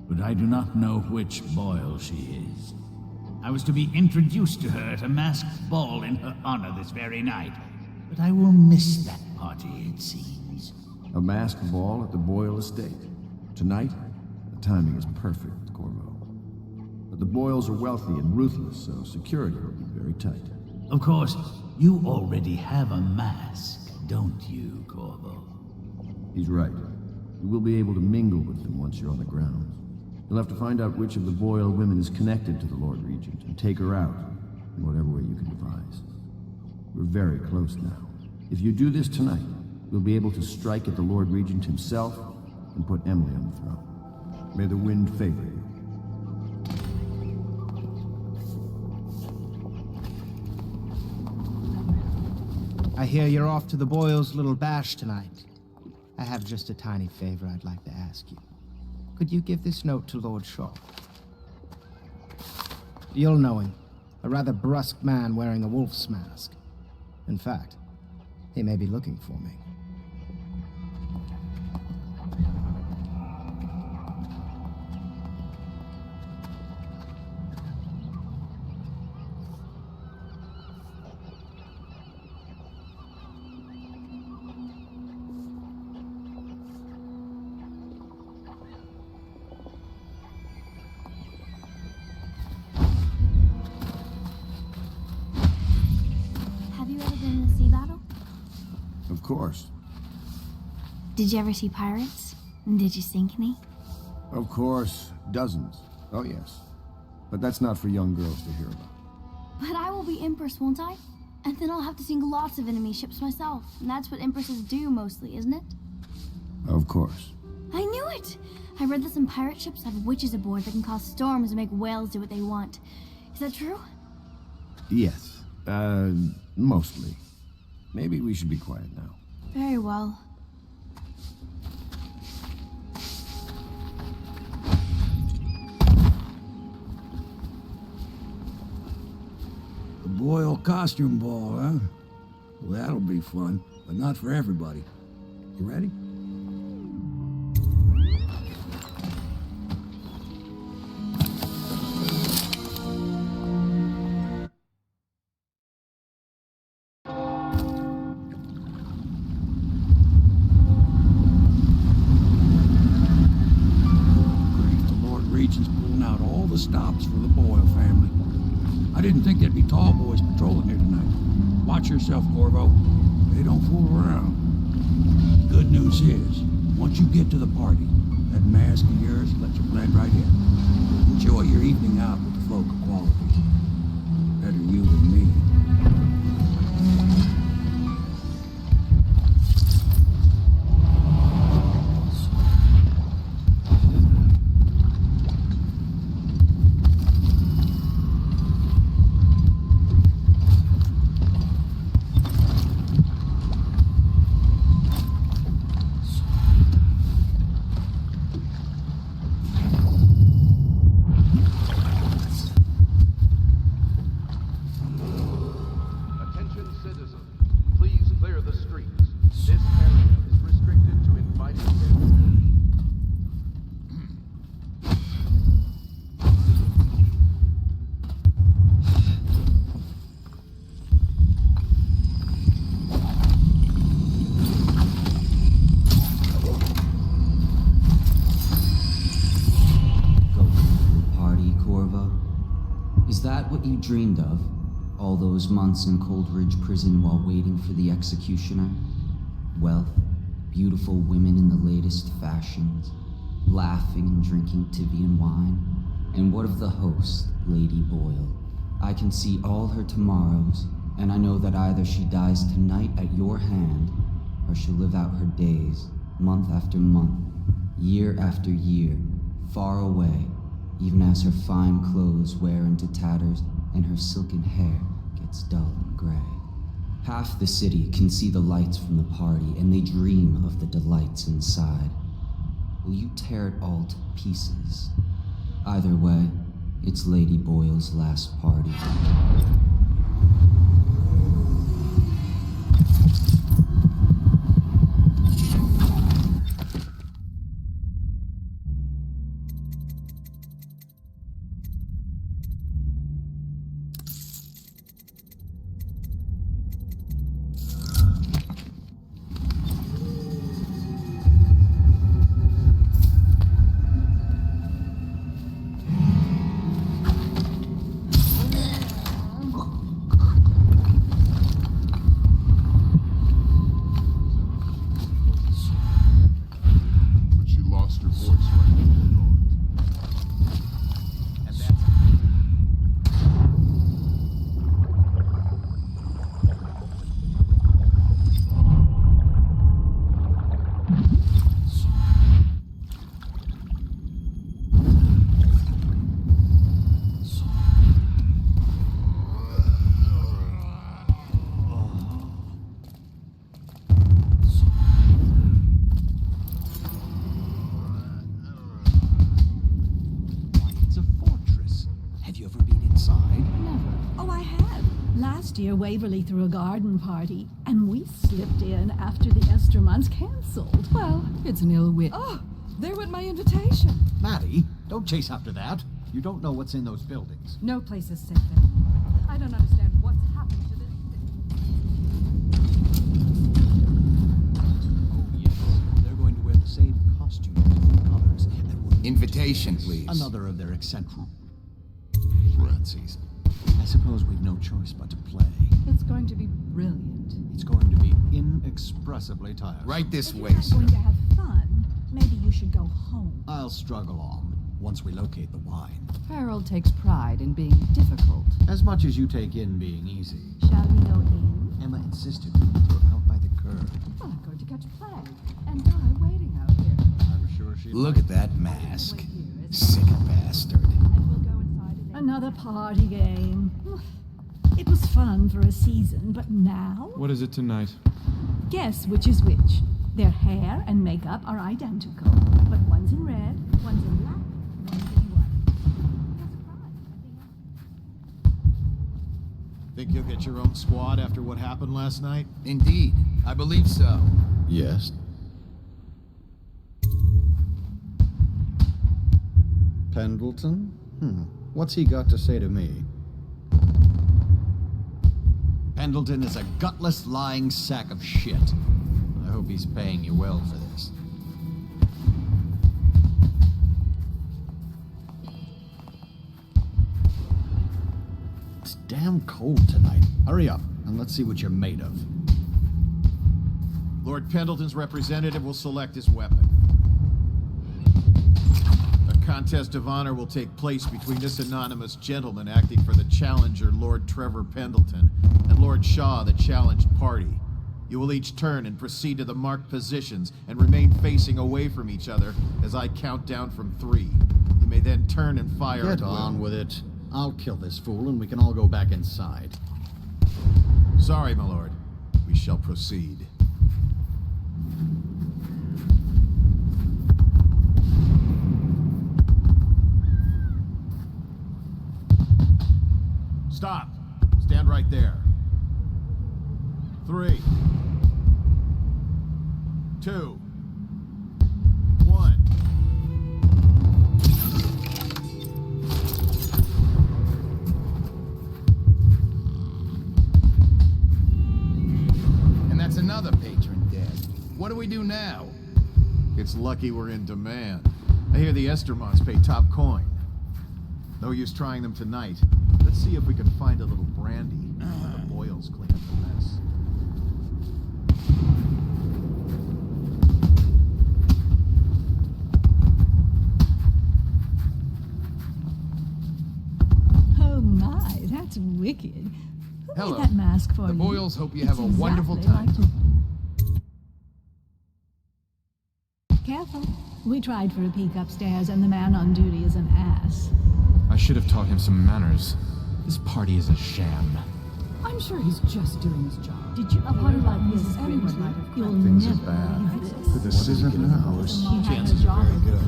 S7: But I do not know which Boyle she is. I was to be introduced to her at a masked ball in her honor this very night. But I will miss that party, it seems.
S20: A masked ball at the Boyle estate. Tonight? The timing is perfect, Corvo. But the Boyles are wealthy and ruthless, so security will be very tight.
S7: Of course, you already have a mask, don't you, Corvo?
S20: He's right. You will be able to mingle with them once you're on the ground. You'll have to find out which of the Boyle women is connected to the Lord Regent and take her out in whatever way you can devise. We're very close now. If you do this tonight, we'll be able to strike at the Lord Regent himself and put Emily on the throne. May the wind favor you.
S19: I hear you're off to the Boyles' little bash tonight. I have just a tiny favor I'd like to ask you. Could you give this note to Lord Shaw? You'll know him. A rather brusque man wearing a wolf's mask. In fact, he may be looking for me.
S20: Of course.
S5: Did you ever see pirates? And did you sink any?
S20: Of course. Dozens. Oh, yes. But that's not for young girls to hear about.
S5: But I will be Empress, won't I? And then I'll have to sink lots of enemy ships myself. And that's what Empresses do mostly, isn't it?
S13: Of course.
S5: I knew it! I read that some pirate ships have witches aboard that can cause storms and make whales do what they want. Is that true?
S20: Yes. Mostly. Maybe we should be quiet now.
S5: Very well.
S13: The Boyle costume ball, huh? Well, that'll be fun, but not for everybody. You ready? Stops for the Boyle family. I didn't think there'd be tall boys patrolling here tonight. Watch yourself, Corvo. They don't fool around. Good news is, once you get to the party, that mask of yours lets you blend right in. Enjoy your evening out with the folk of quality. Better you than me.
S9: You dreamed of all those months in Coldridge prison while waiting for the executioner? Wealth, beautiful women in the latest fashions, laughing and drinking Tibian wine. And what of the host, Lady Boyle? I can see all her tomorrows, and I know that either she dies tonight at your hand, or she'll live out her days, month after month, year after year, far away, even as her fine clothes wear into tatters and her silken hair gets dull and gray. Half the city can see the lights from the party, and they dream of the delights inside. Will you tear it all to pieces? Either way, it's Lady Boyle's last party.
S2: Year Waverly threw a garden party, and we slipped in after the Estermonds cancelled. Well, it's an ill wit. Oh, there went my invitation.
S16: Maddie, don't chase after that. You don't know what's in those buildings.
S2: No place is safe anymore. I don't understand what's happened to this city.
S16: Oh, yes. They're going to wear the same costume in different colors. And
S3: Invitation, please.
S16: Another of their eccentric fancies. I suppose we've no choice but to play.
S2: It's going to be brilliant.
S16: It's going to be inexpressibly tiresome.
S3: Right this
S2: If
S3: way,
S2: you're not
S3: sir.
S2: going to have fun, maybe you should go home.
S16: I'll struggle on. once we locate the wine.
S2: Harold takes pride in being difficult.
S16: As much as you take in being easy.
S2: Shall we go in?
S16: Emma insisted we meet her out by the curb.
S2: Well, I'm going to catch plague and die waiting out here.
S16: I'm sure she...
S13: Look at that mask. Sick bastard.
S2: Another party game. It was fun for a season, but now?
S3: What is it tonight?
S2: Guess which is which. Their hair and makeup are identical, but one's in red, one's in black, one's in white.
S22: Think you'll get your own squad after what happened last night?
S4: Indeed. I believe so.
S20: Yes.
S4: Pendleton? What's he got to say to me?
S16: Pendleton is a gutless, lying sack of shit. I hope he's paying you well for this. It's damn cold tonight. Hurry up, and let's see what you're made of.
S22: Lord Pendleton's representative will select his weapon. A contest of honor will take place between this anonymous gentleman acting for the challenger, Lord Trevor Pendleton, and Lord Shaw, the challenged party. You will each turn and proceed to the marked positions and remain facing away from each other as I count down from 3. You may then turn and fire
S16: Get
S22: at will.
S16: on with it. I'll kill this fool and we can all go back inside.
S22: Sorry, my lord. We shall proceed. Stop. Stand right there. 3, 2, 1.
S4: And that's another patron dead. What do we do now?
S22: It's lucky we're in demand. I hear the Estermonts pay top coin. No use trying them tonight. Let's see if we can find a little brandy. The boils clean up the mess.
S2: Oh my, that's wicked. Who
S4: Hello.
S2: made that mask for
S4: The
S2: you?
S4: Boyles hope you
S2: It's
S4: have a wonderful
S2: exactly
S4: time.
S2: like Careful. We tried for a peek upstairs, and the man on duty is an ass.
S3: I should have taught him some manners. This party is a sham.
S2: I'm sure he's just doing his job. Did you? A party like Mrs. Grimsley might have you'll
S20: Things are
S2: never
S20: bad.
S2: believe this.
S20: Could the city get a divorce?
S22: Chances are very good.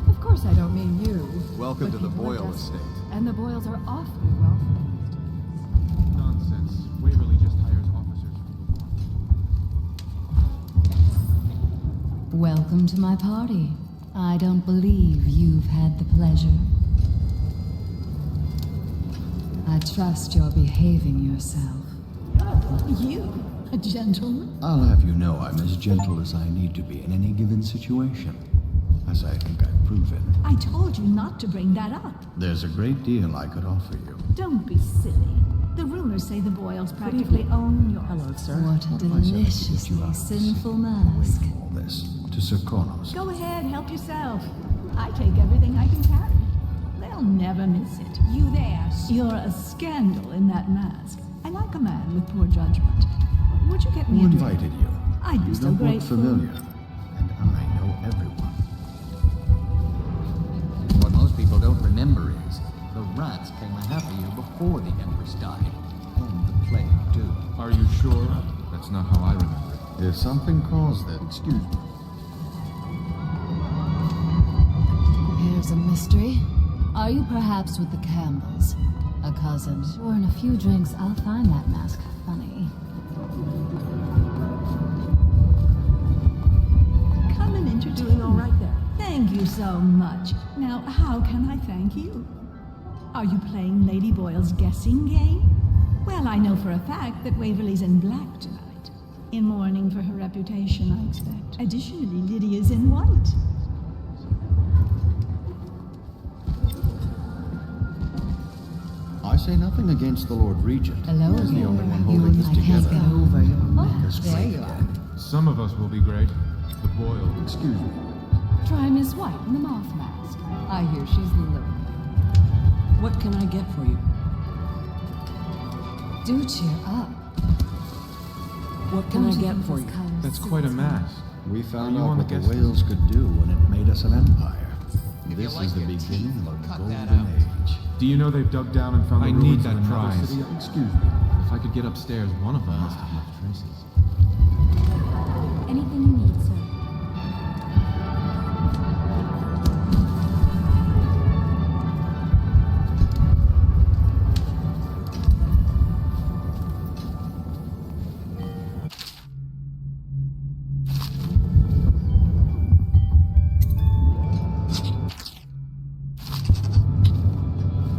S2: Of course I don't mean you.
S22: Welcome
S2: but
S22: to the
S2: people are
S22: Boyle
S2: desperate.
S22: estate.
S2: And the Boyles are awfully wealthy.
S3: Nonsense. Waverly just hires officers from the war.
S23: Welcome to my party. I don't believe you've had the pleasure. I trust you're behaving yourself.
S2: You? A gentleman?
S20: I'll have you know I'm as gentle as I need to be in any given situation. As I think I've proven.
S2: I told you not to bring that up.
S20: There's a great deal I could offer you.
S2: Don't be silly. The rumors say the Boyles practically own your...
S14: Hello, sir.
S23: What a deliciously sinful mask.
S20: All this to Sir Kronos.
S2: Go ahead, help yourself. I take everything I can carry. They'll never miss it. You there, you're a scandal in that mask. I like a man with poor judgment. Would you get me
S20: Who
S2: a drink?
S20: invited you?
S2: I'd be
S20: You
S2: so
S20: don't look
S2: grateful.
S20: familiar. And I know everyone.
S16: What most people don't remember is the rats came a half a year before the Empress died. And the plague, too.
S3: Are you sure? That's not how I remember it.
S20: If something caused that, excuse me.
S23: Here's a mystery. Are you perhaps with the Campbells? A cousin? Sure, in a few drinks, I'll find that mask funny.
S2: Come and introduce
S14: Doing all right there.
S2: Thank you so much. Now, how can I thank you? Are you playing Lady Boyle's guessing game? Well, I know for a fact that Waverly's in black tonight. In mourning for her reputation, I expect. Additionally, Lydia's in white.
S20: I say nothing against the Lord Regent.
S23: Hello
S20: He's the
S23: there.
S20: only one
S23: You
S20: holding
S23: and
S20: this
S23: my
S20: together.
S23: husband.
S14: Over your
S23: Oh,
S20: This
S23: there
S20: great
S23: you are.
S20: again.
S3: Some of us will be great. The Boyle.
S20: Excuse me.
S2: Try Miss White in the moth mask. I hear she's lovely.
S14: What can I get for you?
S23: Do cheer up.
S14: What can I get for you?
S3: That's quite a mask.
S4: We found
S3: You
S4: out
S3: on
S4: what
S3: the
S4: the
S3: guest
S4: whales could do when it made us an empire. This
S16: like
S4: is the
S16: your
S4: beginning
S16: teeth,
S4: of a
S16: cut
S4: golden
S16: that out.
S4: age.
S3: Do you know they've dug down and found the I need ruins that of another prize. city?
S4: Excuse me.
S3: If I could get upstairs, one of them must have left traces.
S5: Anything you need, sir.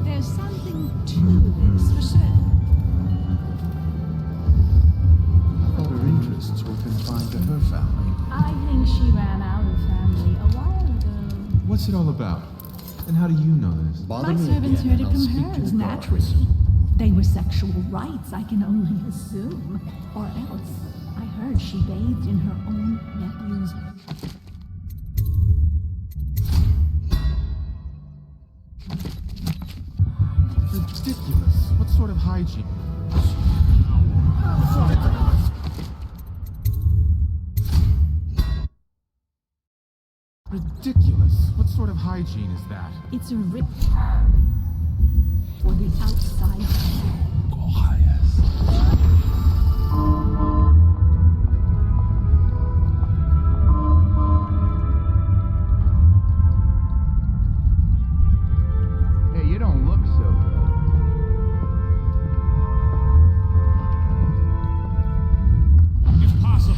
S2: There's something to this for certain.
S4: I thought her interests were confined to her family.
S2: I think she ran out of family a while ago.
S3: What's it all about? And how do you know this?
S2: My servants heard it from hers, naturally. They were sexual rights, I can only assume. Or else, I heard she bathed in her own nephew's.
S3: Ridiculous. What sort of hygiene? Ridiculous. What sort of hygiene is that?
S2: It's a rip for the outside.
S19: Hey, you don't look so good.
S6: Impossible.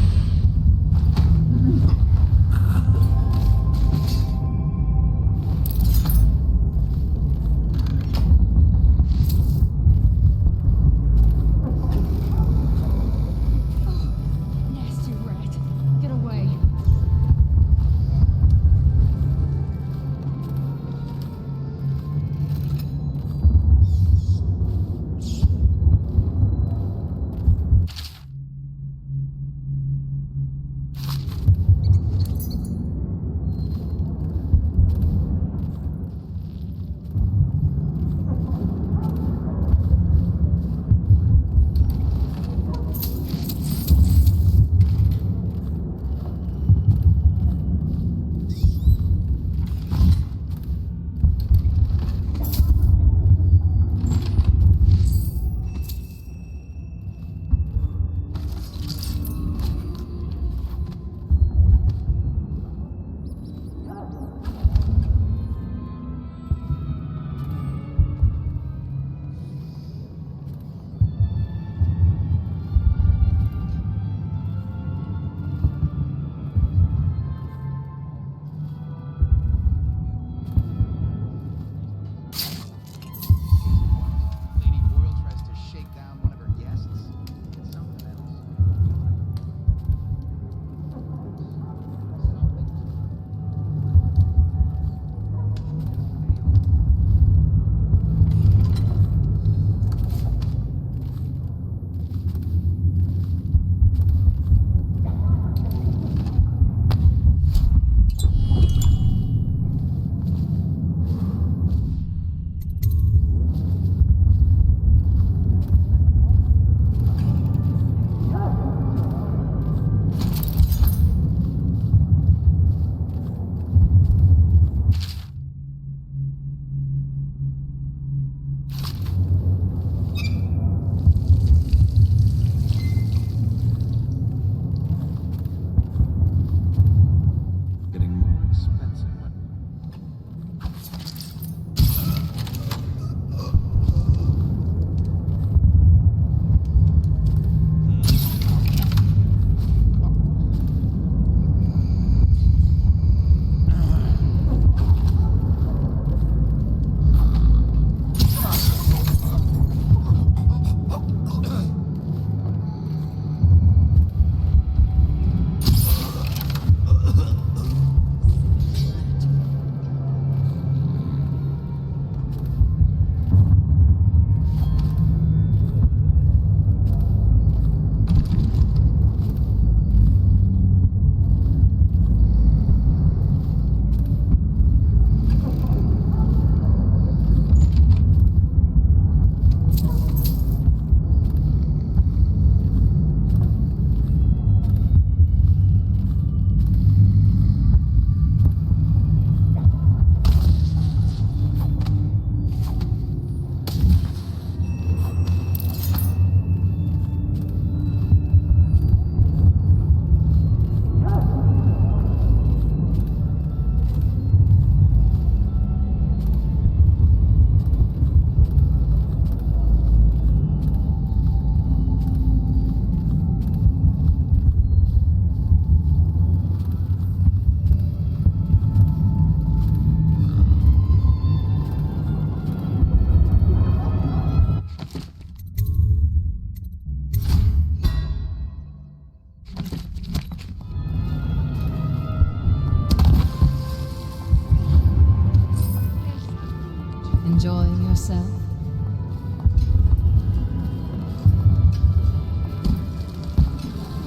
S23: enjoying yourself?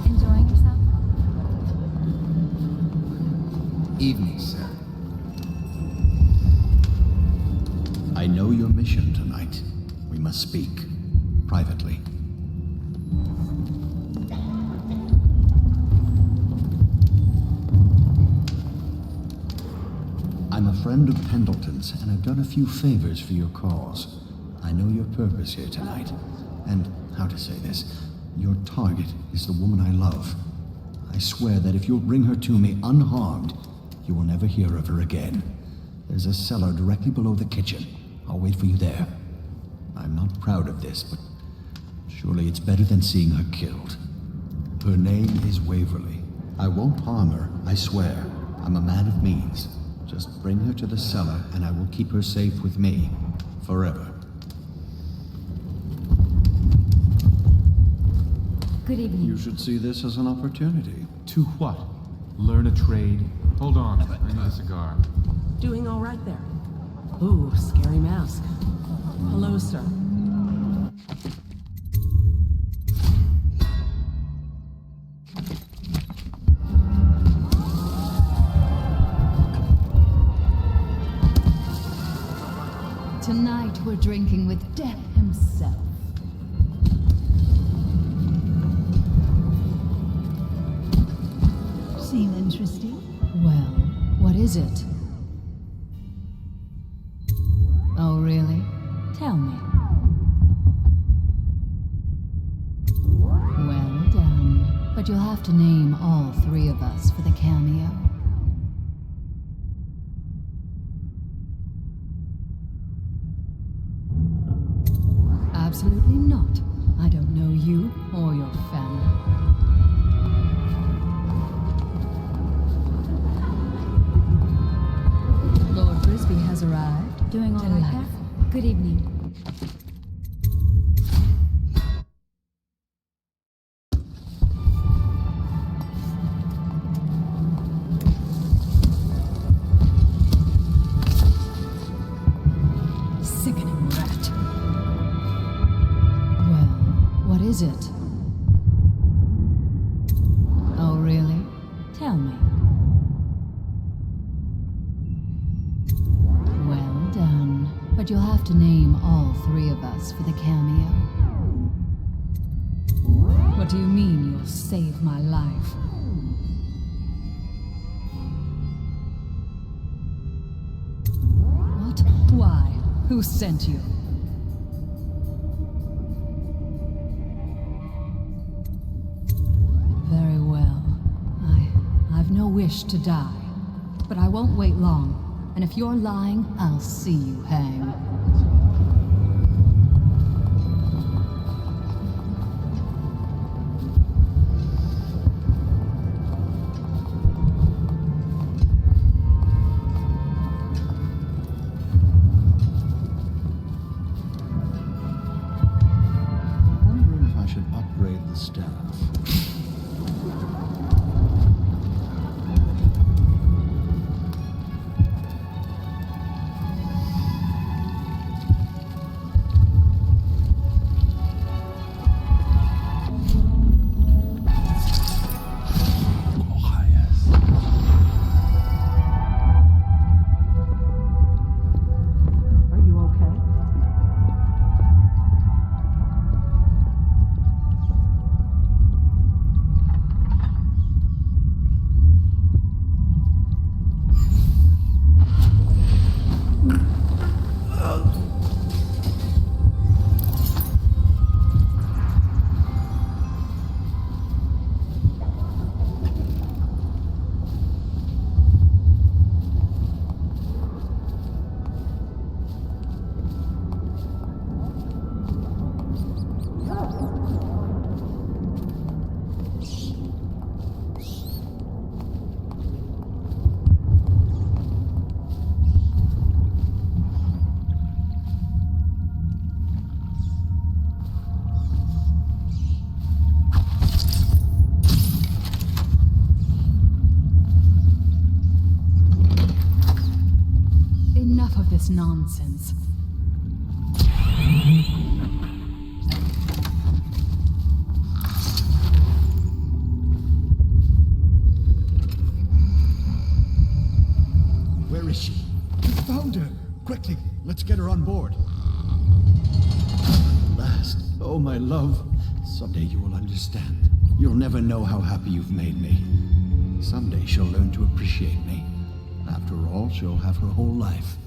S5: Enjoying yourself?
S8: Evening, sir. I know your mission tonight. We must speak privately. I'm a friend of Pendleton's, and I've done a few favors for your cause. I know your purpose here tonight, and how to say this, your target is the woman I love. I swear that if you'll bring her to me unharmed, you will never hear of her again. There's a cellar directly below the kitchen. I'll wait for you there. I'm not proud of this, but surely it's better than seeing her killed. Her name is Waverly. I won't harm her, I swear. I'm a man of means. Just bring her to the cellar, and I will keep her safe with me. Forever.
S5: Good evening.
S3: You should see this as an opportunity. To what? Learn a trade? Hold on, I need a cigar.
S14: Doing all right there. Ooh, scary mask. Hello, sir.
S23: Tonight we're drinking with Death himself.
S2: Seem interesting?
S23: Well, what is it? Oh, really? Tell me. Well done. But you'll have to name all three of us for the cameo. Absolutely not. I don't know you or your family. Lord Frisbee has arrived.
S5: Doing all right there? Good evening.
S23: Sickening rat. Well, what is it? Oh, really? Tell me. Well done. But you'll have to name all three of us for the cameo. What do you mean you'll save my life? What? Why? Who sent you? Very well. I've no wish to die. But I won't wait long. And if you're lying, I'll see you hang.
S8: I'm wondering if I should upgrade the staff.
S14: Are you okay?
S23: Enough of this nonsense.
S22: aboard.
S8: Last. Oh, my love. Someday you will understand. You'll never know how happy you've made me. Someday she'll learn to appreciate me. After all, she'll have her whole life.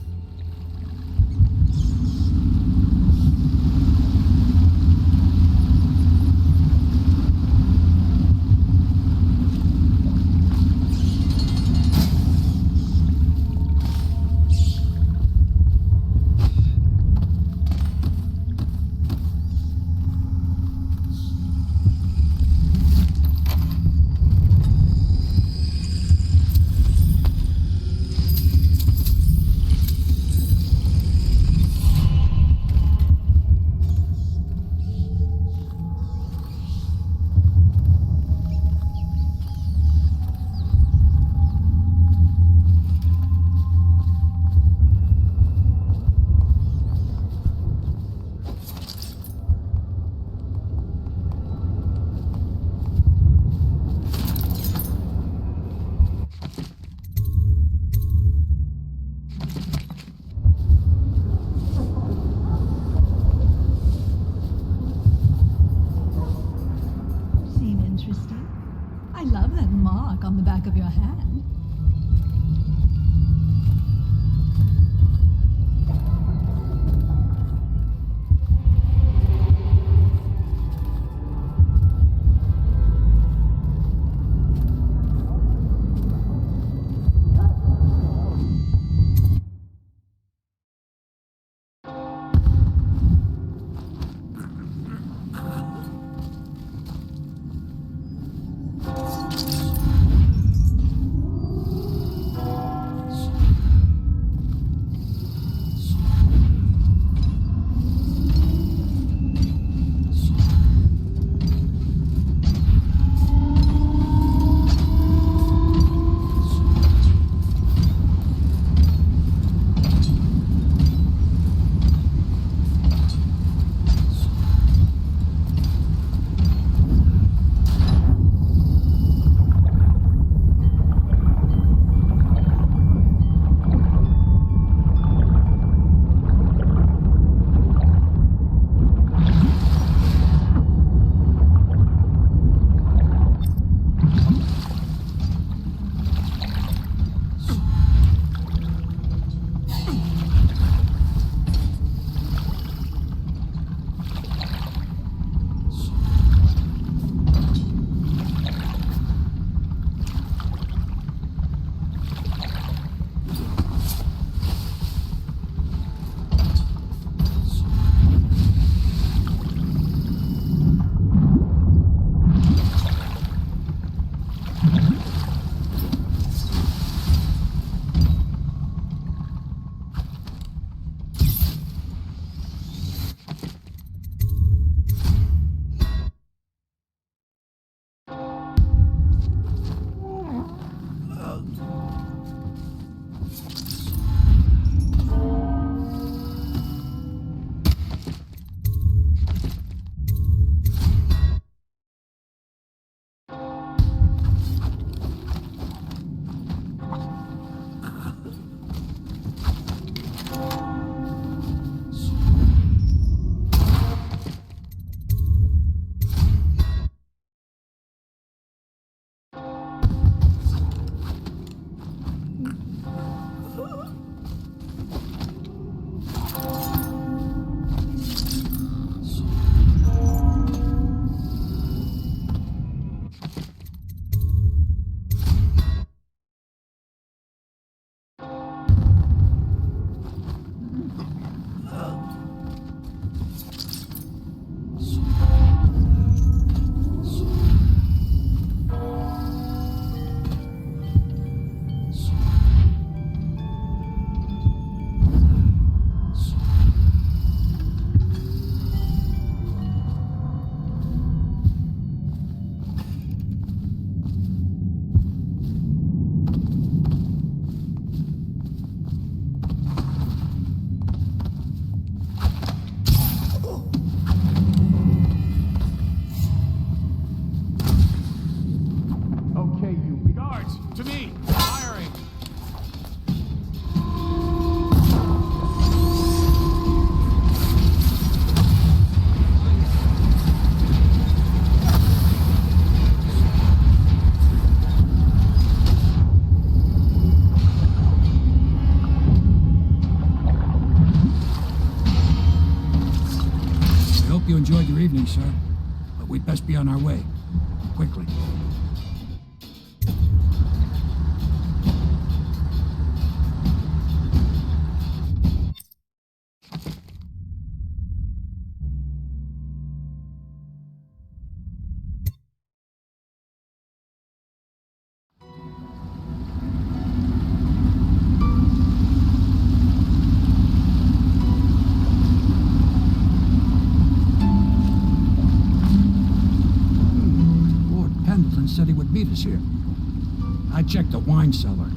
S2: On the back of your hand.
S13: you enjoyed your evening, sir. But we'd best be on our way. Quickly. Said he would meet us here. I checked the wine cellar.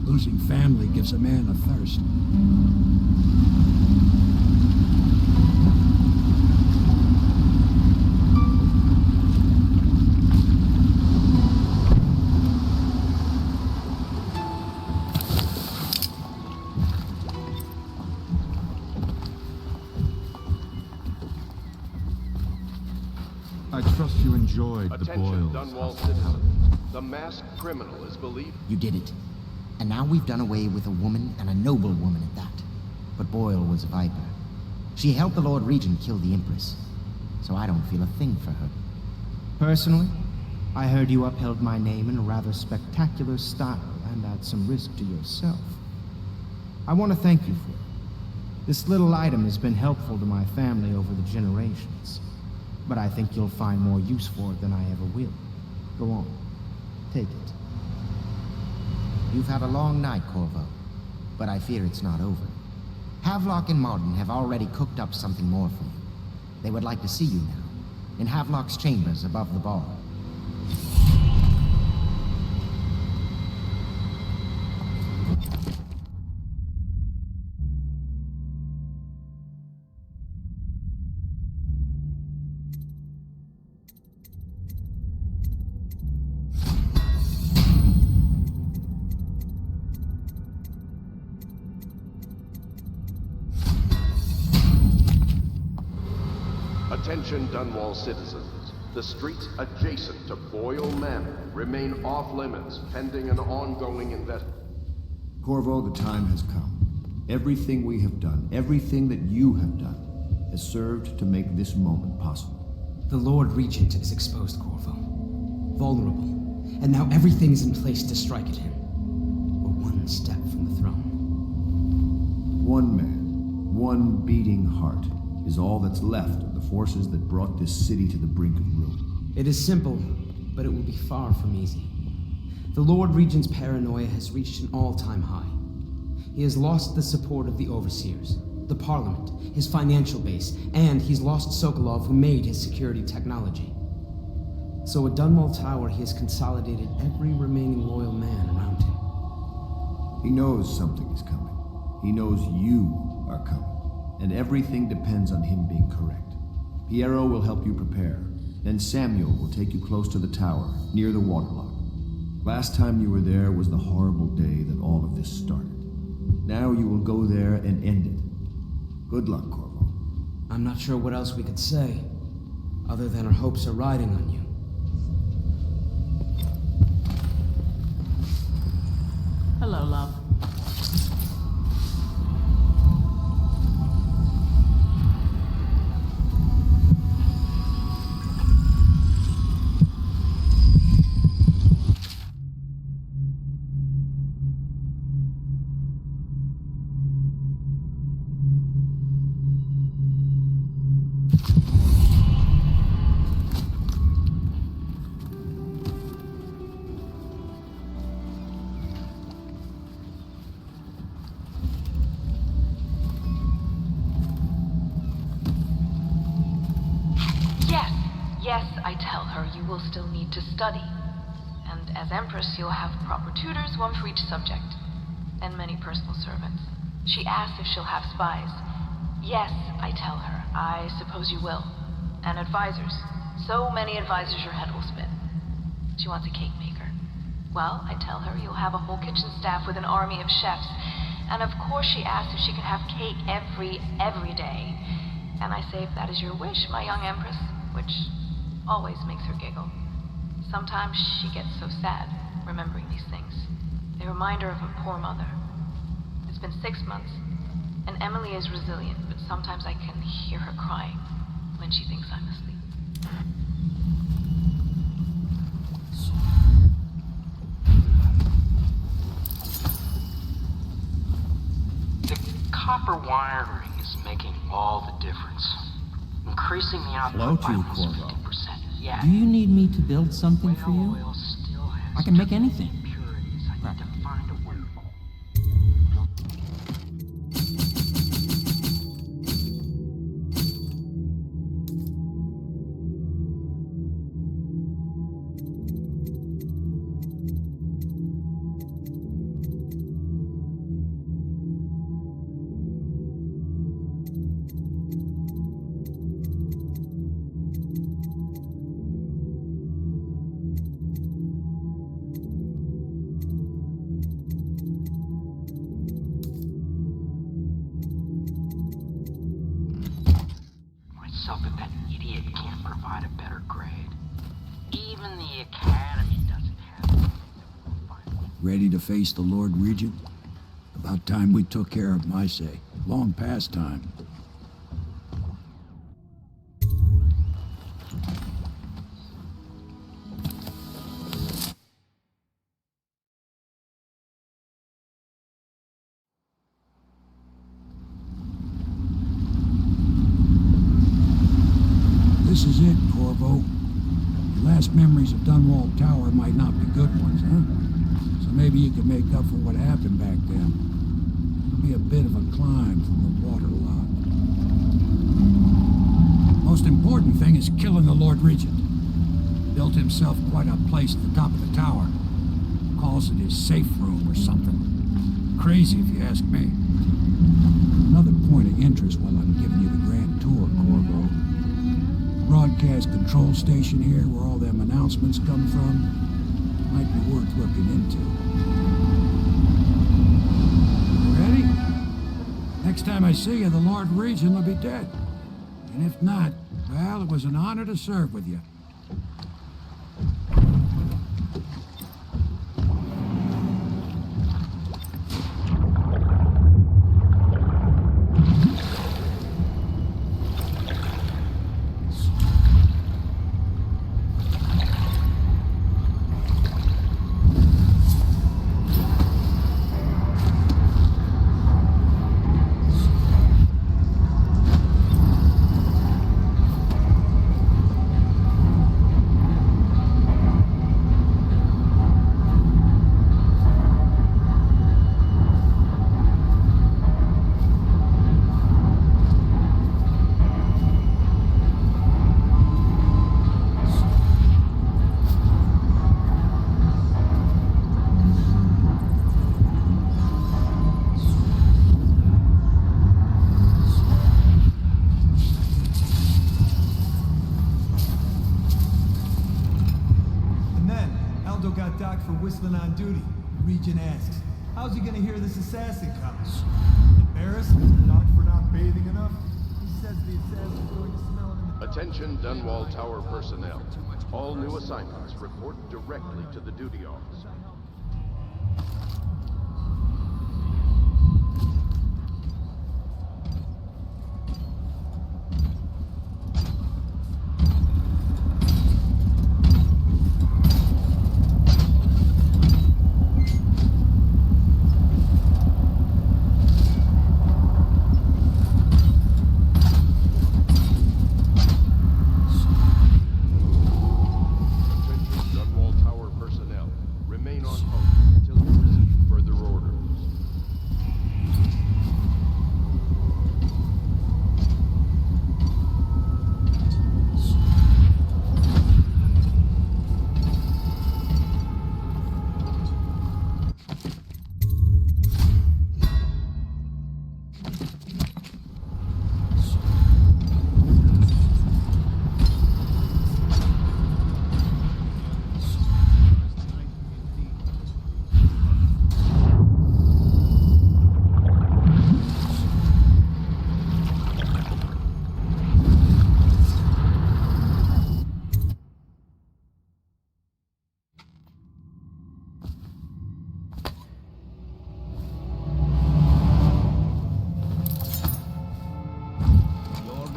S13: Losing family gives a man a thirst.
S3: I trust you enjoyed the boils.
S10: Dunwall citizen. The masked criminal is believed.
S17: You did it. And now we've done away with a woman, and a noble woman at that. But Boyle was a viper. She helped the Lord Regent kill the Empress. So I don't feel a thing for her.
S19: Personally, I heard you upheld my name in a rather spectacular style and at some risk to yourself. I want to thank you for it. This little item has been helpful to my family over the generations. But I think you'll find more use for it than I ever will. Go on. Take it.
S17: You've had a long night, Corvo. But I fear it's not over. Havelock and Martin have already cooked up something more for you. They would like to see you now, in Havelock's chambers above the bar.
S10: Attention Dunwall citizens. The streets adjacent to Boyle Manor remain off limits pending an ongoing investigation.
S20: Corvo, the time has come. Everything we have done, everything that you have done, has served to make this moment possible.
S9: The Lord Regent is exposed, Corvo. Vulnerable. And now everything is in place to strike at him. We're one step from the throne.
S20: One man, one beating heart, is all that's left of the forces that brought this city to the brink of ruin.
S9: It is simple, but it will be far from easy. The Lord Regent's paranoia has reached an all-time high. He has lost the support of the Overseers, the Parliament, his financial base, and he's lost Sokolov, who made his security technology. So at Dunwall Tower, he has consolidated every remaining loyal man around him.
S20: He knows something is coming. He knows you are coming. And everything depends on him being correct. Piero will help you prepare. Then Samuel will take you close to the tower, near the waterlock. Last time you were there was the horrible day that all of this started. Now you will go there and end it. Good luck, Corvo.
S9: I'm not sure what else we could say, other than our hopes are riding on you.
S14: Hello, love.
S1: Yes, I tell her you will still need to study. And as Empress, you'll have proper tutors, one for each subject. And many personal servants. She asks if she'll have spies. Yes, I tell her. I suppose you will. And advisors. So many advisors your head will spin. She wants a cake maker. Well, I tell her you'll have a whole kitchen staff with an army of chefs. And of course she asks if she can have cake every day. And I say if that is your wish, my young Empress, which always makes her giggle. Sometimes she gets so sad, remembering these things. They remind her of her poor mother. It's been 6 months, and Emily is resilient, but sometimes I can hear her crying. when she thinks I'm asleep.
S11: The copper wiring is making all the difference. Increasing the output by almost 50%. Yeah.
S12: Do you need me to build something for you? I can make anything.
S13: Ready to face the Lord Regent? About time we took care of my say. Long past time. This is it, Corvo. Your last memories of Dunwall Tower might not be good ones, huh? So maybe you can make up for what happened back then. It'll be a bit of a climb from the waterlock. Most important thing is killing the Lord Regent. Built himself quite a place at the top of the tower. Calls it his safe room or something. Crazy if you ask me. Another point of interest while I'm giving you the grand tour, Corvo. Broadcast control station here where all them announcements come from. Might be worth looking into. Ready? Next time I see you, the Lord Regent will be dead. And if not, well, it was an honor to serve with you.
S18: Whistling on duty. Regent asks, how's he gonna hear this assassin comes? Embarrassed? Docked for not bathing enough? He says the assassin's going to smell him in the...
S10: Attention Dunwall Tower personnel. All new assignments report directly to the duty officer. Remain on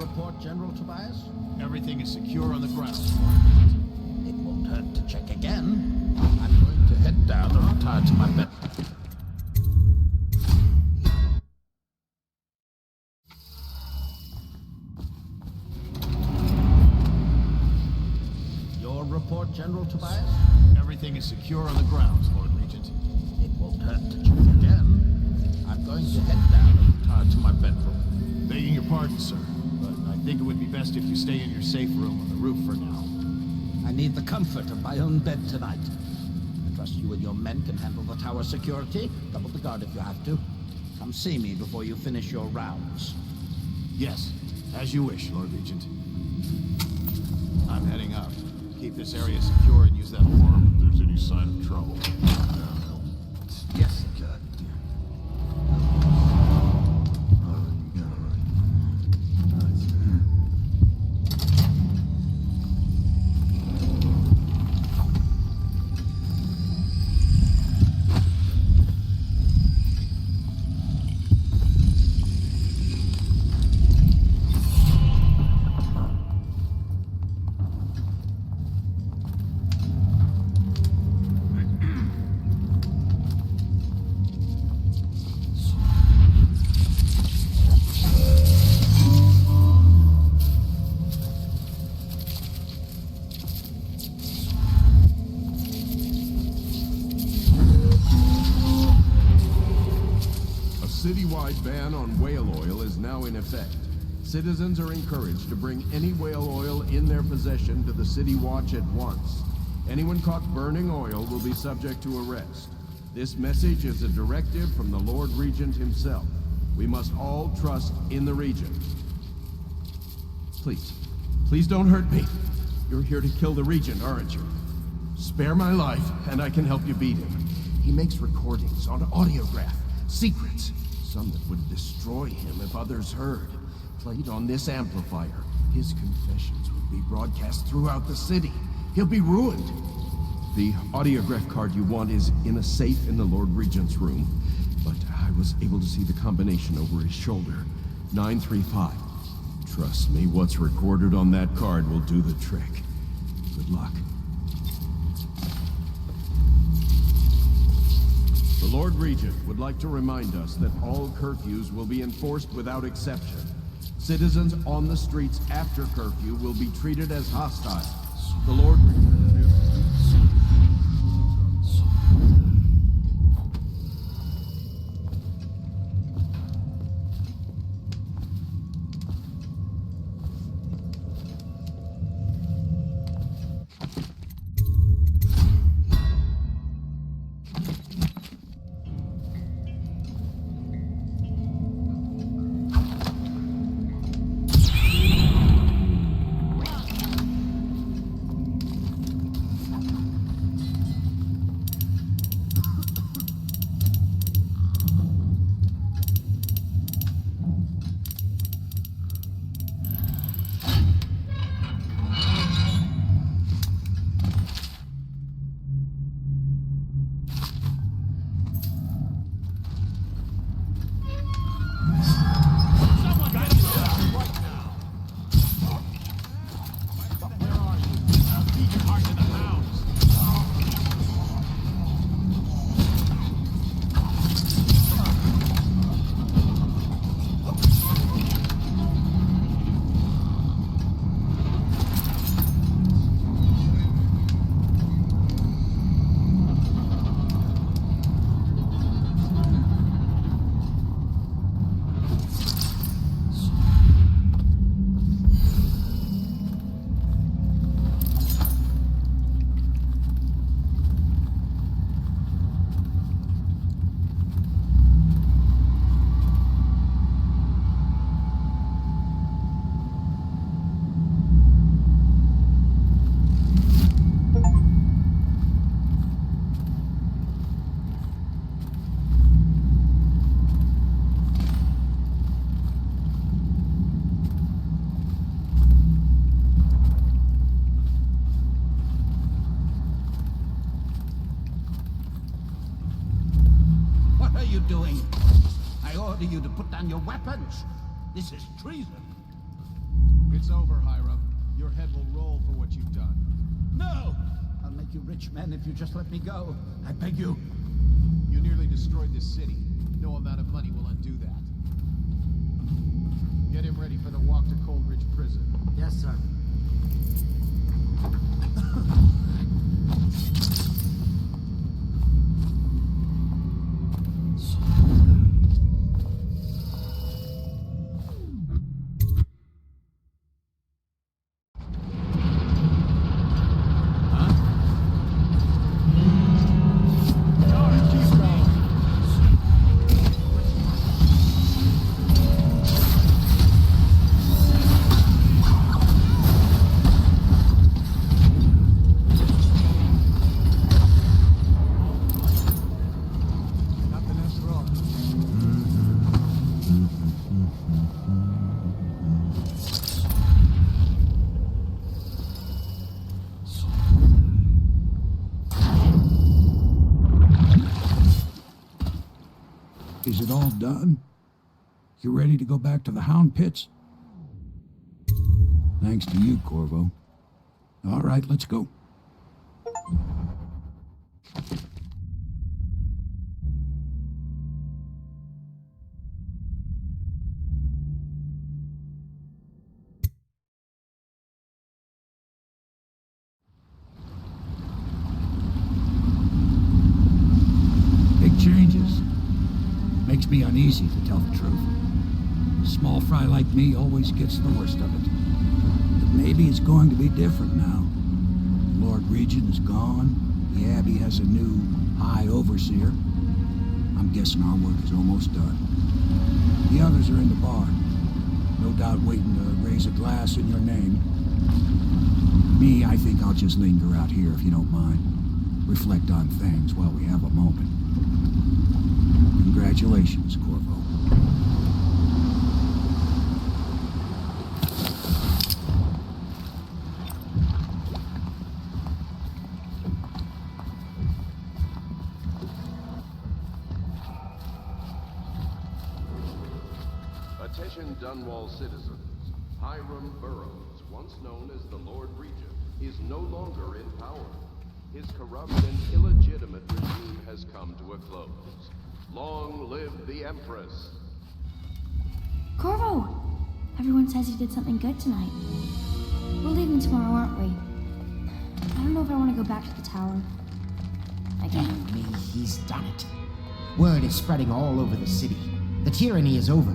S16: report, General Tobias?
S6: Everything is secure on the ground.
S16: It won't hurt to check again. I'm going to head down and retire to my bed. Your report, General Tobias?
S6: Everything is secure on the grounds, Lord Regent.
S16: It won't hurt to check again. I'm going to head down and retire to my bedroom.
S6: Begging your pardon, sir, but I think it would be best if you stay in your safe room on the roof for now.
S16: I need the comfort of my own bed tonight. I trust you and your men can handle the tower security. Double the guard if you have to. Come see me before you finish your rounds.
S6: Yes, as you wish, Lord Regent. I'm heading out. Keep this area secure and use that alarm if there's any sign of trouble.
S16: Yes, Judge.
S10: Citywide ban on whale oil is now in effect. Citizens are encouraged to bring any whale oil in their possession to the City Watch at once. Anyone caught burning oil will be subject to arrest. This message is a directive from the Lord Regent himself. We must all trust in the Regent. Please don't hurt me. You're here to kill the Regent, aren't you? Spare my life, and I can help you beat him. He makes recordings on audiograph, secrets. Some that would destroy him if others heard. Played on this amplifier, his confessions would be broadcast throughout the city. He'll be ruined. The audiograph card you want is in a safe in the Lord Regent's room. But I was able to see the combination over his shoulder. 935. Trust me, what's recorded on that card will do the trick. Good luck. The Lord Regent would like to remind us that all curfews will be enforced without exception. Citizens on the streets after curfew will be treated as hostile. The Lord Regent...
S16: doing? I order you to put down your weapons. This is treason.
S22: It's over, Hiram. Your head will roll for what you've done.
S13: No! I'll make you rich men if you just let me go. I beg you.
S22: You nearly destroyed this city. No amount of money will undo that. Get him ready for the walk to Coldridge Prison.
S14: Yes, sir.
S13: Is it all done? You ready to go back to the Hound Pits? Thanks to you, Corvo. All right, let's go. Big changes. Makes me uneasy, to tell the truth. A small fry like me always gets the worst of it. But maybe it's going to be different now. The Lord Regent is gone. The Abbey has a new High Overseer. I'm guessing our work is almost done. The others are in the bar. No doubt waiting to raise a glass in your name. Me, I think I'll just linger out here if you don't mind. Reflect on things while we have a moment. Congratulations, Corvo.
S10: Attention Dunwall citizens. Hiram Burrows, once known as the Lord Regent, is no longer in power. His corrupt and illegitimate regime has come to a close. Long live the Empress!
S5: Corvo! Everyone says you did something good tonight. We're leaving tomorrow, aren't we? I don't know if I want to go back to the tower.
S17: Damn me, he's done it. Word is spreading all over the city. The tyranny is over.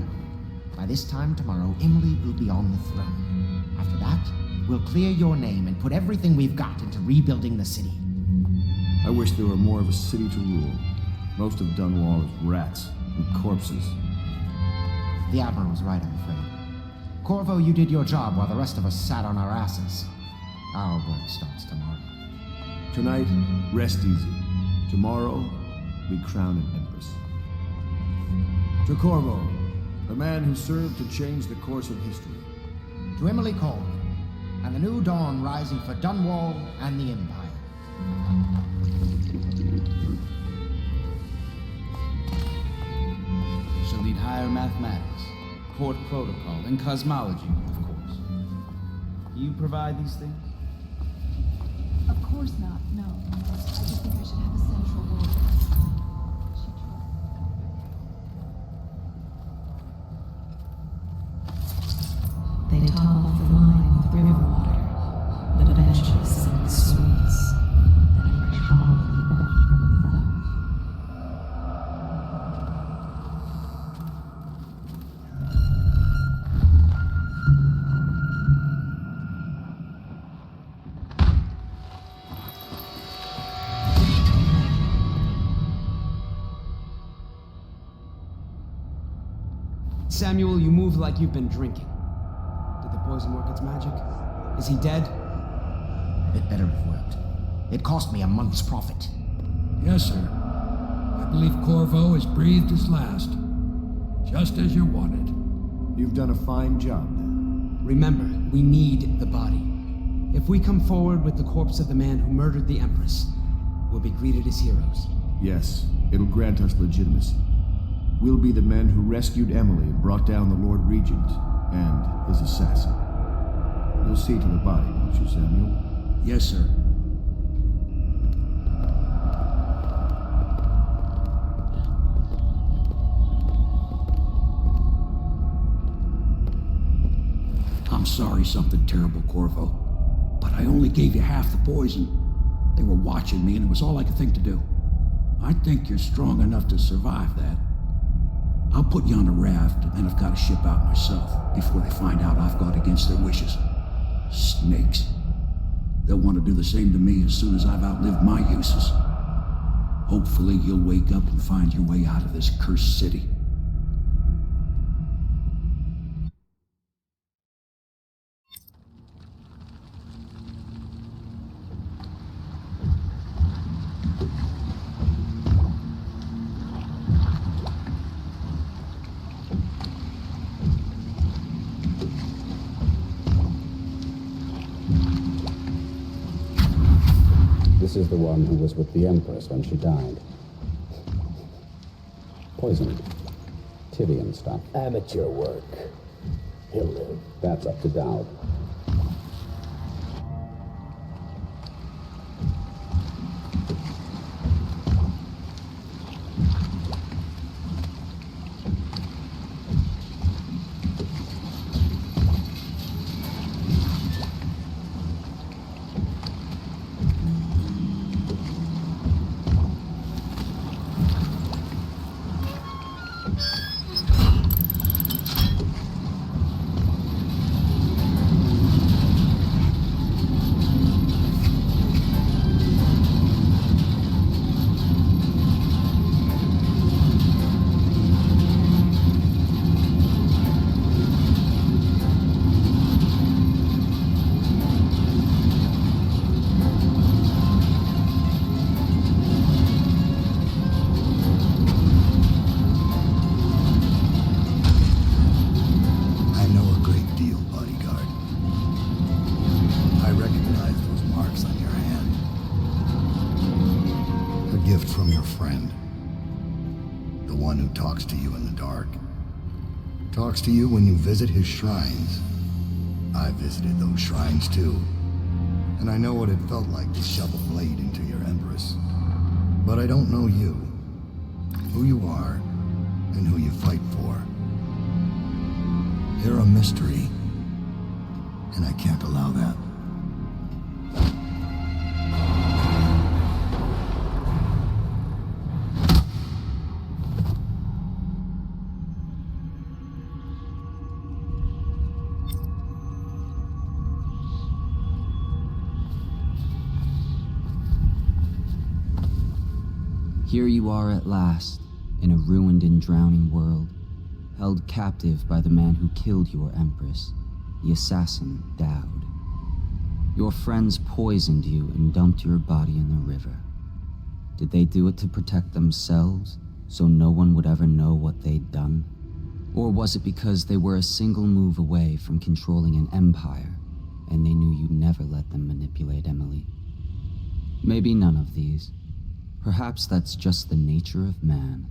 S17: By this time tomorrow, Emily will be on the throne. After that, we'll clear your name and put everything we've got into rebuilding the city.
S20: I wish there were more of a city to rule. Most of Dunwall is rats and corpses.
S17: The Admiral's right, I'm afraid. Corvo, you did your job while the rest of us sat on our asses. Our work starts tomorrow.
S20: Tonight, rest easy. Tomorrow, we crown an Empress. To Corvo, the man who served to change the course of history.
S17: To Emily Colvin, and the new dawn rising for Dunwall and the Empire.
S7: She'll need higher mathematics, court protocol, and cosmology, of course. You provide these things?
S2: Of course not, no. I just think I should have a central word. They top off the line with river water, the benches and the sweets, then a fresh fall.
S7: Samuel, you move like you've been drinking. Did the poison work its magic? Is he dead?
S17: It better have worked. It cost me a month's profit.
S13: Yes, sir. I believe Corvo has breathed his last. Just as you wanted.
S20: You've done a fine job, then.
S7: Remember, we need the body. If we come forward with the corpse of the man who murdered the Empress, we'll be greeted as heroes.
S20: Yes, it'll grant us legitimacy. We'll be the men who rescued Emily and brought down the Lord Regent and his assassin. to see to the body, don't you, Samuel?
S13: Yes, sir. I'm sorry something terrible, Corvo, but I only gave you half the poison. They were watching me, and it was all I could think to do. I think you're strong enough to survive that. I'll put you on a raft, and then I've got to ship out myself before they find out I've gone against their wishes. Snakes. They'll want to do the same to me as soon as I've outlived my uses. Hopefully you'll wake up and find your way out of this cursed city.
S4: This is the one who was with the Empress when she died. Poisoned. Tibian stuff.
S15: Amateur work. He'll live.
S4: That's up to Dowd.
S8: To you when you visit his shrines. I visited those shrines too, and I know what it felt like to shove a blade into your Empress. But I don't know you, who you are, and who you fight for. You're a mystery, and I can't allow that.
S9: Here you are at last, in a ruined and drowning world, held captive by the man who killed your Empress, the assassin, Dowd. Your friends poisoned you and dumped your body in the river. Did they do it to protect themselves, so no one would ever know what they'd done? Or was it because they were a single move away from controlling an empire, and they knew you'd never let them manipulate Emily? Maybe none of these. Perhaps that's just the nature of man.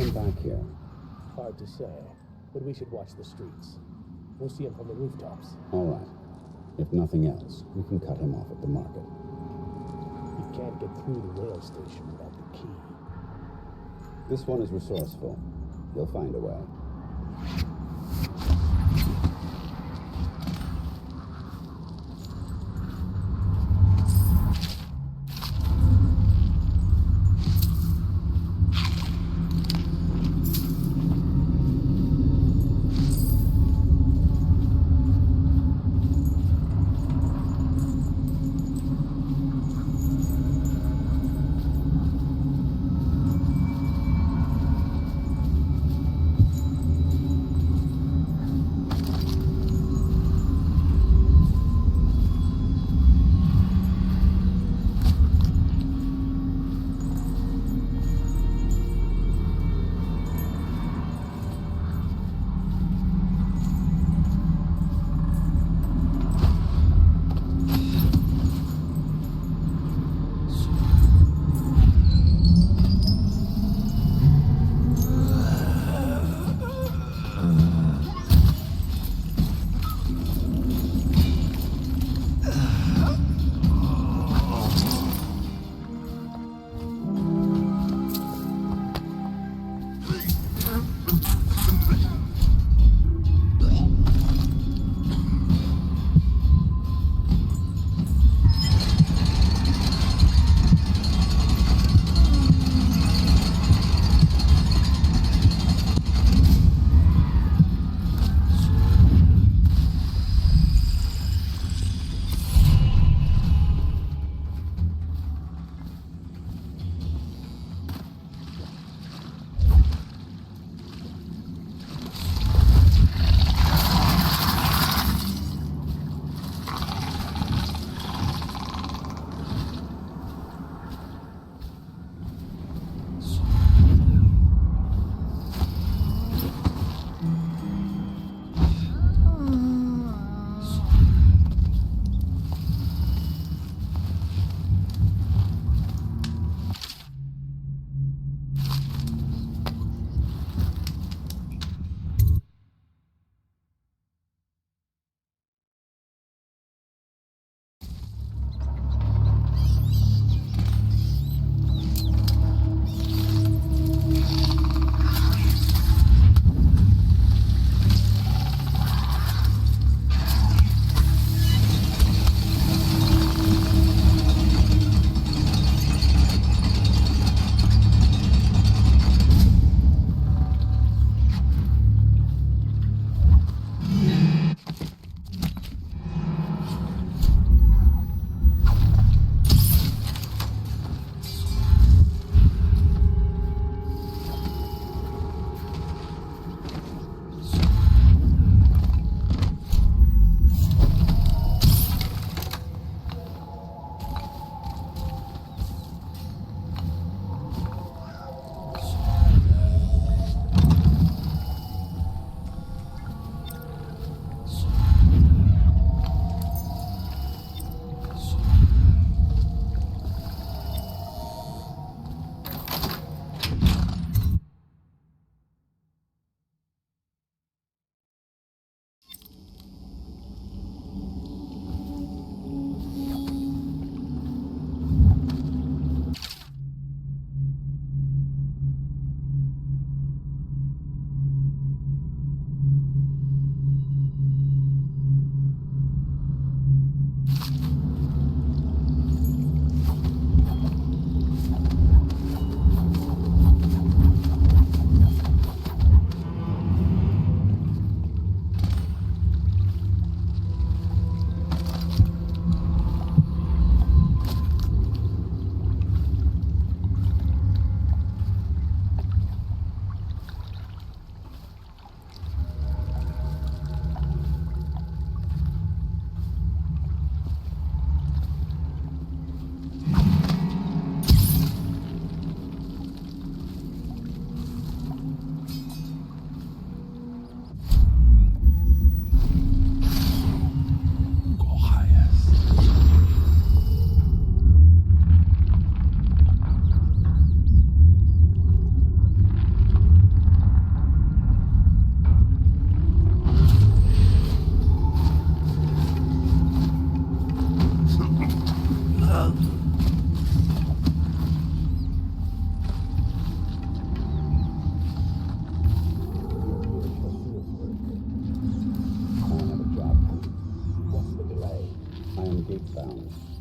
S4: him back here?
S15: Hard to say, but we should watch the streets. We'll see him from the rooftops.
S4: All right. If nothing else, we can cut him off at the market.
S15: You can't get through the rail station without the key.
S4: This one is resourceful. He'll find a way.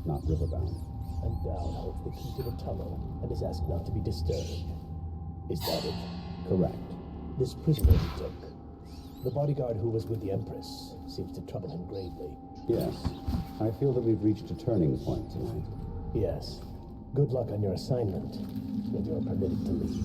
S4: not riverbound.
S15: And Down holds the key to the tunnel and is asked not to be disturbed. Is that it?
S4: Correct.
S15: This prisoner he took, the bodyguard who was with the Empress, seems to trouble him gravely.
S4: Yes. I feel that we've reached a turning point tonight.
S15: Yes. Good luck on your assignment, when you're permitted to leave.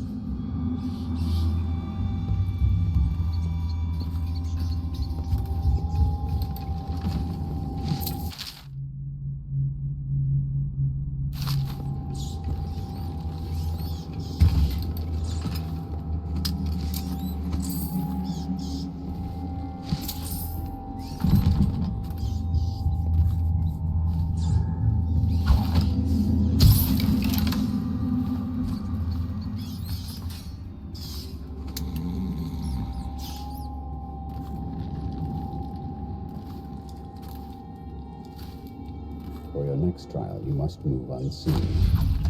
S4: For your next trial, you must move unseen.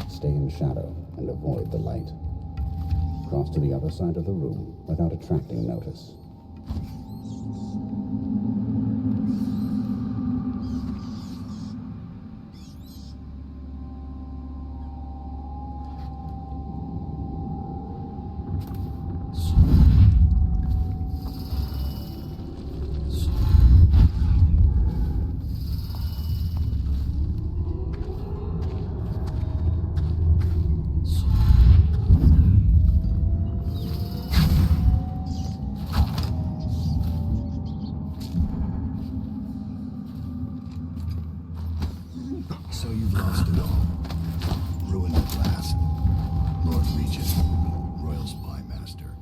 S4: Stay in shadow and avoid the light. Cross to the other side of the room without attracting notice.
S8: So you've lost it all. Ruined at last. Lord Regent, Royal Spy Master,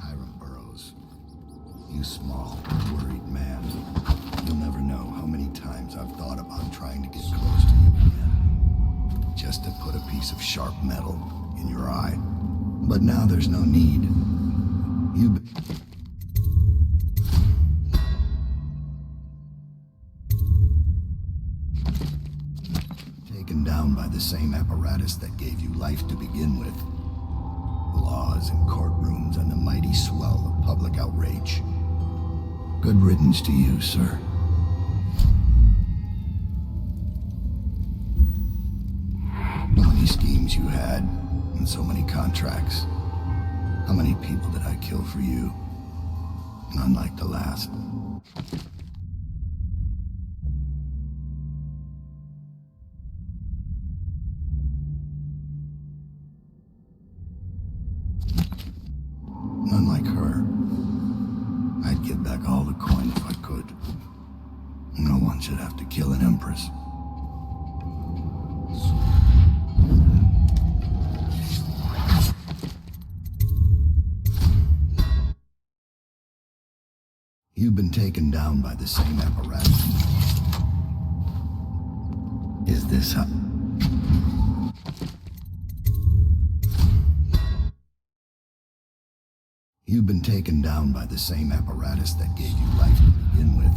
S8: Hiram Burroughs. You small, worried man. You'll never know how many times I've thought about trying to get close to you again. Just to put a piece of sharp metal in your eye. But now there's no need. You've taken down by the same apparatus that gave you life to begin with. Laws and courtrooms and the mighty swell of public outrage. Good riddance to you, sir. So many schemes you had, and so many contracts. How many people did I kill for you? None like the last. None like her. I'd give back all the coin if I could. No one should have to kill an Empress. You've been taken down by the same apparatus. Is this how... You've been taken down by the same apparatus that gave you life to begin with.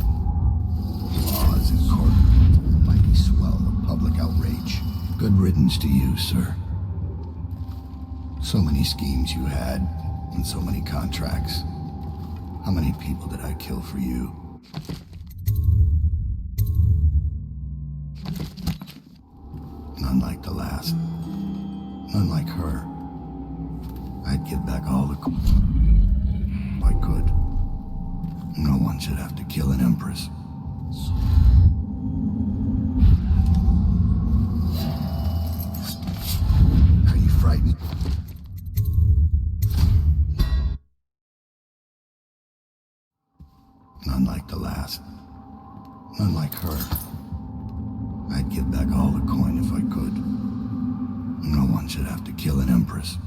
S8: Laws and courtrooms, the mighty swell of public outrage. Good riddance to you, sir. So many schemes you had, and so many contracts. How many people did I kill for you? None like the last. None like her. I'd give back all the... if I could. No one should have to kill an Empress. Are you frightened? None like the last. None like her. I'd give back all the coin if I could. No one should have to kill an Empress.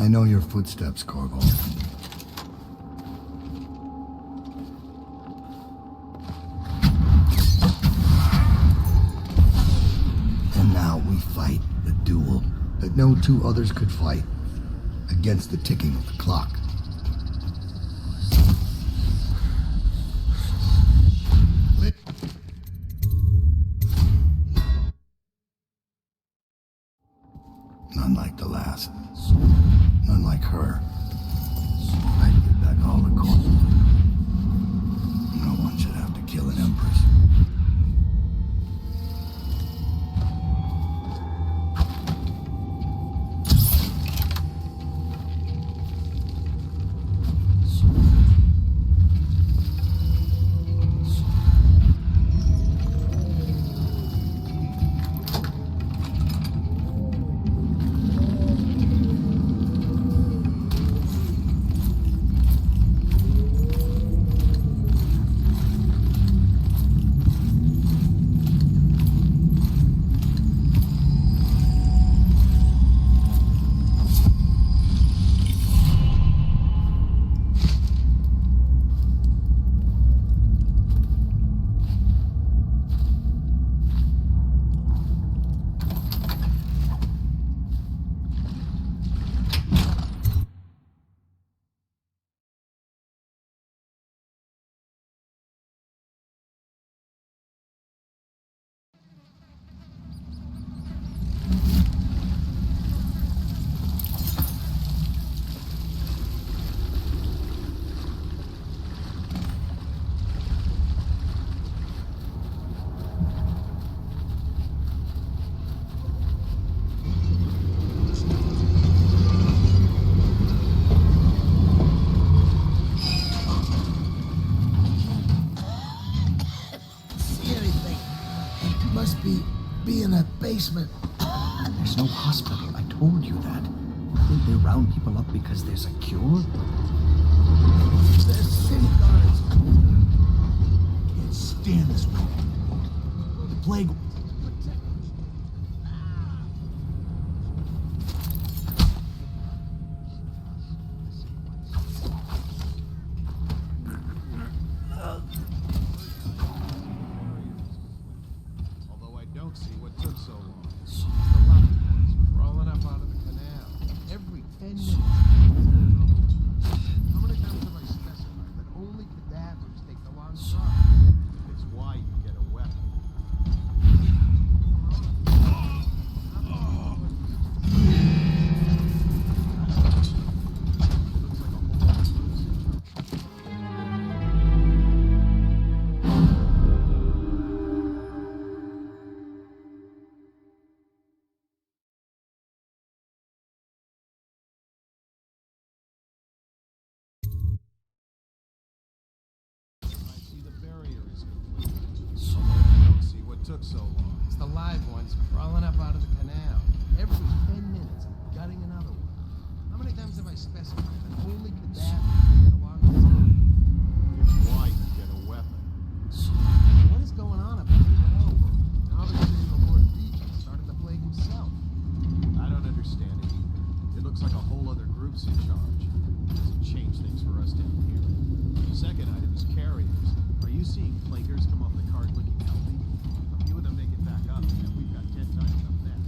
S8: I know your footsteps, Corvo. And now we fight the duel that no two others could fight, against the ticking of the clock. None like the last. None like her. I'd give back all the Corvo. No one should have to kill an Empress.
S16: Be in a basement.
S8: There's no hospital. I told you that. Think they round people up because there's a cure?
S16: There's city guards. Can't stand this way. The plague.
S22: See what took so long. The lobsters crawling up out of the canal every 10 minutes. How many times have I specified that only cadavers take the long run? It's why you get a weapon. Took so long.
S16: It's the live ones crawling up out of the canal. Every 10 minutes, I'm gutting another one. How many times have I specified that only cadavers take the long run?
S22: It's why you get a weapon.
S16: What is going on up here? Now they're saying the Lord Regent started the plague himself.
S22: I don't understand it either. It looks like a whole other group's in charge. It doesn't change things for us down here. The second item is carriers. Are you seeing plaguers come off the cart looking healthy? Few of them make it back up, and we've got 10 times the mess.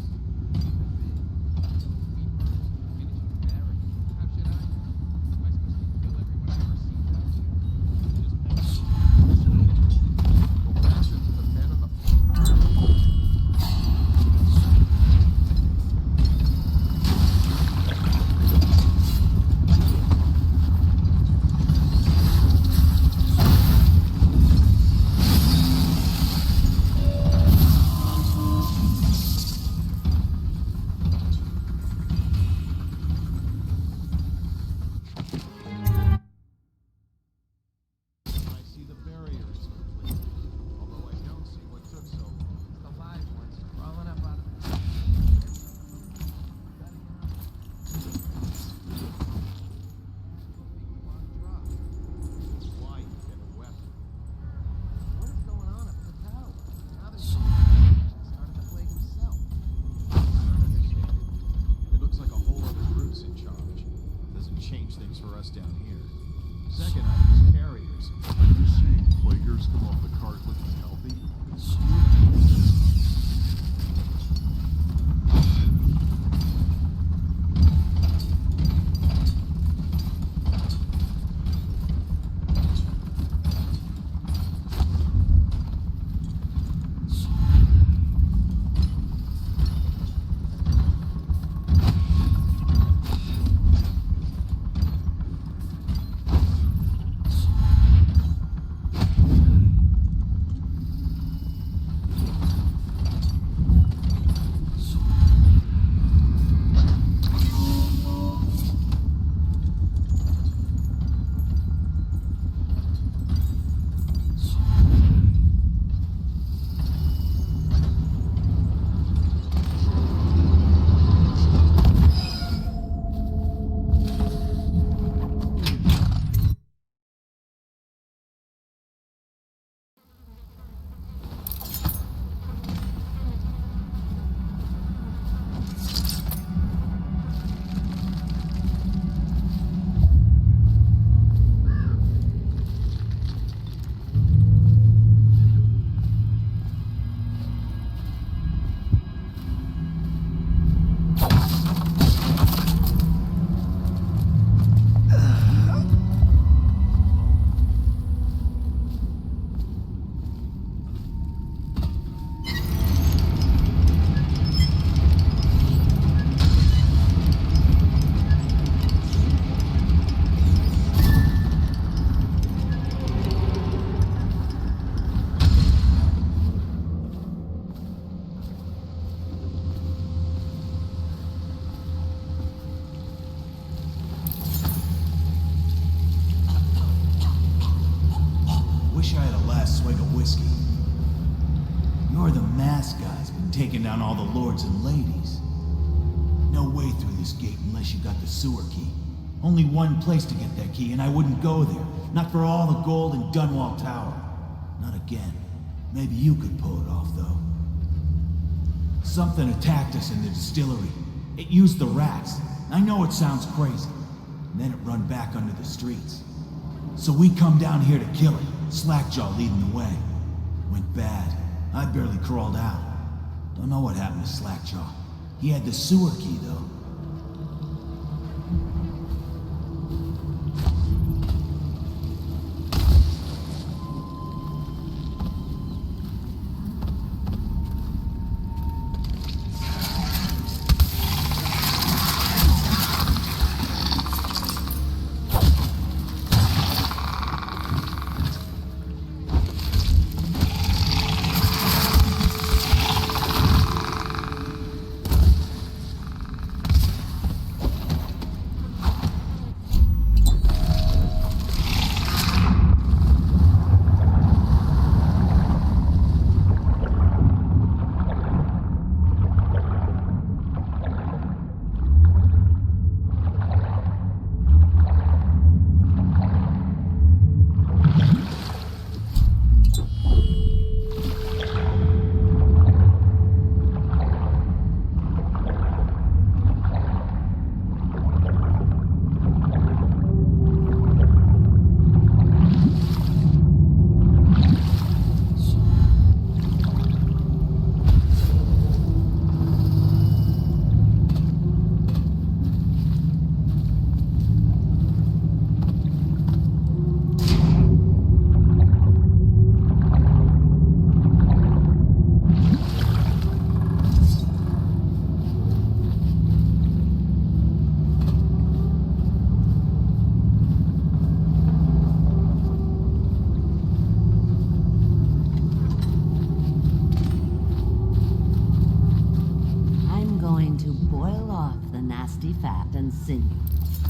S3: last guy's been taking down all the lords and ladies. No way through this gate unless you got the sewer key. Only one place to get that key, and I wouldn't go there. Not for all the gold in Dunwall Tower. Not again. Maybe you could pull it off, though. Something attacked us in the distillery. It used the rats. I know it sounds crazy. And then it run back under the streets. So we come down here to kill it. Slackjaw leading the way. Went bad. I barely crawled out. Don't know what happened to Slackjaw. He had the sewer key, though.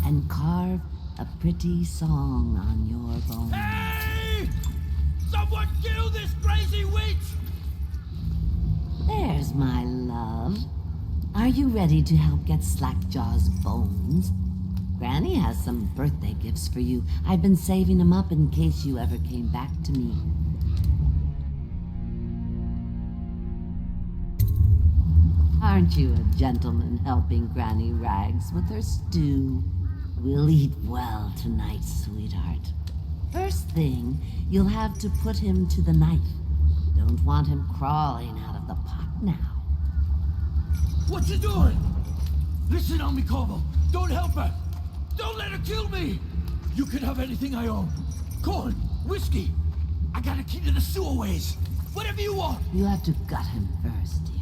S14: And carve a pretty song on your bones.
S21: Hey! Someone kill this crazy witch!
S14: There's my love. Are you ready to help get Slackjaw's bones? Granny has some birthday gifts for you. I've been saving them up in case you ever came back to me. Aren't you a gentleman helping Granny Rags with her stew? We'll eat well tonight, sweetheart. First thing, you'll have to put him to the knife. Don't want him crawling out of the pot now.
S21: What you doing? Listen on me, Corvo. Don't help her. Don't let her kill me. You can have anything I own. Corn, whiskey. I got a key to the sewerways. Whatever you want.
S14: You have to gut him first, dear.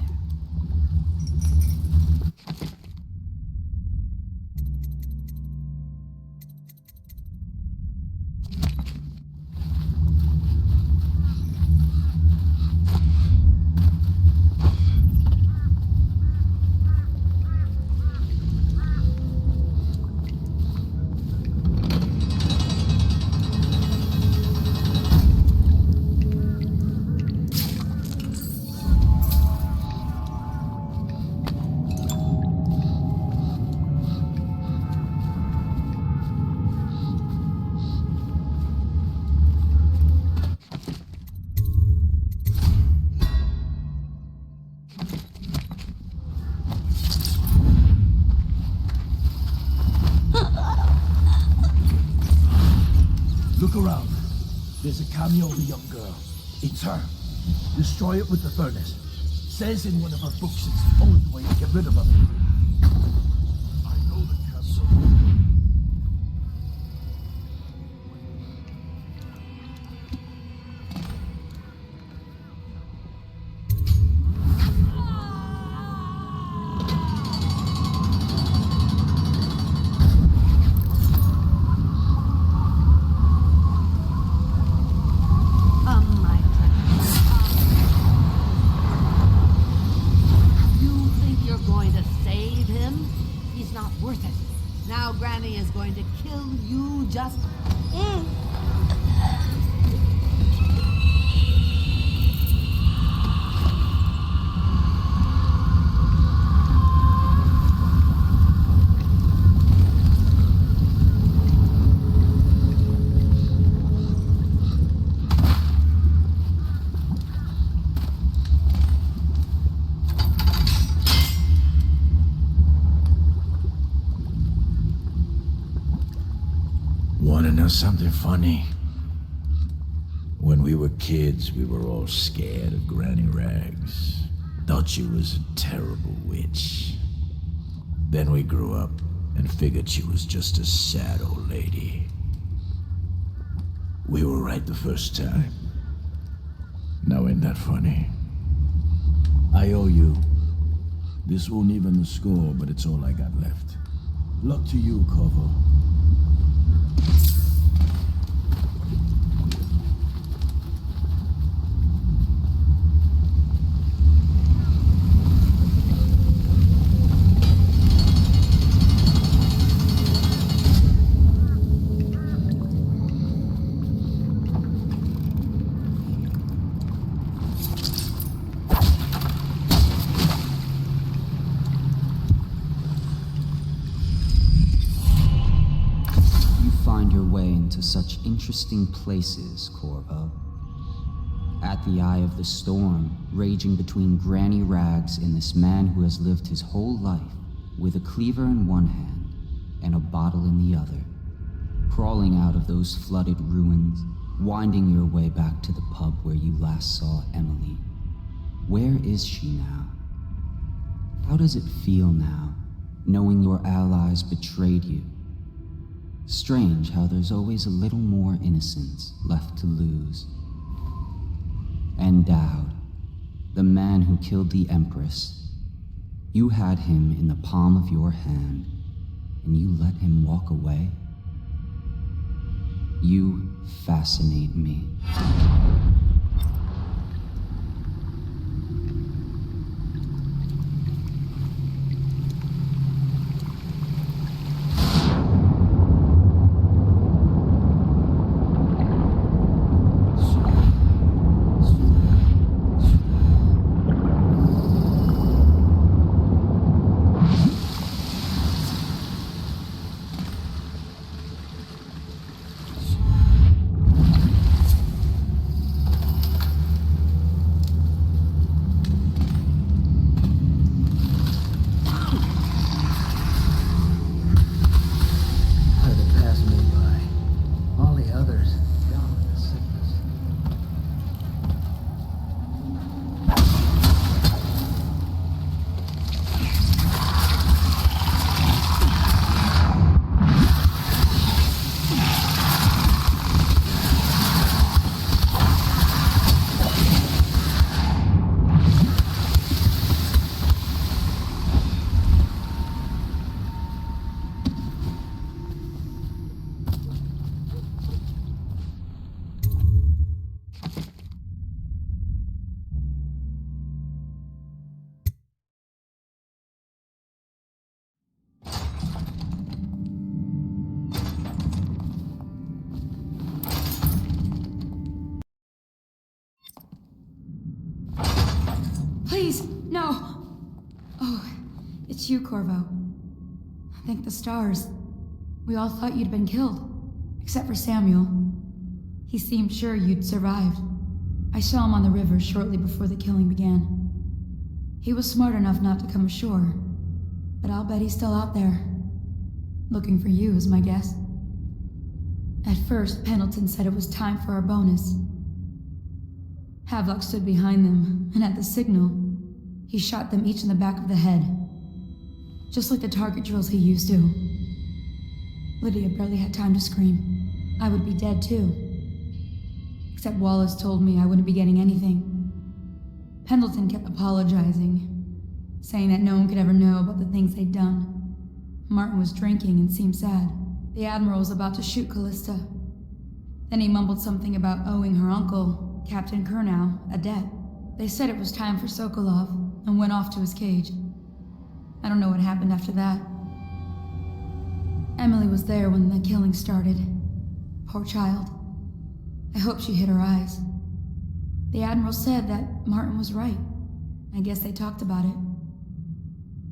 S21: Look around. There's a cameo of a young girl. It's her. Destroy it with the furnace. Says in one of her books it's the only way to get rid of her. I know the cameo.
S1: something funny? When we were kids, we were all scared of Granny Rags. Thought she was a terrible witch. Then we grew up and figured she was just a sad old lady. We were right the first time. Now ain't that funny?
S13: I owe you. This won't even the score, but it's all I got left. Luck to you, Corvo.
S9: Such interesting places, Corvo. At the eye of the storm, raging between Granny Rags and this man who has lived his whole life with a cleaver in one hand and a bottle in the other, crawling out of those flooded ruins, winding your way back to the pub where you last saw Emily. Where is she now? How does it feel now, knowing your allies betrayed you? Strange how there's always a little more innocence left to lose. And Dowd, the man who killed the Empress, you had him in the palm of your hand, and you let him walk away? You fascinate me.
S19: Please, no! Oh, it's you, Corvo. Thank the stars. We all thought you'd been killed, except for Samuel. He seemed sure you'd survived. I saw him on the river shortly before the killing began. He was smart enough not to come ashore, but I'll bet he's still out there. Looking for you is my guess. At first, Pendleton said it was time for our bonus. Havelock stood behind them, and at the signal, he shot them each in the back of the head. Just like the target drills he used to. Lydia barely had time to scream. I would be dead too. Except Wallace told me I wouldn't be getting anything. Pendleton kept apologizing, saying that no one could ever know about the things they'd done. Martin was drinking and seemed sad. The Admiral was about to shoot Callista. Then he mumbled something about owing her uncle, Captain Kurnow, a debt. They said it was time for Sokolov, and went off to his cage. I don't know what happened after that. Emily was there when the killing started. Poor child. I hope she hid her eyes. The Admiral said that Martin was right. I guess they talked about it.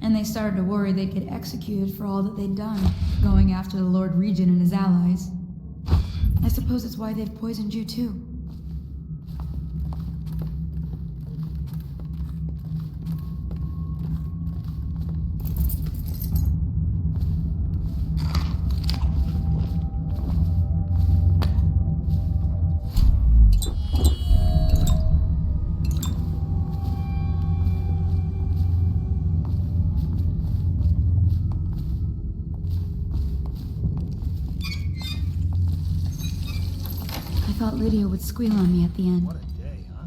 S19: And they started to worry they'd get executed for all that they'd done, going after the Lord Regent and his allies. I suppose it's why they've poisoned you too. thought Lydia would squeal on me at the end.
S16: What a day, huh?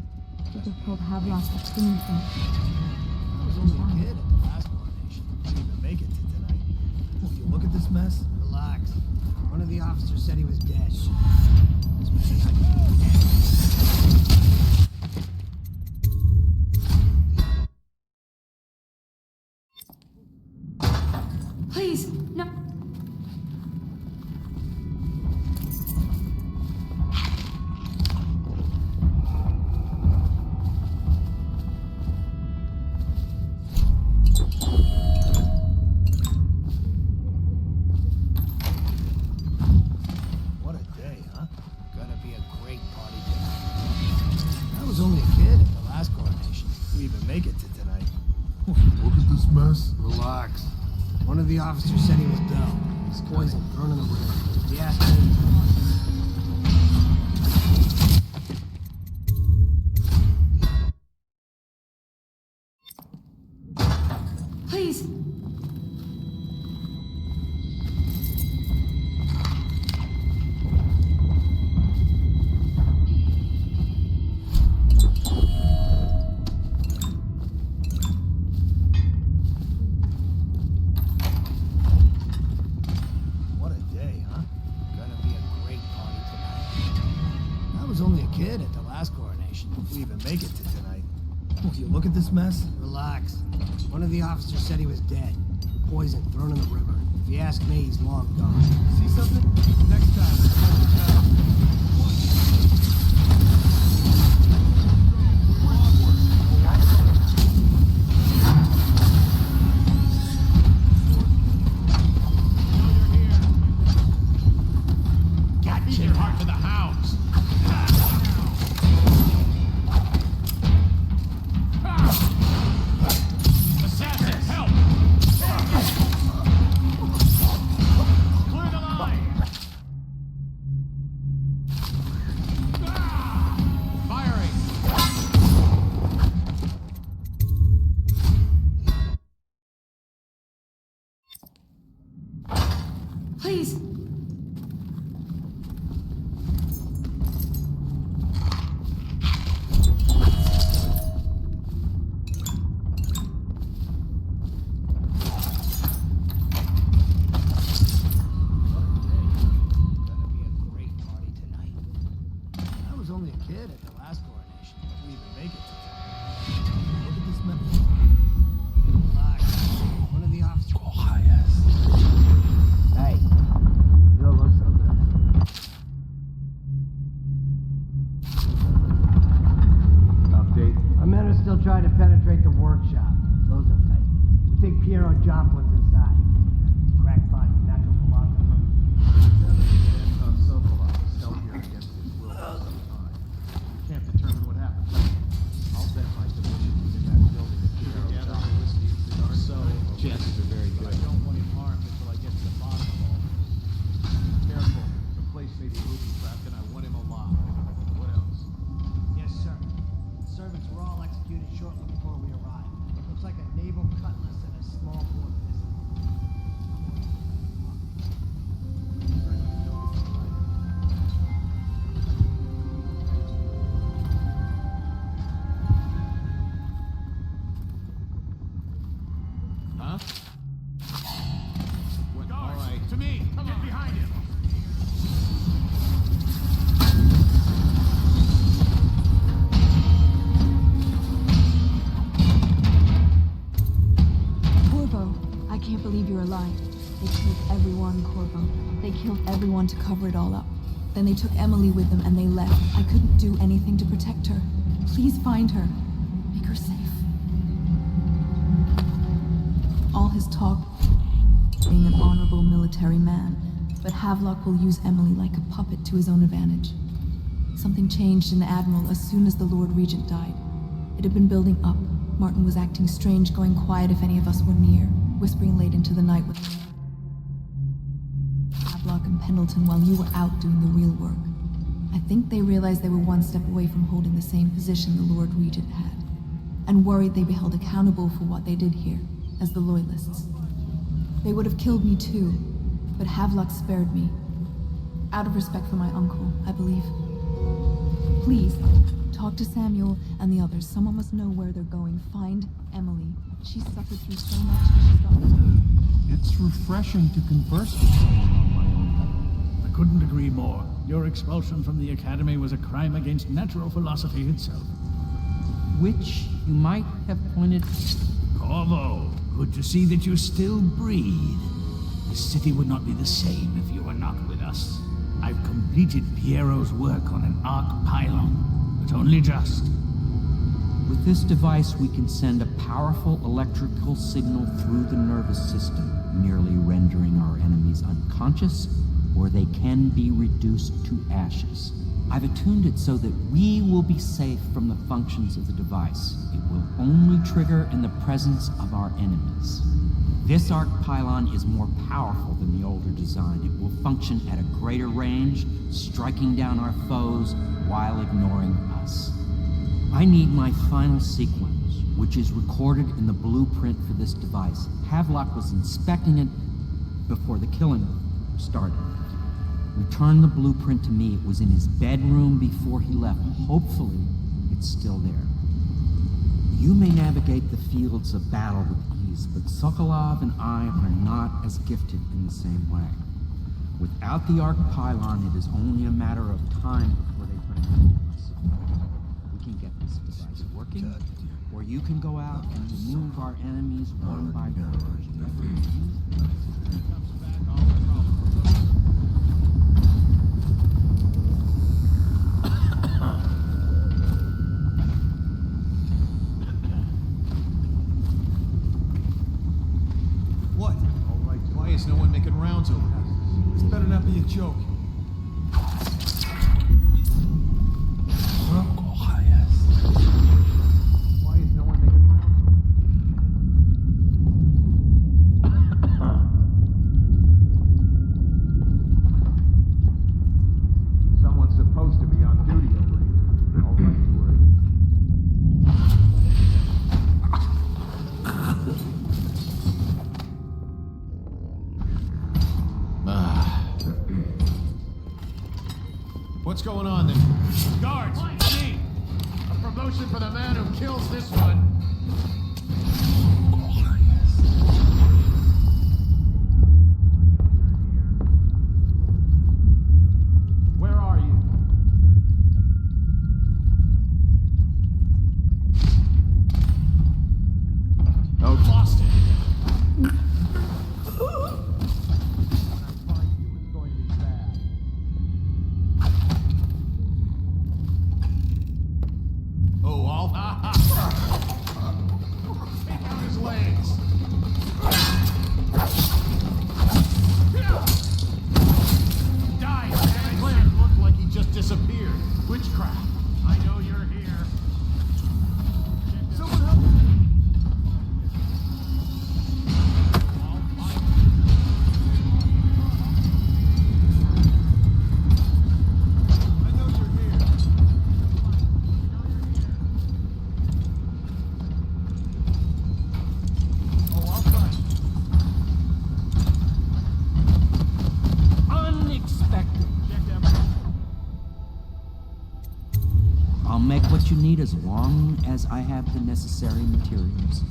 S19: Should have pulled Havelock the spoon from.
S16: I was only a kid at the last coronation. Didn't even make it to tonight. Will you look at this mess?
S7: Relax. One of the officers said he was dead.
S19: Please, no.
S16: What a day, huh? Gonna be a great party tonight. I was only a kid at the last coronation. We even make it to tonight.
S11: Look at this mess.
S16: Relax.
S7: One of the officers said he was dead. He's poisoned, thrown in the river. He asked me.
S19: Please.
S16: What a day, huh? Gonna be a great party tonight. I was only a kid at the last coronation. We even make it to tonight. Will you look at this mess?
S7: Relax. One of the officers said he was dead. Poisoned, thrown in the river. If you ask me, he's long gone.
S18: See something? Next time.
S6: Feed your heart to the hounds. Assassins, help! Clear the line! Firing!
S19: Please.
S16: I was only a kid at the last coronation. We even make it to tonight. Look at this mess.
S7: Relax. One of the officers.
S16: Hey, you don't look so good.
S11: Update.
S7: Our men are still trying to penetrate the workshop. Close up tight. We think Piero Joplin's inside. Crackpot, natural philosopher.
S22: Held here against his will for some time. We can't determine what happened. I'll bet my submission was in that building at Piero. So, chances are very good. I don't want him harmed until I get to the bottom of all this. Careful. The place may be booby-trapped, and I want him alive. What else?
S7: Yes, sir. The servants were all executed shortly before we arrived. Looks like a naval cutlass and a small bore pistol.
S6: Huh? All right. To me! Get behind him!
S2: Corvo, I can't believe you're alive. They killed everyone, Corvo. They killed everyone to cover it all up. Then they took Emily with them and they left. I couldn't do anything to protect her. Please find her. Make her safe. All his talk, being an honorable military man, but Havelock will use Emily like a puppet to his own advantage. Something changed in the Admiral as soon as the Lord Regent died. It had been building up. Martin was acting strange, going quiet if any of us were near, whispering late into the night with Havelock and Pendleton while you were out doing the real work. I think they realized they were one step away from holding the same position the Lord Regent had, and worried they'd be held accountable for what they did here, as the Loyalists. They would have killed me too, but Havelock spared me. Out of respect for my uncle, I believe.
S10: Please, talk to Samuel and the others. Someone must know where they're going. Find Emily. She's suffered through so much and she's got...
S6: It's refreshing to converse with someone on my own level.
S12: I couldn't agree more. Your expulsion from the Academy was a crime against natural philosophy itself.
S23: Which you might have pointed...
S12: Corvo, good to see that you still breathe. The city would not be the same if you were not with us. I've completed Piero's work on an arc pylon, but only just.
S23: With this device, we can send a powerful electrical signal through the nervous system, merely rendering our enemies unconscious, or they can be reduced to ashes. I've attuned it so that we will be safe from the functions of the device. It will only trigger in the presence of our enemies. This arc pylon is more powerful than the older design. It will function at a greater range, striking down our foes while ignoring us. I need my final sequence, which is recorded in the blueprint for this device. Havelock was inspecting it before the killing started. Return the blueprint to me. It was in his bedroom before he left. Hopefully, it's still there. You may navigate the fields of battle with ease, but Sokolov and I are not as gifted in the same way. Without the arc pylon, it is only a matter of time before they put an end to us. We can get this device working, or you can go out and remove our enemies one by one.
S3: What?
S22: All right, why is no one making rounds over here?
S3: This better not be a joke.
S22: Why is no one making rounds over here? Someone's supposed to be on duty over here. All right, What's going on then? Guards! Me! A promotion for the man who kills this one! Where are you? Oh, lost it! Oh, all take out his legs. Die, man. It looked like he just disappeared. Witchcraft. I know you're here. Someone help me.
S23: I'll make what you need as long as I have the necessary materials.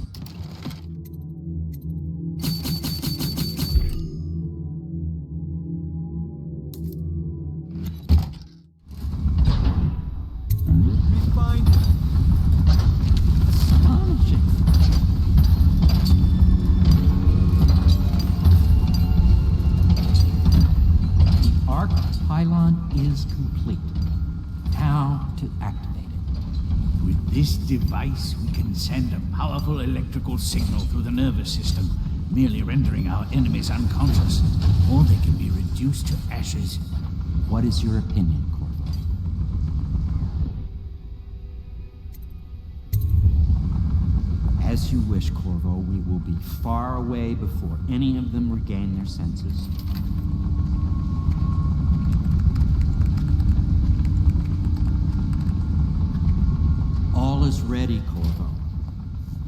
S23: Astonishing. The arc pylon is complete. Now to activate.
S12: With this device, we can send a powerful electrical signal through the nervous system, merely rendering our enemies unconscious, or they can be reduced to ashes.
S23: What is your opinion, Corvo? As you wish, Corvo. We will be far away before any of them regain their senses. All is ready, Corvo.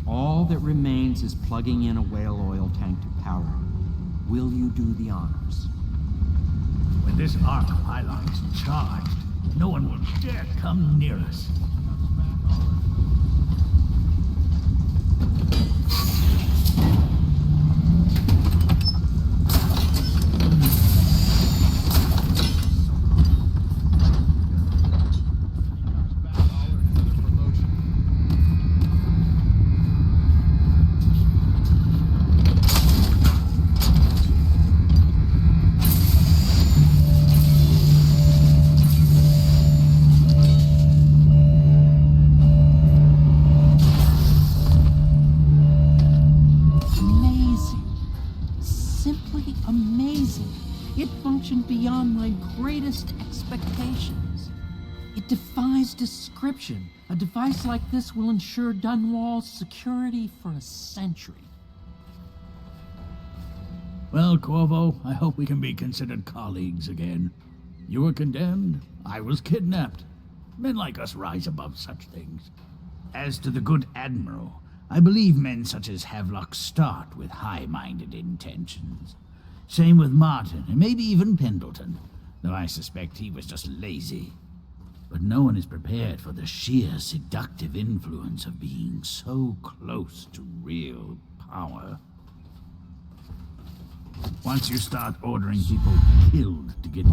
S23: All that remains is plugging in a whale oil tank to power it. Will you do the honors?
S12: When this arc pylon is charged, No one will dare come near us.
S23: Beyond my greatest expectations. It defies description. A device like this will ensure Dunwall's security for a century.
S12: Well, Corvo, I hope we can be considered colleagues again. You were condemned, I was kidnapped. Men like us rise above such things. As to the good Admiral, I believe men such as Havelock start with high-minded intentions. Same with Martin, and maybe even Pendleton, though I suspect he was just lazy. But no one is prepared for the sheer seductive influence of being so close to real power. Once you start ordering people killed to get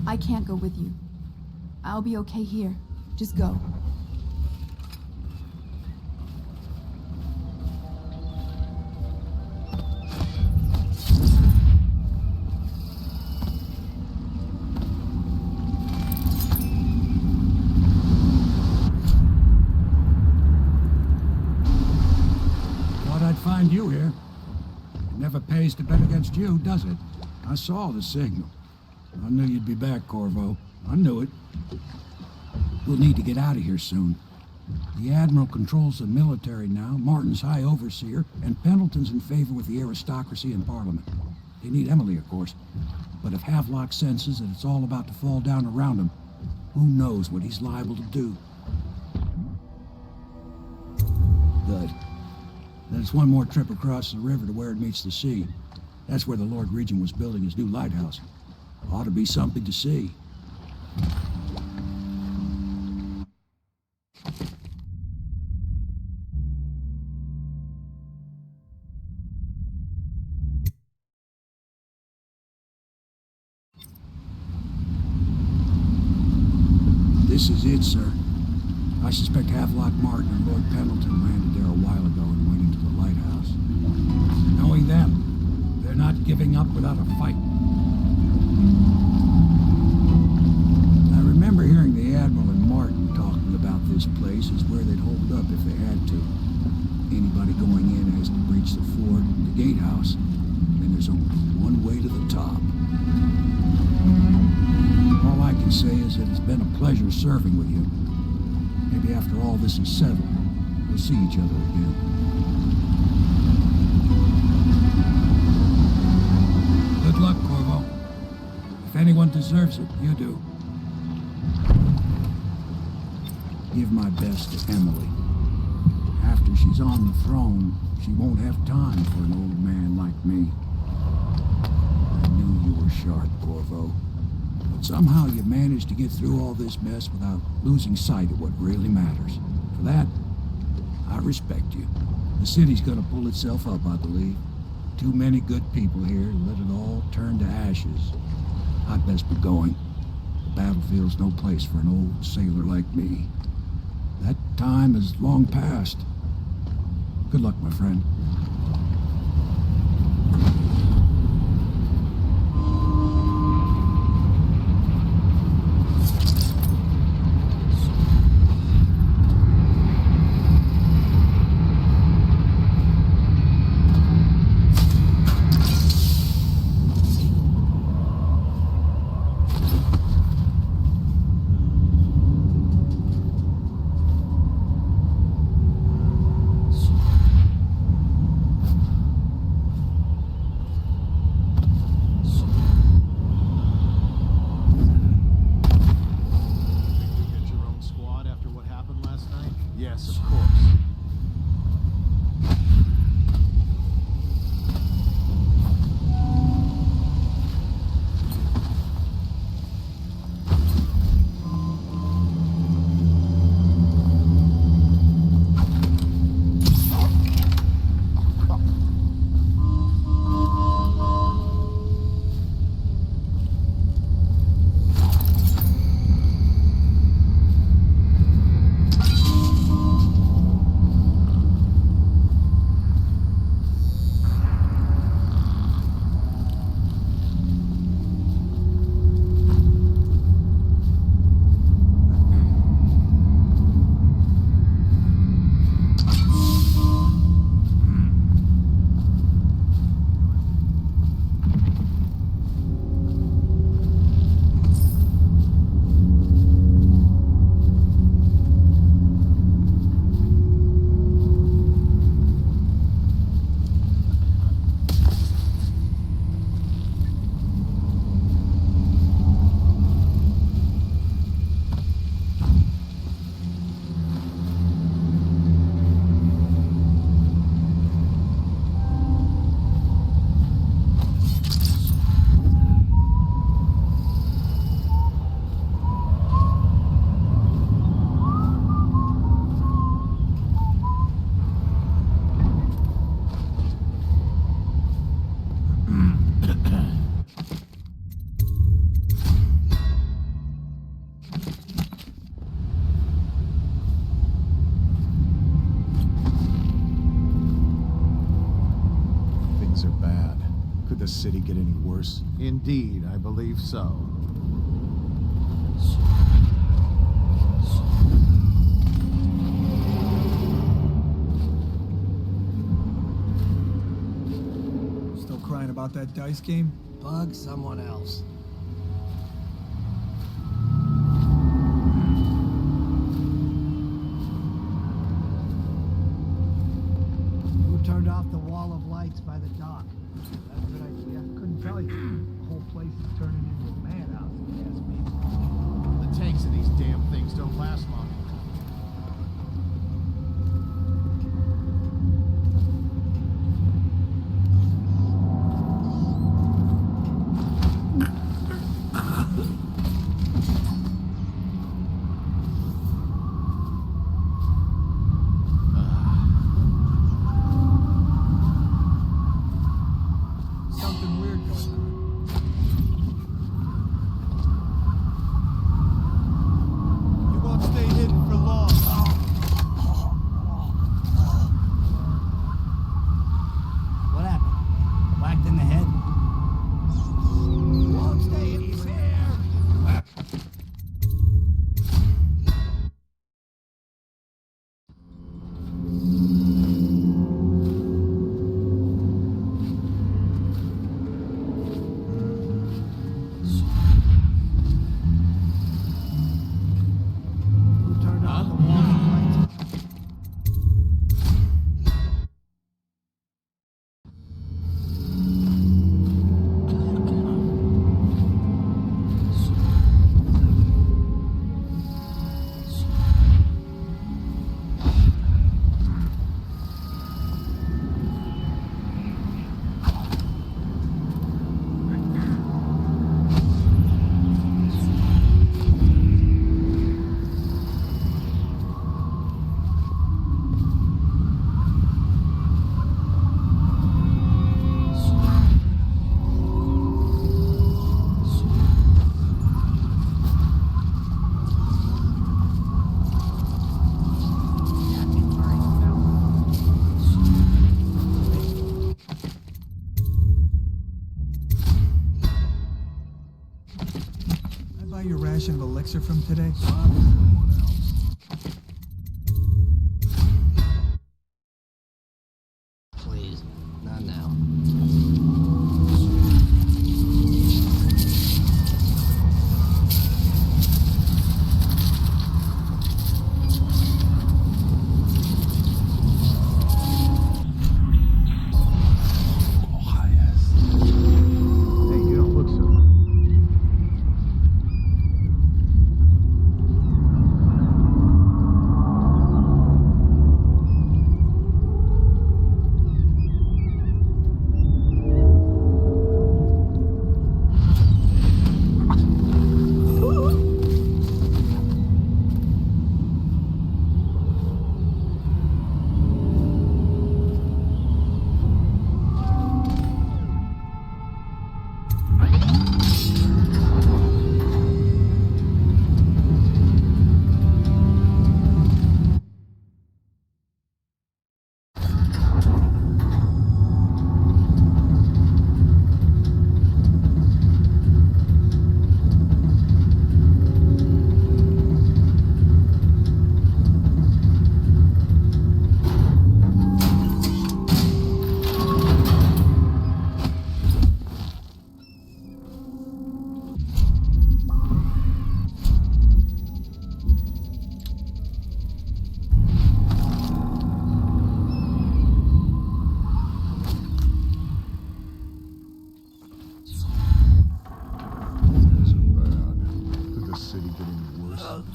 S10: I can't go with you. I'll be okay here. Just go.
S13: Thought I'd find you here. It never pays to bet against you, does it? I saw the signal. I knew you'd be back, Corvo. I knew it. We'll need to get out of here soon. The Admiral controls the military now, Martin's High Overseer, and Pendleton's in favor with the aristocracy and Parliament. They need Emily, of course. But if Havelock senses that it's all about to fall down around him, who knows what he's liable to do? Good. Then it's one more trip across the river to where it meets the sea. That's where the Lord Regent was building his new lighthouse. Ought to be something to see. This is it, sir. I suspect Havelock Martin and Lord Pendleton landed there a while ago and went into the lighthouse. Knowing them, they're not giving up without a fight. I remember hearing the Admiral and Martin talking about this place as where they'd hold up if they had to. Anybody going in has to breach the fort, the gatehouse, and there's only one way to the top. All I can say is that it's been a pleasure serving with you. Maybe after all this is settled, we'll see each other again. Good luck, Corvo. If anyone deserves it, you do. Give my best to Emily. After she's on the throne, she won't have time for an old man like me. I knew you were sharp, Corvo. But somehow you managed to get through all this mess without losing sight of what really matters. For that, I respect you. The city's gonna pull itself up, I believe. Too many good people here to let it all turn to ashes. I'd best be going. The battlefield's no place for an old sailor like me. That time is long past. Good luck, my friend.
S22: Things are bad. Could the city get any worse? Indeed, I believe so.
S18: Still crying about that dice game?
S16: Bug someone else.
S6: Who turned off the wall of lights by the dock? That's a good idea. Couldn't tell you. The whole place is turning into a madhouse, if you ask me.
S22: The tanks of these damn things don't last long.
S18: Something weird going on. You won't stay hidden for long.
S6: What happened? Whacked in the head? Won't stay in his hair. Who turned off the wall of lights?
S18: Can I buy your ration of elixir from today?
S16: Please, not now.
S22: Hey, you don't look so.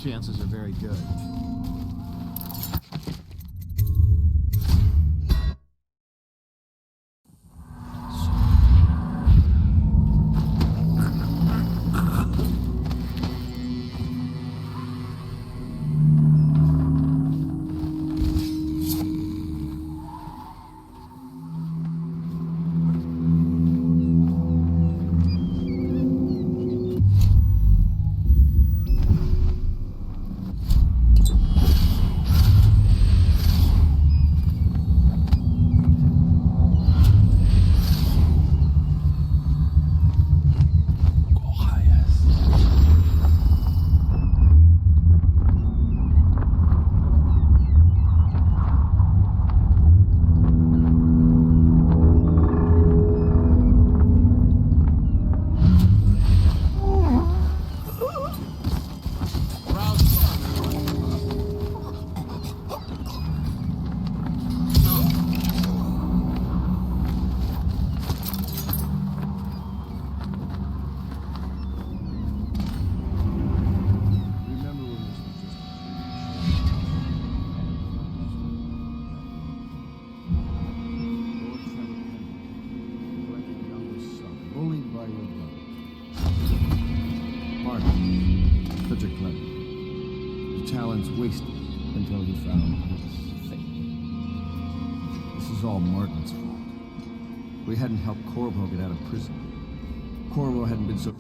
S22: Chances are very good.
S5: smart. Such a clever. His talents wasted until he found his fate. This is all Martin's fault. We hadn't helped Corvo get out of prison. Corvo hadn't been so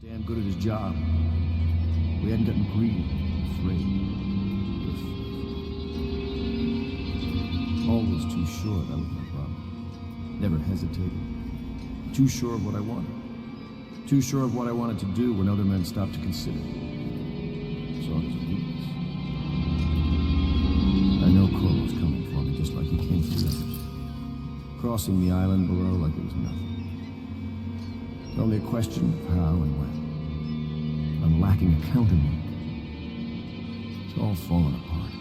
S5: damn good at his job. We hadn't gotten greedy, afraid. Always too sure that was my problem. Never hesitated. Too sure of what I wanted. Too sure of what I wanted to do when other men stopped to consider. Saw it as a weakness. I know Corvo's coming for me just like he came for Lena. Crossing the island below like it was nothing. It's only a question of how and when. I'm lacking a countermove. It's all falling apart.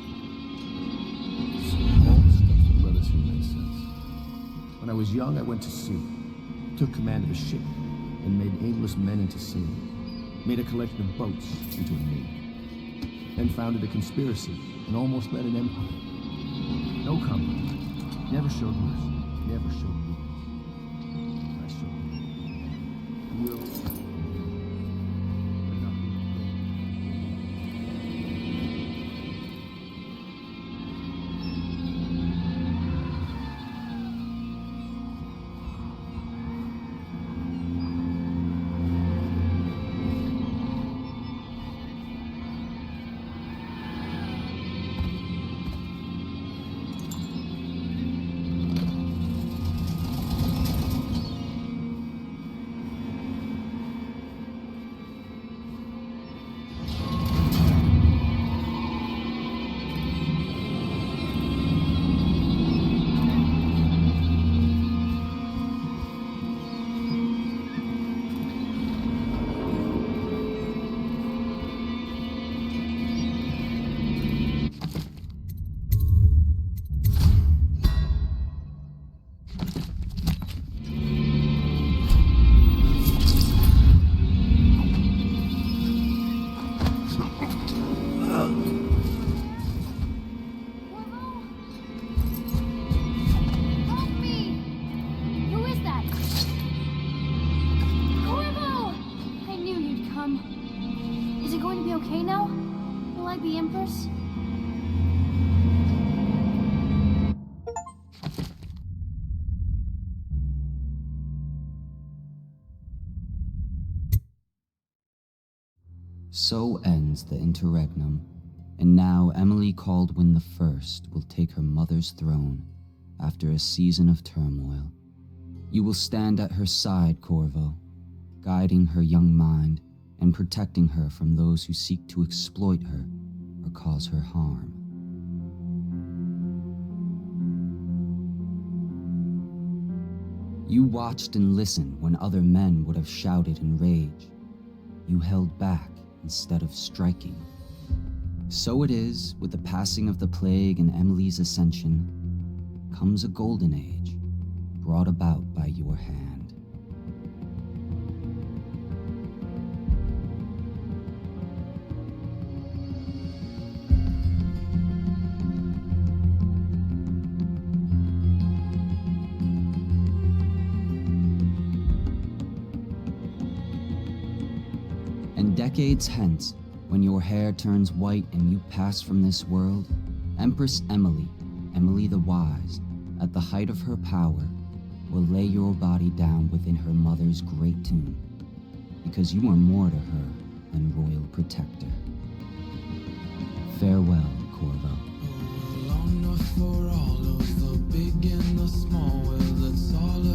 S5: All the stuff that led us here made sense. When I was young, I went to sea, took command of a ship, and made aimless men into sailors. Made a collection of boats into a navy. Then founded a conspiracy and almost led an empire. No compromise. Never showed mercy. Never showed weakness. I showed will.
S17: Empress?
S9: So ends the interregnum, and now Emily Caldwin the First will take her mother's throne after a season of turmoil. You will stand at her side, Corvo, guiding her young mind and protecting her from those who seek to exploit her or cause her harm. You watched and listened when other men would have shouted in rage. You held back instead of striking. So it is with the passing of the plague and Emily's ascension comes a golden age brought about by your hand. And decades hence, when your hair turns white and you pass from this world, Empress Emily, Emily the Wise, at the height of her power, will lay your body down within her mother's great tomb, because you are more to her than royal protector. Farewell, Corvo.
S20: Long enough for all of the big and the small, well, it's all